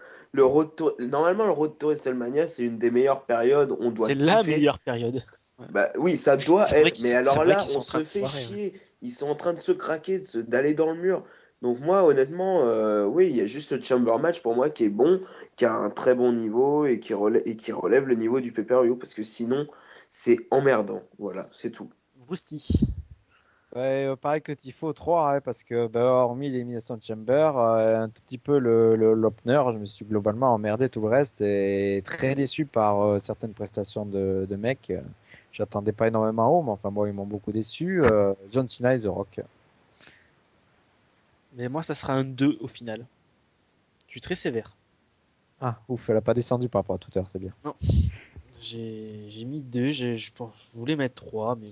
Normalement, le Road to WrestleMania, c'est une des meilleures périodes, on doit C'est la kiffer. meilleure période. Bah oui, ça doit C'est vrai être, mais c'est alors vrai là, qu'ils sont on en train se de fait foirer, ouais. chier. Ils sont en train de se craquer, d'aller dans le mur. Donc moi, honnêtement, oui, il y a juste le Chamber match pour moi qui est bon, qui a un très bon niveau et qui relève le niveau du pay-per-view, parce que sinon, c'est emmerdant. Voilà, c'est tout. Rousti. Ouais, pareil que Tifo, 3, ouais, parce que bah, hormis l'élimination de Chamber, un tout petit peu l'opener, je me suis globalement emmerdé tout le reste et très déçu par certaines prestations de mecs. J'attendais pas énormément haut, mais enfin bon, ils m'ont beaucoup déçu. John Cena et The Rock. Mais moi, ça sera un 2 au final. Je suis très sévère. Ah, ouf, elle a pas descendu par rapport à tout à l'heure, c'est bien. Non. J'ai mis 2. Je voulais mettre 3, mais.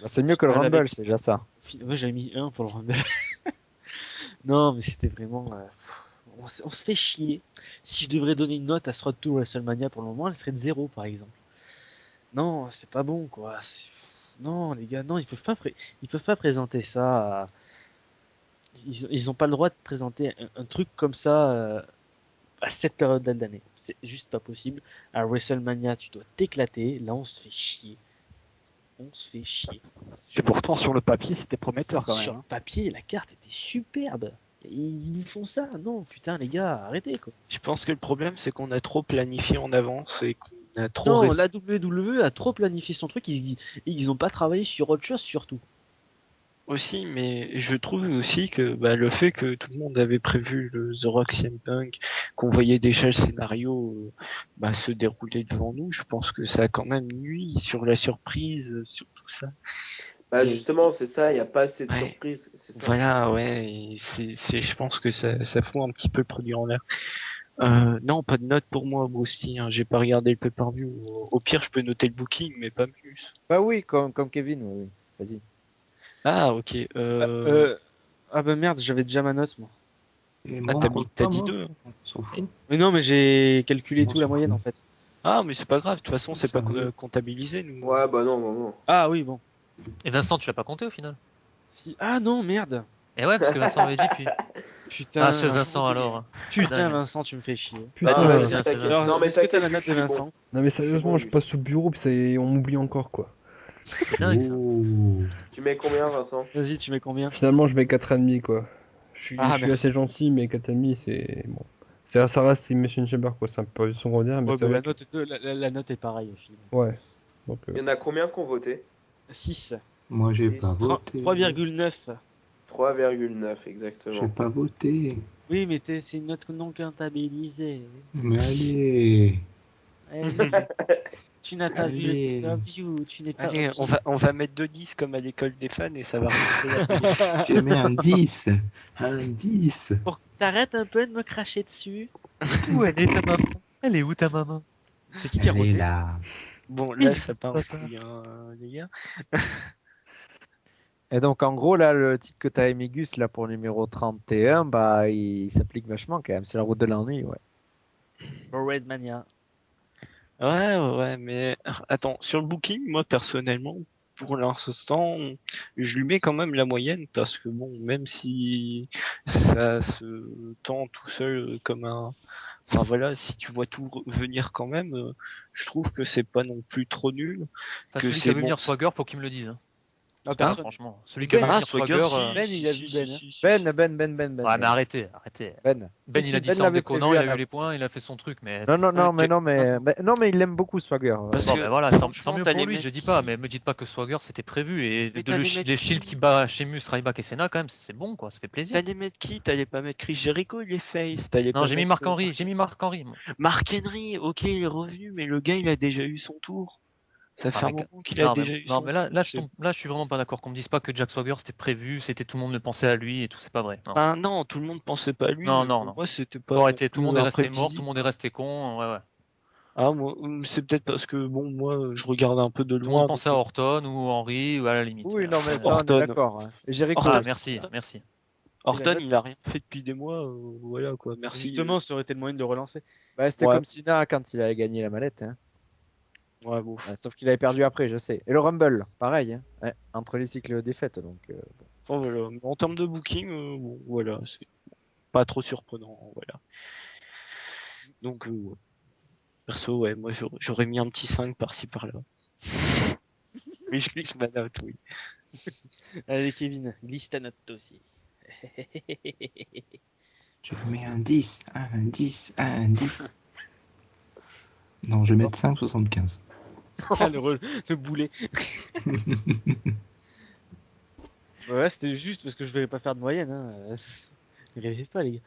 Bah, c'est mieux que le Final Rumble, avec- c'est déjà ça. Moi, j'avais mis 1 pour le Rumble. Non, mais c'était vraiment. On se fait chier. Si je devrais donner une note à ce Road to WrestleMania pour le moment, elle serait de 0 par exemple. Non, c'est pas bon quoi. Non, les gars, non, ils peuvent pas présenter ça. Ils ont pas le droit de présenter un truc comme ça à cette période de l'année. C'est juste pas possible. À WrestleMania, tu dois t'éclater. Là, on se fait chier. On se fait chier. Et pourtant, sur le papier, c'était prometteur quand Sur même. le papier, la carte était superbe. Et ils nous font ça. Non, putain, les gars, arrêtez quoi. Je pense que le problème, c'est qu'on a trop planifié en avance et qu'on a trop Non, la WWE a trop planifié son truc. Ils ont pas travaillé sur autre chose surtout. aussi, mais je trouve aussi que bah, le fait que tout le monde avait prévu le The Rock CM Punk, qu'on voyait déjà le scénario bah, se dérouler devant nous, je pense que ça a quand même nui sur la surprise, sur tout ça. Bah Et- justement, c'est ça, il n'y a pas assez de Ouais. surprises. C'est ça. Voilà, ouais, et je pense que ça fout un petit peu le produit en l'air. Non, pas de note pour moi, Bruce, hein. J'ai pas regardé le pay-per-view. Au pire, je peux noter le booking, mais pas plus. Bah oui, comme Kevin, oui. Vas-y. Ah, ok. Ah bah merde, j'avais déjà ma note moi. Et Ah, moi, on t'as compte dit pas, moi. 2. On s'en fout. Mais non, mais j'ai calculé On tout la s'en moyenne fout. en fait. Ah, mais c'est pas grave, de toute façon, c'est Ça pas va. comptabilisé, nous. Ouais, bah non, non, non. Ah oui, bon. Et Vincent, tu l'as pas compté au final? Si... Ah non, merde. Et ouais, parce que Vincent avait dit, puis. Putain, Ah, ce Vincent alors. Putain, Dingue. Vincent, tu me fais chier. Putain. Ah, vas-y, c'est t'inquiète. Vincent. Non, mais est-ce que t'as t'inquiète, la lui, note je de suis Vincent bon. Non mais sérieusement, bon, je lui. passe au bureau puis on m'oublie encore quoi. C'est dingue ça. Oh. Tu mets combien, Vincent? Vas-y, tu mets combien? Finalement, je mets 4,5 quoi. Je suis merci. assez gentil, mais 4,5 c'est bon. Ça reste Mission Chamber quoi, c'est un peu secondaire, mais Ouais, c'est bah, vrai la note est pareille au film. Ouais. Donc, Il y en a combien qui ont voté? 6. Moi, j'ai Six. pas voté. 3,9. 3,9 J'ai exactement. pas voté. Oui, mais c'est une note non comptabilisée. Mais allez. Allez, tu n'as pas vu le Allez. pay-per-view, tu n'es pas Allez, on va mettre 2-10 comme à l'école des fans et ça va remonter la J'ai mis un 10. Un 10. Pour que t'arrêtes un peu de me cracher dessus. Où elle est ta maman? Elle est où ta maman? C'est qui a Elle est voté? là. Bon, là, ça part en couille, hein, les gars. Et donc, en gros, là, le titre que tu as mis, Gus, là, pour le numéro 31, bah, il s'applique vachement quand même. C'est la route de l'ennui, ouais. Pour Redmania. Ouais, mais attends, sur le booking, moi, personnellement, pour l'instant, je lui mets quand même la moyenne parce que bon, même si ça se tend tout seul comme un, enfin voilà, si tu vois tout venir quand même, je trouve que c'est pas non plus trop nul. Enfin, Que celui qui c'est a vu bon. venir Swagger, faut qu'il me le dise. Hein. Ah, Parce que, personne. franchement, celui qui a vu Ben, venir Swagger. Ben, il a vu Ben, hein. Ben. Ouais, mais arrêtez. Ben. Ben, Si, il si, a dit Ben ça en l'avait déconnant, prévu il à a la- eu les points, il a fait son truc, mais. Non, Ok. mais il aime beaucoup Swagger. Parce Bon, que, ben voilà, tant franchement, mieux t'as pour les lui, mecs je dis qui- pas, mais me dites pas que Swagger c'était prévu et Mais t'as les mecs les shields qui- qui bat Sheamus, Ryback et Senna, quand même, c'est bon quoi, ça fait plaisir. T'allais mettre qui? T'allais pas mettre Chris Jericho, il est face. T'allais Non, pas j'ai mis mettre Marc-Henry, j'ai mis Marc-Henry. moi. Mark Henry, ok, il est revenu, mais le gars, il a déjà eu son tour. Ça fait Ah, un mais moment qu'il a déjà eu non, son mais tour. là, je suis vraiment pas d'accord qu'on me dise pas que Jack Swagger c'était prévu, c'était tout le monde ne pensait à lui et tout, c'est pas vrai. Non, Enfin, non, tout le monde pensait pas à lui, non, mais non, pour non. moi, c'était Faut pas non arrêter, tout le plus monde est resté mort, tout imprévisible. le monde est resté con, ouais. Ah, moi, c'est peut-être parce que, bon, moi, je regarde un peu de Tout le monde loin. pensait à Orton ou Henry ou à la limite. Oui, non, mais après, ça, on est Orton. d'accord. Hein. Et Jericho. Ah, Orton. merci. Horton, il a rien fait depuis des mois, voilà quoi, merci. Justement, ça aurait été le moyen de le relancer. Bah, c'était Ouais. comme Cena quand il avait gagné la mallette. Hein. Ouais, bon. Ouais, sauf qu'il avait perdu après, je sais. Et le Rumble, pareil. Hein. Ouais, entre les cycles défaites. Donc, bon. Enfin, voilà. Mais en termes de booking, bon, voilà, c'est pas trop surprenant, voilà. Donc, ouais. Perso, ouais, moi j'aurais mis un petit 5 par-ci par-là. Mais je clique ma note, oui. Allez, Kevin, glisse ta note toi aussi. Je lui mets un 10, un 10, un 10. Non, je vais mettre 5,75. le boulet. Ouais, c'était juste parce que je voulais pas faire de moyenne. Hein. Ne rêvez pas, les gars.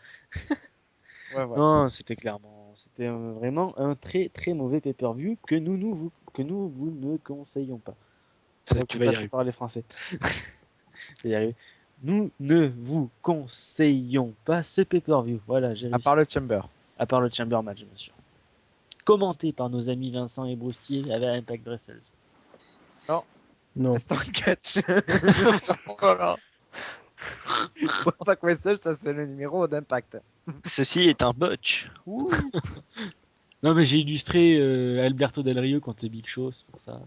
Ouais, voilà. Non, c'était vraiment un très très mauvais pay-per-view que nous vous ne conseillons pas. Ça, Moi, tu je vas peux y pas arriver. parler français. Je vais y arriver. Nous ne vous conseillons pas ce pay-per-view. Voilà, j'ai À réussi. part le Chamber. À part le Chamber match, bien sûr. Commenté par nos amis Vincent et Broustier avec Impact Wrestles. Non. Reste en catch. Voilà. Impact Wrestle, ça c'est le numéro d'Impact. Ceci est un botch. Non, mais j'ai illustré Alberto Del Rio contre Big Show, c'est pour ça.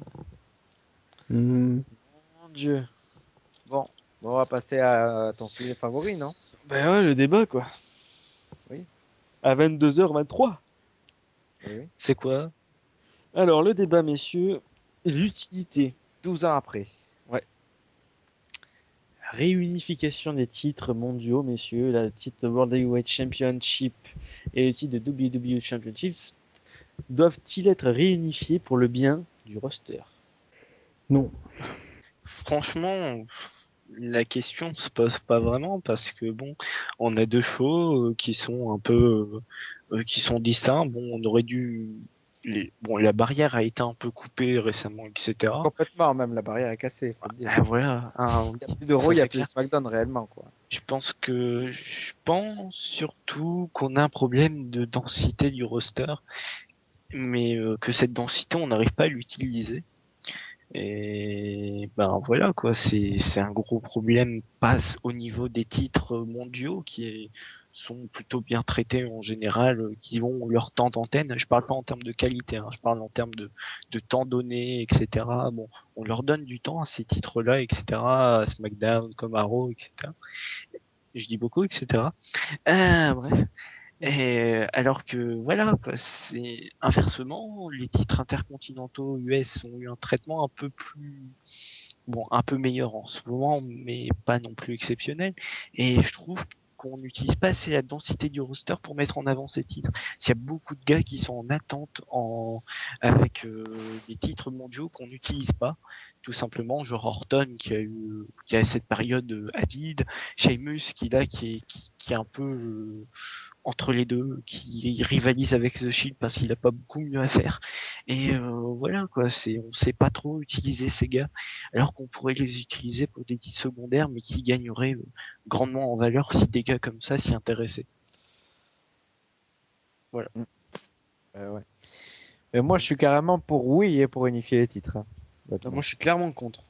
Hmm. Mon Dieu. Bon, on va passer à ton sujet favori, non? Ben ouais, le débat, quoi. Oui. À 22h23. Oui. C'est quoi? Alors, le débat, messieurs, l'utilité. 12 ans après. Réunification des titres mondiaux, messieurs, le titre de World Heavyweight Championship et le titre de WWE Championship doivent-ils être réunifiés pour le bien du roster? Non. Franchement, la question se pose pas vraiment parce que bon, on a deux shows qui sont un peu, qui sont distincts. Bon, on aurait dû, bon, la barrière a été un peu coupée récemment, etc. Complètement, même la barrière est cassée. Faut le dire. Ah, voilà. Il n'y a plus de Raw, Ça, il n'y a c'est plus de clair. SmackDown réellement, quoi. Je pense surtout qu'on a un problème de densité du roster, mais que cette densité, on n'arrive pas à l'utiliser. Et ben voilà quoi, c'est un gros problème, passe au niveau des titres mondiaux sont plutôt bien traités en général, qui ont leur temps d'antenne. Je parle pas en termes de qualité, hein, je parle en termes de temps donné, etc. Bon, on leur donne du temps à ces titres-là, etc. À SmackDown, comme à Raw, etc. Je dis beaucoup, etc. Bref. Et alors que voilà, quoi, c'est inversement, les titres intercontinentaux US ont eu un traitement un peu plus, bon, un peu meilleur en ce moment, mais pas non plus exceptionnel. Et je trouve qu'on n'utilise pas assez la densité du roster pour mettre en avant ces titres. Il y a beaucoup de gars qui sont en attente avec des titres mondiaux qu'on n'utilise pas. Tout simplement, genre Orton qui a cette période avide, Sheamus qui est un peu entre les deux, qui rivalise avec The Shield parce qu'il a pas beaucoup mieux à faire. Et voilà quoi, on sait pas trop utiliser ces gars, alors qu'on pourrait les utiliser pour des titres secondaires, mais qui gagneraient grandement en valeur si des gars comme ça s'y intéressaient. Voilà. Ouais. Mais moi, je suis carrément pour oui et pour unifier les titres. Hein. Moi, je suis clairement contre.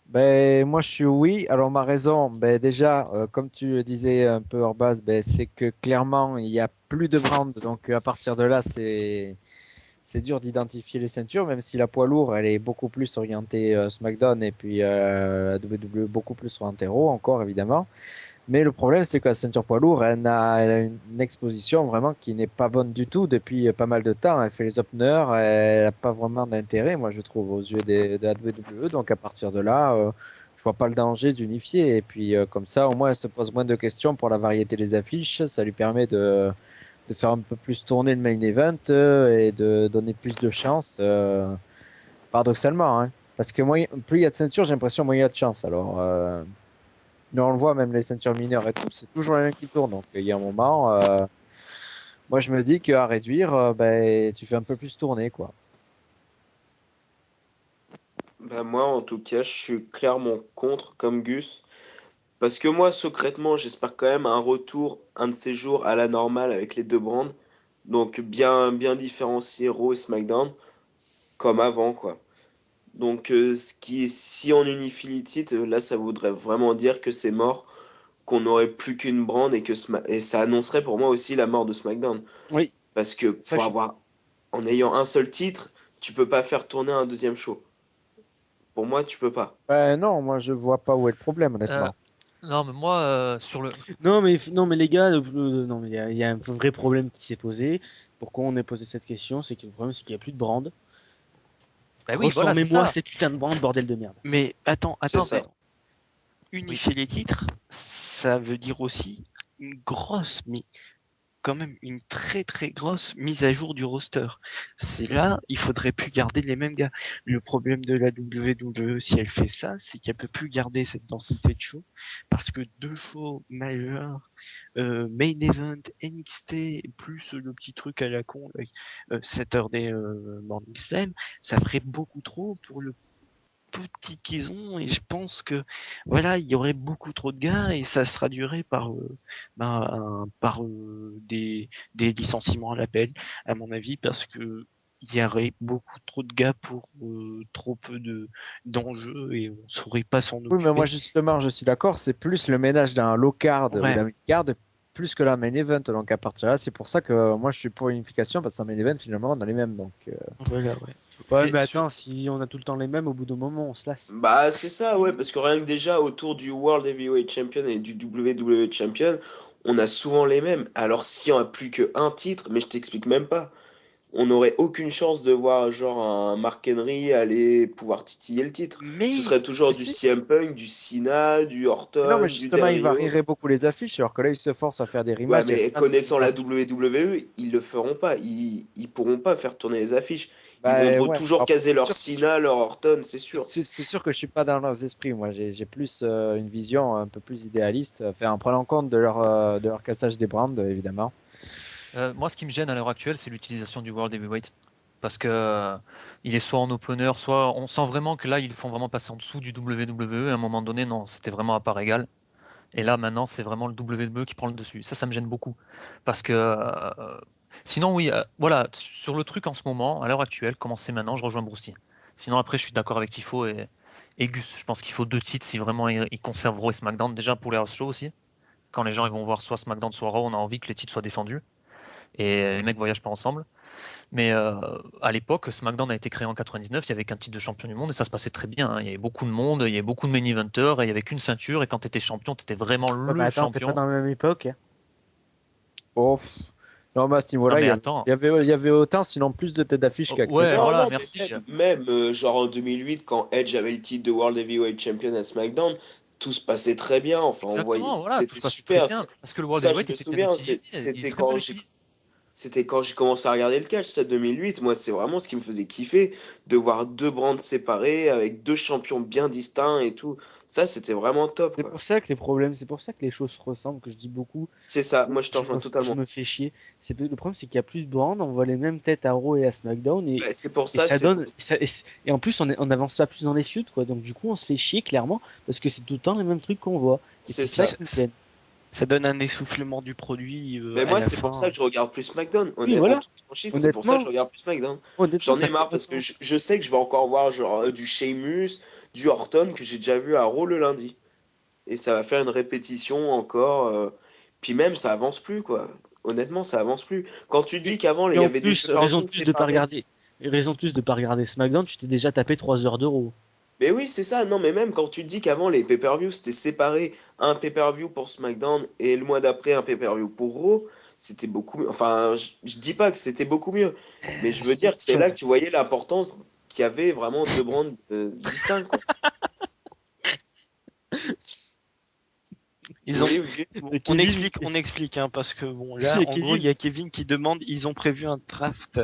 Ben, moi, je suis oui. Alors, ma raison, ben, déjà, comme tu le disais un peu hors base, ben, c'est que clairement, il n'y a plus de brand. Donc, à partir de là, c'est c'est dur d'identifier les ceintures, même si la poids lourd, elle est beaucoup plus orientée SmackDown et puis la WWE beaucoup plus orientée Raw encore évidemment. Mais le problème, c'est que la ceinture poids lourd, elle a une exposition vraiment qui n'est pas bonne du tout depuis pas mal de temps. Elle fait les openers, elle n'a pas vraiment d'intérêt, moi je trouve, aux yeux de la WWE. Donc à partir de là, je vois pas le danger d'unifier. Et puis comme ça, au moins, elle se pose moins de questions pour la variété des affiches. Ça lui permet de faire un peu plus tourner le main event et de donner plus de chance, paradoxalement. Hein. Parce que plus il y a de ceintures, j'ai l'impression moins il y a de chance. Alors, mais on le voit, même les ceintures mineures et tout, c'est toujours les mêmes qui tournent. Donc il y a un moment, moi je me dis qu'à réduire, ben, tu fais un peu plus tourner, quoi. Bah, moi, en tout cas, je suis clairement contre, comme Gus. Parce que moi, secrètement, j'espère quand même un retour, un de ces jours, à la normale avec les deux brands. Donc, bien différencier Raw et SmackDown, comme avant, quoi. Donc, si on unifie les titres, là, ça voudrait vraiment dire que c'est mort, qu'on n'aurait plus qu'une brand et ça annoncerait pour moi aussi la mort de SmackDown. Oui, Parce que ça, je suis en ayant un seul titre, tu peux pas faire tourner un deuxième show. Pour moi, tu peux pas. Ben, non, moi je vois pas où est le problème, Euh, honnêtement. non, mais moi, sur le. non, mais les gars, non, mais il y a un vrai problème qui s'est posé. Pourquoi on a posé cette question? C'est que le problème, c'est qu'il n'y a plus de brand. Bah oui, voilà, c'est Reformez-moi ça. ces putains de brand, bordel de merde. Mais attends, C'est attends, ça. attends. Unifier les titres, ça veut dire aussi une grosse, mais quand même une très très grosse mise à jour du roster. C'est là, il faudrait plus garder les mêmes gars. Le problème de la WWE, si elle fait ça, c'est qu'elle peut plus garder cette densité de show parce que deux shows majeurs, main event, NXT, plus le petit truc à la con, avec, Saturday Morning Slam, ça ferait beaucoup trop pour le petit qu'ils ont et je pense que voilà il y aurait beaucoup trop de gars et ça se traduirait par des licenciements à l'appel à mon avis parce que il y aurait beaucoup trop de gars pour trop peu de d'enjeux et on saurait pas s'en Oui, mais moi occuper. justement, je suis d'accord, c'est plus le ménage d'un low card ou Ouais, d'un mid card plus que la main event. Donc à partir de là, c'est pour ça que moi je suis pour unification parce que main event finalement on a les mêmes. Donc, voilà, ouais. Ouais, C'est mais sur- attends, si on a tout le temps les mêmes, au bout d'un moment, on se lasse. Bah, c'est ça, ouais, parce que rien que déjà autour du World Heavyweight Champion et du WWE Champion, on a souvent les mêmes. Alors, s'il n'y en a plus qu'un titre, mais je t'explique même pas, on n'aurait aucune chance de voir genre un Mark Henry aller pouvoir titiller le titre. Ce Mais serait toujours du si. CM Punk, du Cena, du Mais non, mais Orton, du justement, Del il Rio. varierait beaucoup les affiches alors que là, il se force à faire des Ouais, rematchs. Et mais ça, c'est connaissant la bizarre. WWE, ils le feront pas. Ils pourront pas faire tourner les affiches. Ils vont Bah ouais. toujours Alors, caser c'est leur sûr, Cena, leur Orton, c'est sûr. c'est sûr que je suis pas dans leurs esprits. Moi, j'ai plus une vision un peu plus idéaliste, en prenant compte de leur cassage des brands, évidemment. moi, ce qui me gêne à l'heure actuelle, c'est l'utilisation du World Heavyweight. Parce que il est soit en opener, soit on sent vraiment que là, ils font vraiment passer en dessous du WWE. À un moment donné, non, c'était vraiment à part égale. Et là, maintenant, c'est vraiment le WWE qui prend le dessus. Ça me gêne beaucoup. Parce que sinon, oui, voilà, sur le truc en ce moment, à l'heure actuelle, comment c'est maintenant, je rejoins Brousty. Sinon, après, je suis d'accord avec Tifo et Gus. Je pense qu'il faut deux titres si vraiment ils conservent Raw et SmackDown. Déjà pour les house shows aussi. Quand les gens ils vont voir soit SmackDown, soit Raw, on a envie que les titres soient défendus. Et les mecs voyagent pas ensemble. Mais à l'époque, SmackDown a été créé en 99, il y avait qu'un titre de champion du monde et ça se passait très bien. Hein. Il y avait beaucoup de monde, il y avait beaucoup de main eventers et il y avait qu'une ceinture. Et quand tu étais champion, tu étais vraiment Ouais, mais le attends, t'es pas champion. dans la même époque. Hein. Oh, non, mais à ce Non, niveau-là, mais attends. il y avait autant, sinon plus de têtes d'affiche Oh, ouais, qu'actuellement. Non, voilà, non, mais merci. genre en 2008, quand Edge avait le titre de World Heavyweight Champion à SmackDown, tout se passait très bien. Enfin, on voyait, Exactement, voilà, tout c'était se passe très super. bien. Parce que le World Ça, je Heavyweight me était bien souviens, utilisé, il est c'était très bien quand utilisé. j'ai commencé à regarder le catch, ça, 2008. Moi, c'est vraiment ce qui me faisait kiffer, de voir deux brands séparés, avec deux champions bien distincts et tout. Ça, c'était vraiment top, C'est quoi. pour ça que les problèmes, c'est pour ça que les choses se ressemblent, que je dis beaucoup. C'est ça, moi, je te Je rejoins je totalement. me fais chier. Le problème, c'est qu'il y a plus de brand, on voit les mêmes têtes à Raw et à SmackDown, Bah, c'est pour et ça, ça c'est pour donne. Et en plus, on n'avance pas plus dans les feuds, quoi. Donc, du coup, on se fait chier, clairement, parce que c'est tout le temps les mêmes trucs qu'on voit. Et c'est c'est ça ça. qui me gêne. Ça donne un essoufflement du produit Mais à moi, la c'est pour ça fin. que je regarde plus SmackDown. Oui, En voilà. toute franchise, c'est pour ça que je Honnêtement, regarde plus SmackDown. honnêtement, J'en ça ai marre fait parce que autant. je sais que je vais encore voir genre du Sheamus, du Orton que j'ai déjà vu à Raw le lundi. Et ça va faire une répétition encore. Puis même, ça avance plus, quoi. Honnêtement, ça avance plus. Quand tu dis qu'avant, il Et y en avait des plus, raison de pay-per-views plus de pas séparés. regarder. raison de plus de pas regarder SmackDown, tu t'es déjà tapé 3 heures d'Euro. Mais oui, c'est ça. Non, mais même quand tu te dis qu'avant les pay-per-view c'était séparé, un pay-per-view pour SmackDown et le mois d'après un pay-per-view pour Raw, c'était beaucoup mieux. Enfin, je dis pas que c'était beaucoup mieux, mais je veux dire que c'est là que tu voyais l'importance qu'il y avait vraiment deux brands distincts, quoi. Ils ont... Oui, oui. Bon, Et on Kevin- explique, hein, parce que bon, là, Et en gros, il y a Kevin qui demande, ils ont prévu un draft.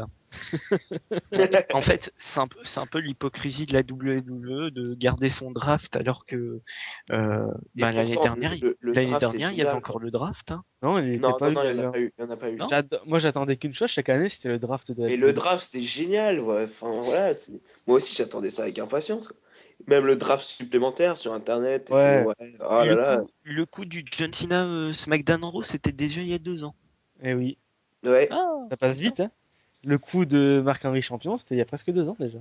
En fait, c'est un peu l'hypocrisie de la WWE de garder son draft alors que Et l'année pourtant, dernière, le l'année draft, c'est dernière, il y avait génial, encore quoi. le draft. Hein. Non, il n'était Non, pas non, eu non, il n'y en a d'ailleurs. pas eu. Il y en a pas eu. Non. Moi, j'attendais qu'une chose chaque année, c'était le draft de la Et le WWE. draft, c'était génial, ouais. Enfin, voilà, moi aussi, j'attendais ça avec impatience, quoi. Même le draft supplémentaire sur Internet était, Ouais. ouais. Oh là là. Le coup du John Cena SmackDown Raw, c'était déjà il y a 2 ans. Eh oui, Ouais. Ah, ça passe vite, hein. Le coup de Marc-Henri Champion, c'était il y a presque 2 ans déjà.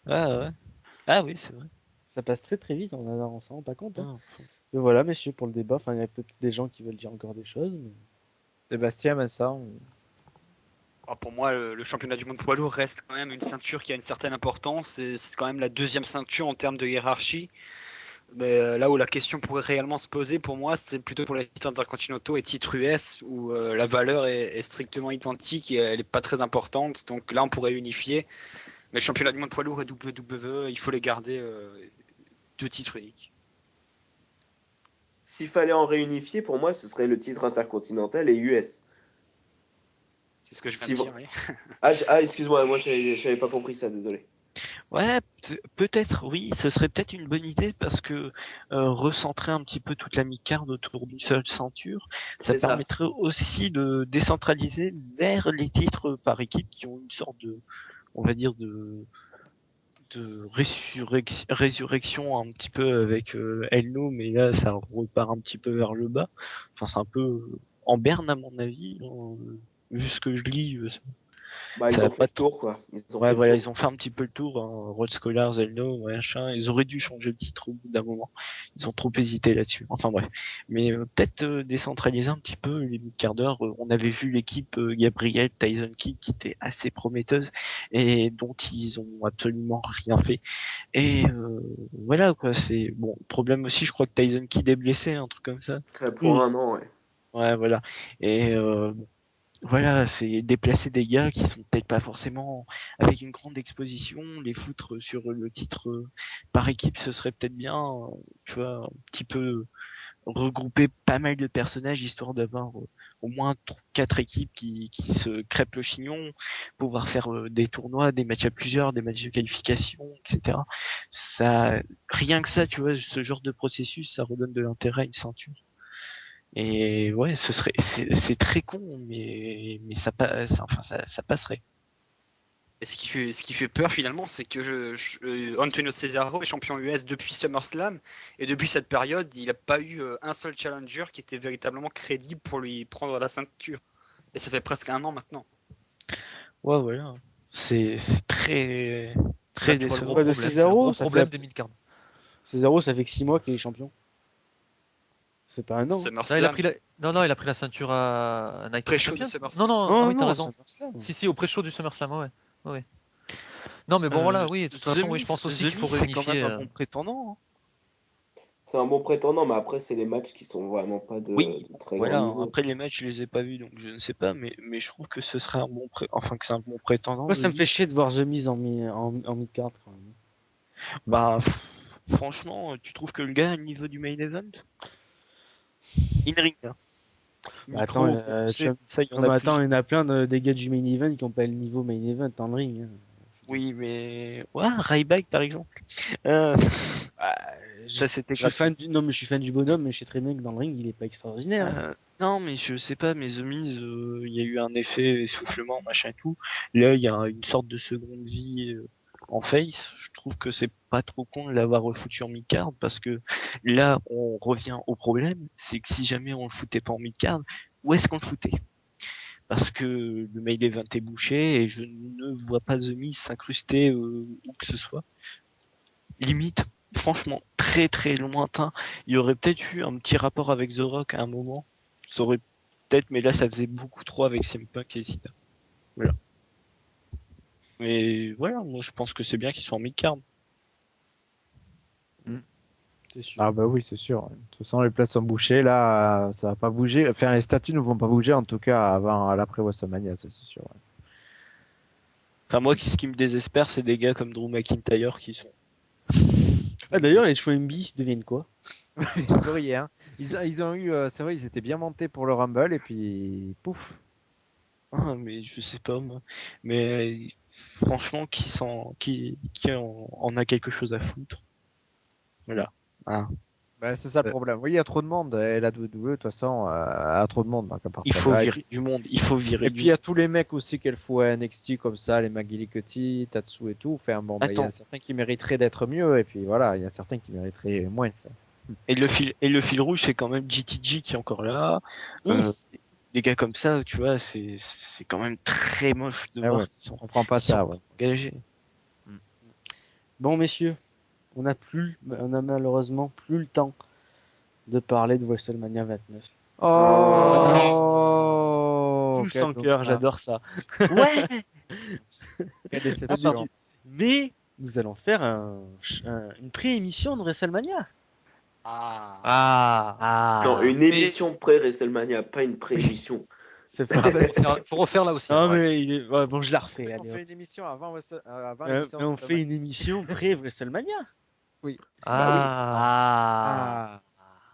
ouais. Ah oui, c'est vrai. Ça passe très très vite, on s'en rend pas compte, hein. Ah. Et voilà, messieurs, pour le débat. Enfin, il y a peut-être des gens qui veulent dire encore des choses. Mais... Sébastien, ben ça. Alors, pour moi, le championnat du monde poids lourd reste quand même une ceinture qui a une certaine importance. Et c'est quand même la deuxième ceinture en termes de hiérarchie. Mais là où la question pourrait réellement se poser, pour moi, c'est plutôt pour les titres intercontinentaux et titres US, où la valeur est strictement identique et elle n'est pas très importante. Donc là, on pourrait unifier. Mais le championnat du monde poids lourd et WWE, il faut les garder deux titres uniques. S'il fallait en réunifier, pour moi, ce serait le titre intercontinental et US. C'est ce que je viens Si de vous- dire, oui. Excuse-moi, moi, j'avais pas compris ça, désolé. Ouais, peut-être, oui, ce serait peut-être une bonne idée parce que recentrer un petit peu toute la mid-card autour d'une seule ceinture, ça C'est ça. permettrait aussi de décentraliser vers les titres par équipe qui ont une sorte de, on va dire, de résurrection un petit peu avec Elno, mais là ça repart un petit peu vers le bas. Enfin, c'est un peu en berne à mon avis, hein. Vu ce que je lis, Bah, ils ça ont va fait pas le tour, quoi. Ils ont Ouais, fait le voilà, tour. ils ont fait un petit peu le tour, hein. Rod Scholar, Zelno, machin. Ils auraient dû changer le titre au bout d'un moment. Ils ont trop hésité là-dessus. Enfin bref. Mais peut-être décentraliser un petit peu les mid-quarts d'heure. On avait vu l'équipe Gabriel, Tyson Kidd qui était assez prometteuse et dont ils ont absolument rien fait. Et voilà quoi, c'est bon. Problème aussi, je crois que Tyson Kidd est blessé, un truc comme ça. Pour un an, ouais. Ouais, voilà. Et bon, voilà, c'est déplacer des gars qui sont peut-être pas forcément avec une grande exposition, les foutre sur le titre par équipe, ce serait peut-être bien, tu vois, un petit peu regrouper pas mal de personnages histoire d'avoir au moins 4 équipes qui se crêpent le chignon, pouvoir faire des tournois, des matchs à plusieurs, des matchs de qualification, etc. Ça, rien que ça, tu vois, ce genre de processus, ça redonne de l'intérêt à une ceinture. Et ouais, c'est très con, mais ça passe, enfin ça passerait. Et ce qui fait peur finalement, c'est que Antonio Cesaro est champion US depuis SummerSlam, et depuis cette période, il n'a pas eu un seul challenger qui était véritablement crédible pour lui prendre la ceinture. Et ça fait presque un an maintenant. Ouais, voilà. C'est très Là, très tu vois le décevant. gros Ouais, de problème, c'est le Cesaro, gros ça problème fait- de midcard. Cesaro, ça fait que 6 mois qu'il est champion. C'est pas un an. Non, il a SummerSlam, pris la... non, il a pris la ceinture à Night of Pré-show de Champions. SummerSlam. Non, Non, oui, t'as non, raison. SummerSlam. Si, au pré-show du SummerSlam, ouais. Non, mais bon, voilà, oui, de toute façon, oui, je pense aussi qu'il faut c'est quand réunifier. même un bon prétendant. Hein. C'est un bon prétendant, mais après, c'est les matchs qui sont vraiment pas Oui, de très voilà. grand niveau. Après les matchs, je les ai pas vus, donc je ne sais pas, mais je trouve que ce serait un bon enfin que c'est un bon prétendant. Moi, ça me The fait Miz. chier de voir The Miz en mid-card quand même. Bah, franchement, tu trouves que le gars a le niveau du main event? In-ring, hein. Bah, Micro, attends, c'est- ça, il y en Non, mais a attends, plus. il y en a plein des gars du main event qui n'ont pas le niveau main event dans le ring, hein. Oui, mais ouais, Ryback par exemple. Bah, Ça c'était je suis gratuit. fan non, mais je suis fan du bonhomme, mais je sais très bien que dans le ring, il est pas extraordinaire, hein. Non, mais je sais pas, mais The Miz, il y a eu un effet essoufflement, machin et tout. Là, il y a une sorte de seconde vie en face. Je trouve que c'est pas trop con de l'avoir refoutu en mid-card parce que là, on revient au problème, c'est que si jamais on le foutait pas en mid-card, où est-ce qu'on le foutait? Parce que le main event est bouché et je ne vois pas The Miz s'incruster où que ce soit. Limite, franchement, très très lointain. Il y aurait peut-être eu un petit rapport avec The Rock à un moment. Ça aurait peut-être, mais là ça faisait beaucoup trop avec CM Punk et Zida. Voilà. Mais voilà, moi je pense que c'est bien qu'ils soient en mid-card. C'est sûr. Ah bah oui, c'est sûr. De toute façon, les places sont bouchées. Là, ça va pas bouger. Enfin, les statuts ne vont pas bouger, en tout cas, avant, à l'après WrestleMania, ça c'est sûr. Enfin, moi, ce qui me désespère, c'est des gars comme Drew McIntyre qui sont. Ah, d'ailleurs, les Schwemby deviennent quoi? Plus rien. Ils ont eu, c'est vrai, ils étaient bien montés pour le Rumble, et puis, pouf. Ah, mais je sais pas, moi. Mais franchement, qui en a quelque chose à foutre. Voilà. Ah. Bah, c'est ça le problème. Oui, il y a trop de monde. Et la WWE, de toute façon, a trop de monde. Donc, à partir Il de faut là, virer du monde. Il faut virer Et du puis il y a tous les mecs aussi qu'elle faut à NXT comme ça, les McGillicuddy, Tatsu et tout. Enfin bon, bah, il y a Attends. certains qui mériteraient d'être mieux et puis voilà, il y a certains qui mériteraient moins ça. Et le fil rouge, c'est quand même GTG qui est encore là. Des gars comme ça, tu vois, c'est quand même très moche de Ah voir ouais, qu'ils sont on comprend pas ça. Ouais. engagés. Bon, messieurs, on a malheureusement plus le temps de parler de WrestleMania 29. Oh, Tout quel sans cœur, dommage. j'adore ça. Ouais. Quelle Ah, déception. mais nous allons faire une pré-émission de WrestleMania. Ah, Non, une émission pré-WrestleMania, pas une pré-émission. C'est pas faut refaire là aussi. Non, hein, ouais. mais ouais, bon, je la refais. On Allez, fait hop. une émission avant, avant Mais l'émission. on fait une émission pré-WrestleMania. Ah,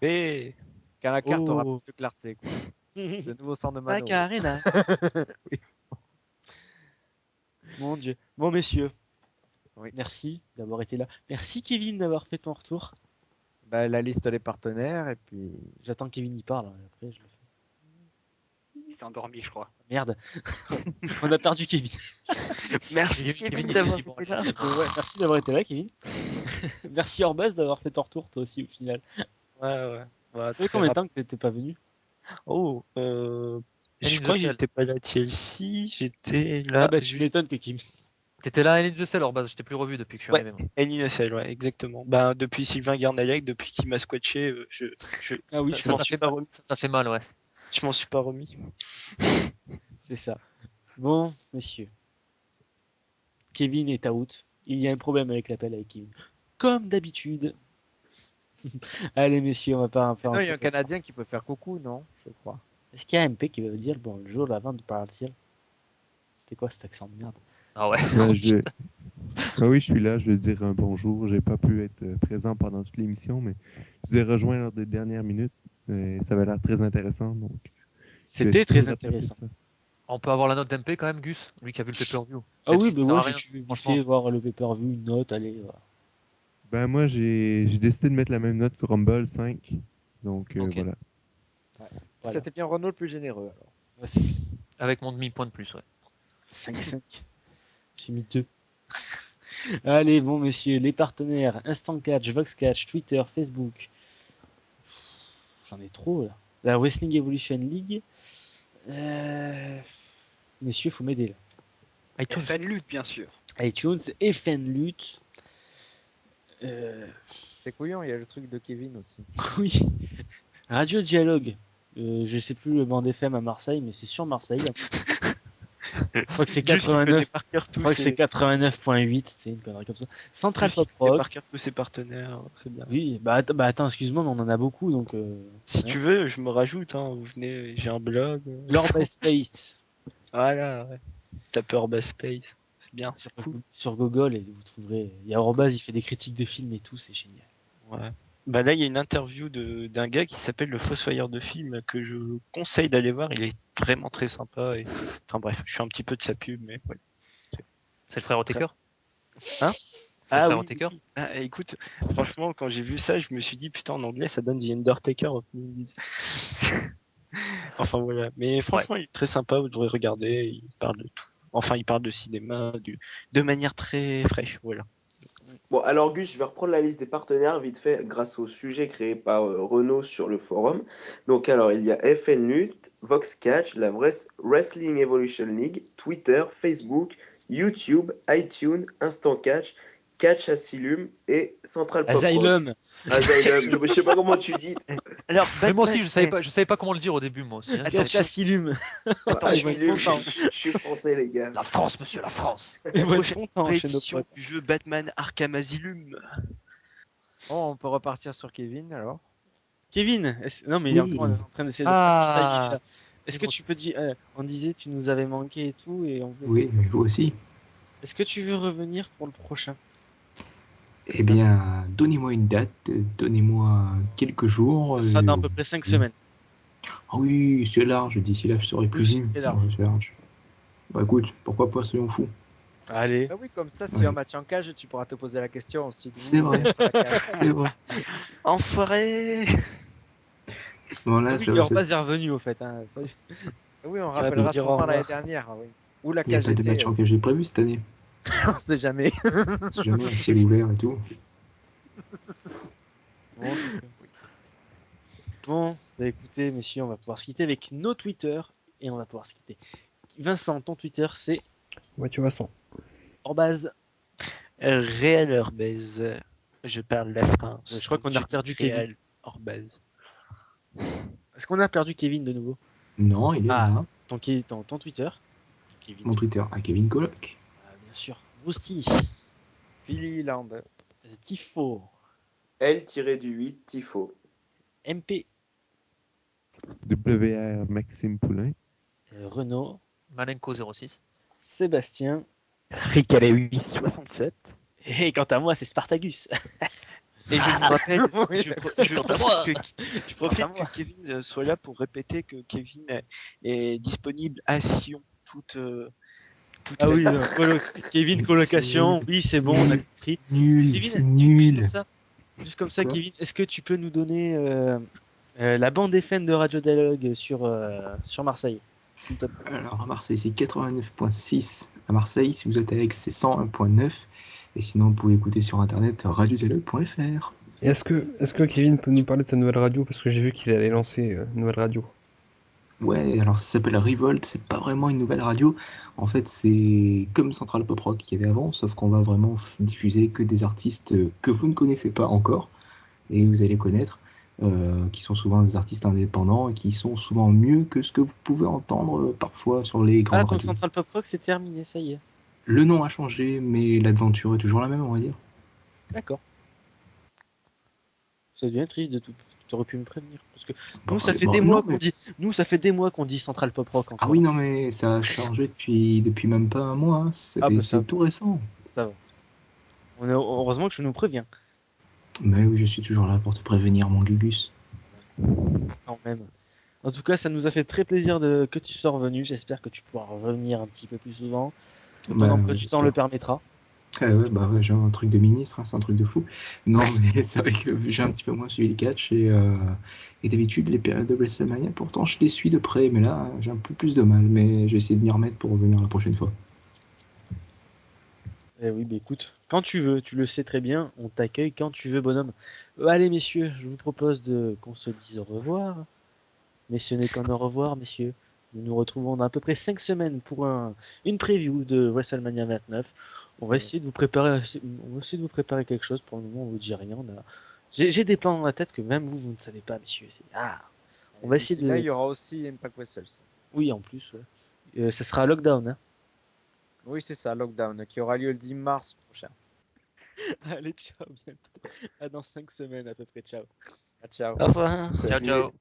Mais Car la carte aura Oh. plus de clarté. Quoi. Le nouveau centre de Mano. Macarena. Mon Dieu. Bon, messieurs. Oui. Merci d'avoir été là. Merci, Kevin, d'avoir fait ton retour. Bah, la liste des partenaires et puis. J'attends que Kevin y parle. Hein, après, je le fais. Il s'est endormi, je crois. Merde. On a perdu Kevin. merci Kevin, d'avoir il été là. Ouais, merci d'avoir été là, Kevin. Merci, Orbaz, d'avoir fait ton retour, toi aussi, au final. Ouais. Ça fait combien de temps que t'étais pas venu? Oh, And je in crois the que Cell. j'étais pas là TLC, j'étais là. Ah bah, tu m'étonnes que Kevin. T'étais là à Elite the Cell, alors je t'ai plus revu depuis que je suis arrivé. Moi. NUSL, ouais, exactement. Ben, depuis Sylvain Garnalec, depuis qu'il m'a squatché, Ah oui, je m'en suis pas remis. Ça t'a fait mal, ouais. Je m'en suis pas remis. c'est ça. Bon, messieurs. Kevin est out. Il y a un problème avec l'appel avec Kevin. Comme d'habitude. Allez, messieurs, on va pas faire Non, il y a un Canadien qui peut faire coucou, non? Je crois. Est-ce qu'il y a un MP qui veut dire bonjour avant de partir? C'était quoi cet accent de merde? Ah ouais. Ouais, Ah oui, je suis là, je veux dire un bonjour. J'ai pas pu être présent pendant toute l'émission, mais je vous ai rejoint lors des dernières minutes. Et ça avait l'air très intéressant. Donc, C'était très intéressant. On peut avoir la note d'MP quand même, Gus, lui qui a vu le pay-per-view. Ah Même oui, si bah ça sert à ouais, rien, j'ai vite franchement. fait voir le pay-per-view, une note, allez. Voilà. Ben moi, j'ai décidé de mettre la même note que Rumble 5. Donc Ok. voilà. Voilà. C'était bien Renault le plus généreux. Alors. Ouais, c'est Avec mon demi-point de plus, ouais. 5-5. J'ai mis 2. Allez, bon, messieurs, les partenaires Instant Catch, Vox Catch, Twitter, Facebook. J'en ai trop, là. La Wrestling Evolution League. Messieurs, faut m'aider, là. iTunes. Fan lutte, bien sûr. iTunes et Fanlut. C'est couillon, il y a le truc de Kevin aussi. Oui. Radio Dialogue. Je sais plus le band FM à Marseille, mais c'est sur Marseille. Je crois que c'est 89. Je crois que c'est 89.8. C'est une connerie comme ça. Central Pop Rock. Par cœur tous ses partenaires, c'est bien. Oui, bah attends, excuse-moi, mais on en a beaucoup, donc. Si tu veux, je me rajoute, hein, vous venez, j'ai un blog. L'Orba Space. Voilà, ouais. Tapeur Bass Space, c'est bien. Sur Google, et vous trouverez. Il y a Orbaz, il fait des critiques de films et tout, c'est génial. Ouais. Bah là, il y a une interview d'un gars qui s'appelle le Fossoyeur de film que je vous conseille d'aller voir. Il est vraiment très sympa. Et... Enfin bref, je suis un petit peu de sa pub, mais ouais. C'est le frère Otaker. Hein? C'est le frère oui, Otaker. oui. Ah, écoute, franchement, quand j'ai vu ça, je me suis dit putain, en anglais, ça donne The Undertaker. Enfin voilà. Mais franchement, il est très sympa. Vous devrez regarder. Il parle de tout. Enfin, il parle de cinéma de manière très fraîche. Voilà. Bon, alors Gus, je vais reprendre la liste des partenaires vite fait grâce au sujet créé par Renaud sur le forum. Donc alors, il y a FN Lutte, Vox Catch, la Wrestling Evolution League, Twitter, Facebook, YouTube, iTunes, Instant Catch, Catch Asylum et Central Pop Rock. Asylum. Asylum, je sais pas comment tu dis. Alors, Mais moi aussi, Batman, je savais pas comment le dire au début, moi aussi. Hein. Catch Asylum. Asylum, content. je suis français, les gars. La France, monsieur, la France. Ils vont être prochaine contents chez nos réédition potes. du jeu Batman Arkham Asylum. Bon, on peut repartir sur Kevin alors. Kevin, non mais il est Oui. encore en train d'essayer de Ah. passer, ça y est, là. Est-ce que tu peux dire, on disait tu nous avais manqué et tout, et on veut Oui, mais vous aussi. Est-ce que tu veux revenir pour le prochain? Eh bien, donnez-moi une date, donnez-moi quelques jours. Ce sera dans à peu près 5 semaines. Ah oui, c'est large, d'ici là je serai plus Oui, venu. c'est large. Ouais, c'est large. Bah écoute, pourquoi pas, soyons fous. Allez. Ah oui, comme ça, si Ouais. un match en cage, tu pourras te poser la question aussi. C'est vrai. C'est vrai. Enfoiré. Bon là, Oui, ça il va, repasse est revenu au fait. Hein. Ça- Oui, on Ah, rappellera de dire au sûrement revoir. l'année dernière. Oui. Où la il n'y a cage pas de était, match en cage de prévu cette année. on sait jamais. Si jamais un ciel ouvert et tout. Bon, Bon, bah écoutez, messieurs, on va pouvoir se quitter avec nos Twitter et on va pouvoir se quitter. Vincent, ton Twitter, c'est Voiture Vincent. Orbaz. Real Orbez. Je parle la France. Je crois qu'on a perdu Kevin. Real Orbez. Est-ce qu'on a perdu Kevin de nouveau? Non, il est là. Ton Twitter. Kevin. Mon Twitter, à Kevin Coloc. Ah, bien sûr. Rousty. Philly Land. Tifo. L-8 Tifo. MP. WR Maxime Poulain. Renault. Malenko 06. Sébastien. Ricalé 867. Et quant à moi, c'est Spartagus. Et je vous rappelle, Quant à moi. je profite Quant à moi. que Kevin soit là pour répéter que Kevin est disponible à Sion toute Ah la- oui, Kevin, colocation. Oui, c'est bon, on a compris. Nul, Kevin, c'est nul. Juste comme ça, Quoi Kevin, est-ce que tu peux nous donner la bande FM de Radio Dialogue sur Marseille, s'il te plaît? Alors à Marseille, c'est 89.6. À Marseille, si vous êtes avec, c'est 101.9. Et sinon, vous pouvez écouter sur internet radiodialogue.fr. Et est-ce que Kevin peut nous parler de sa nouvelle radio? Parce que j'ai vu qu'il allait lancer une nouvelle radio. Ouais, alors ça s'appelle Revolt, c'est pas vraiment une nouvelle radio. En fait, c'est comme Central Pop Rock qu'il y avait avant, sauf qu'on va vraiment diffuser que des artistes que vous ne connaissez pas encore et vous allez connaître, qui sont souvent des artistes indépendants et qui sont souvent mieux que ce que vous pouvez entendre parfois sur les Ah, grandes donc radios. Central Pop Rock, c'est terminé, ça y est. Le nom a changé, mais l'aventure est toujours la même, on va dire. D'accord. Ça devient triste de tout. Tu aurais pu me prévenir. Parce que Bon, nous, ça fait bon, des non, mois mais- qu'on dit. Nous, ça fait des mois qu'on dit Central Pop Rock. Ah encore. oui, non, mais ça a changé depuis même pas un mois, hein. Ah, bah, ça C'est va. tout récent. Ça va. Heureusement que tu nous préviens. Mais oui, je suis toujours là pour te prévenir, mon Gugus. Quand même. En tout cas, ça nous a fait très plaisir que tu sois revenu. J'espère que tu pourras revenir un petit peu plus souvent. Ton Bah, emploi ouais, du temps j'espère. le permettra. Ah ouais, bah ouais, j'ai un truc de ministre, hein, c'est un truc de fou. Non, mais c'est vrai que j'ai un petit peu moins suivi les catchs et d'habitude, les périodes de WrestleMania, pourtant, je les suis de près, mais là, j'ai un peu plus de mal, mais je vais essayer de m'y remettre pour revenir la prochaine fois. Eh oui, bah écoute, quand tu veux, tu le sais très bien, on t'accueille quand tu veux, bonhomme. Allez, messieurs, je vous propose qu'on se dise au revoir. Mais ce n'est qu'un au revoir, messieurs. Nous nous retrouvons dans à peu près 5 semaines pour une preview de WrestleMania 29. On va essayer de vous préparer quelque chose. Pour le moment, on vous dit rien. J'ai des plans dans la tête que même vous ne savez pas, messieurs. On va essayer de. Là, il y aura aussi Impact Wrestles. Oui, en plus, ouais. Ça sera Lockdown, hein. Oui, c'est ça, Lockdown, qui aura lieu le 10 mars prochain. Allez, ciao, bientôt. À dans 5 semaines à peu près, ciao. Ciao. Au revoir. Ciao, ciao.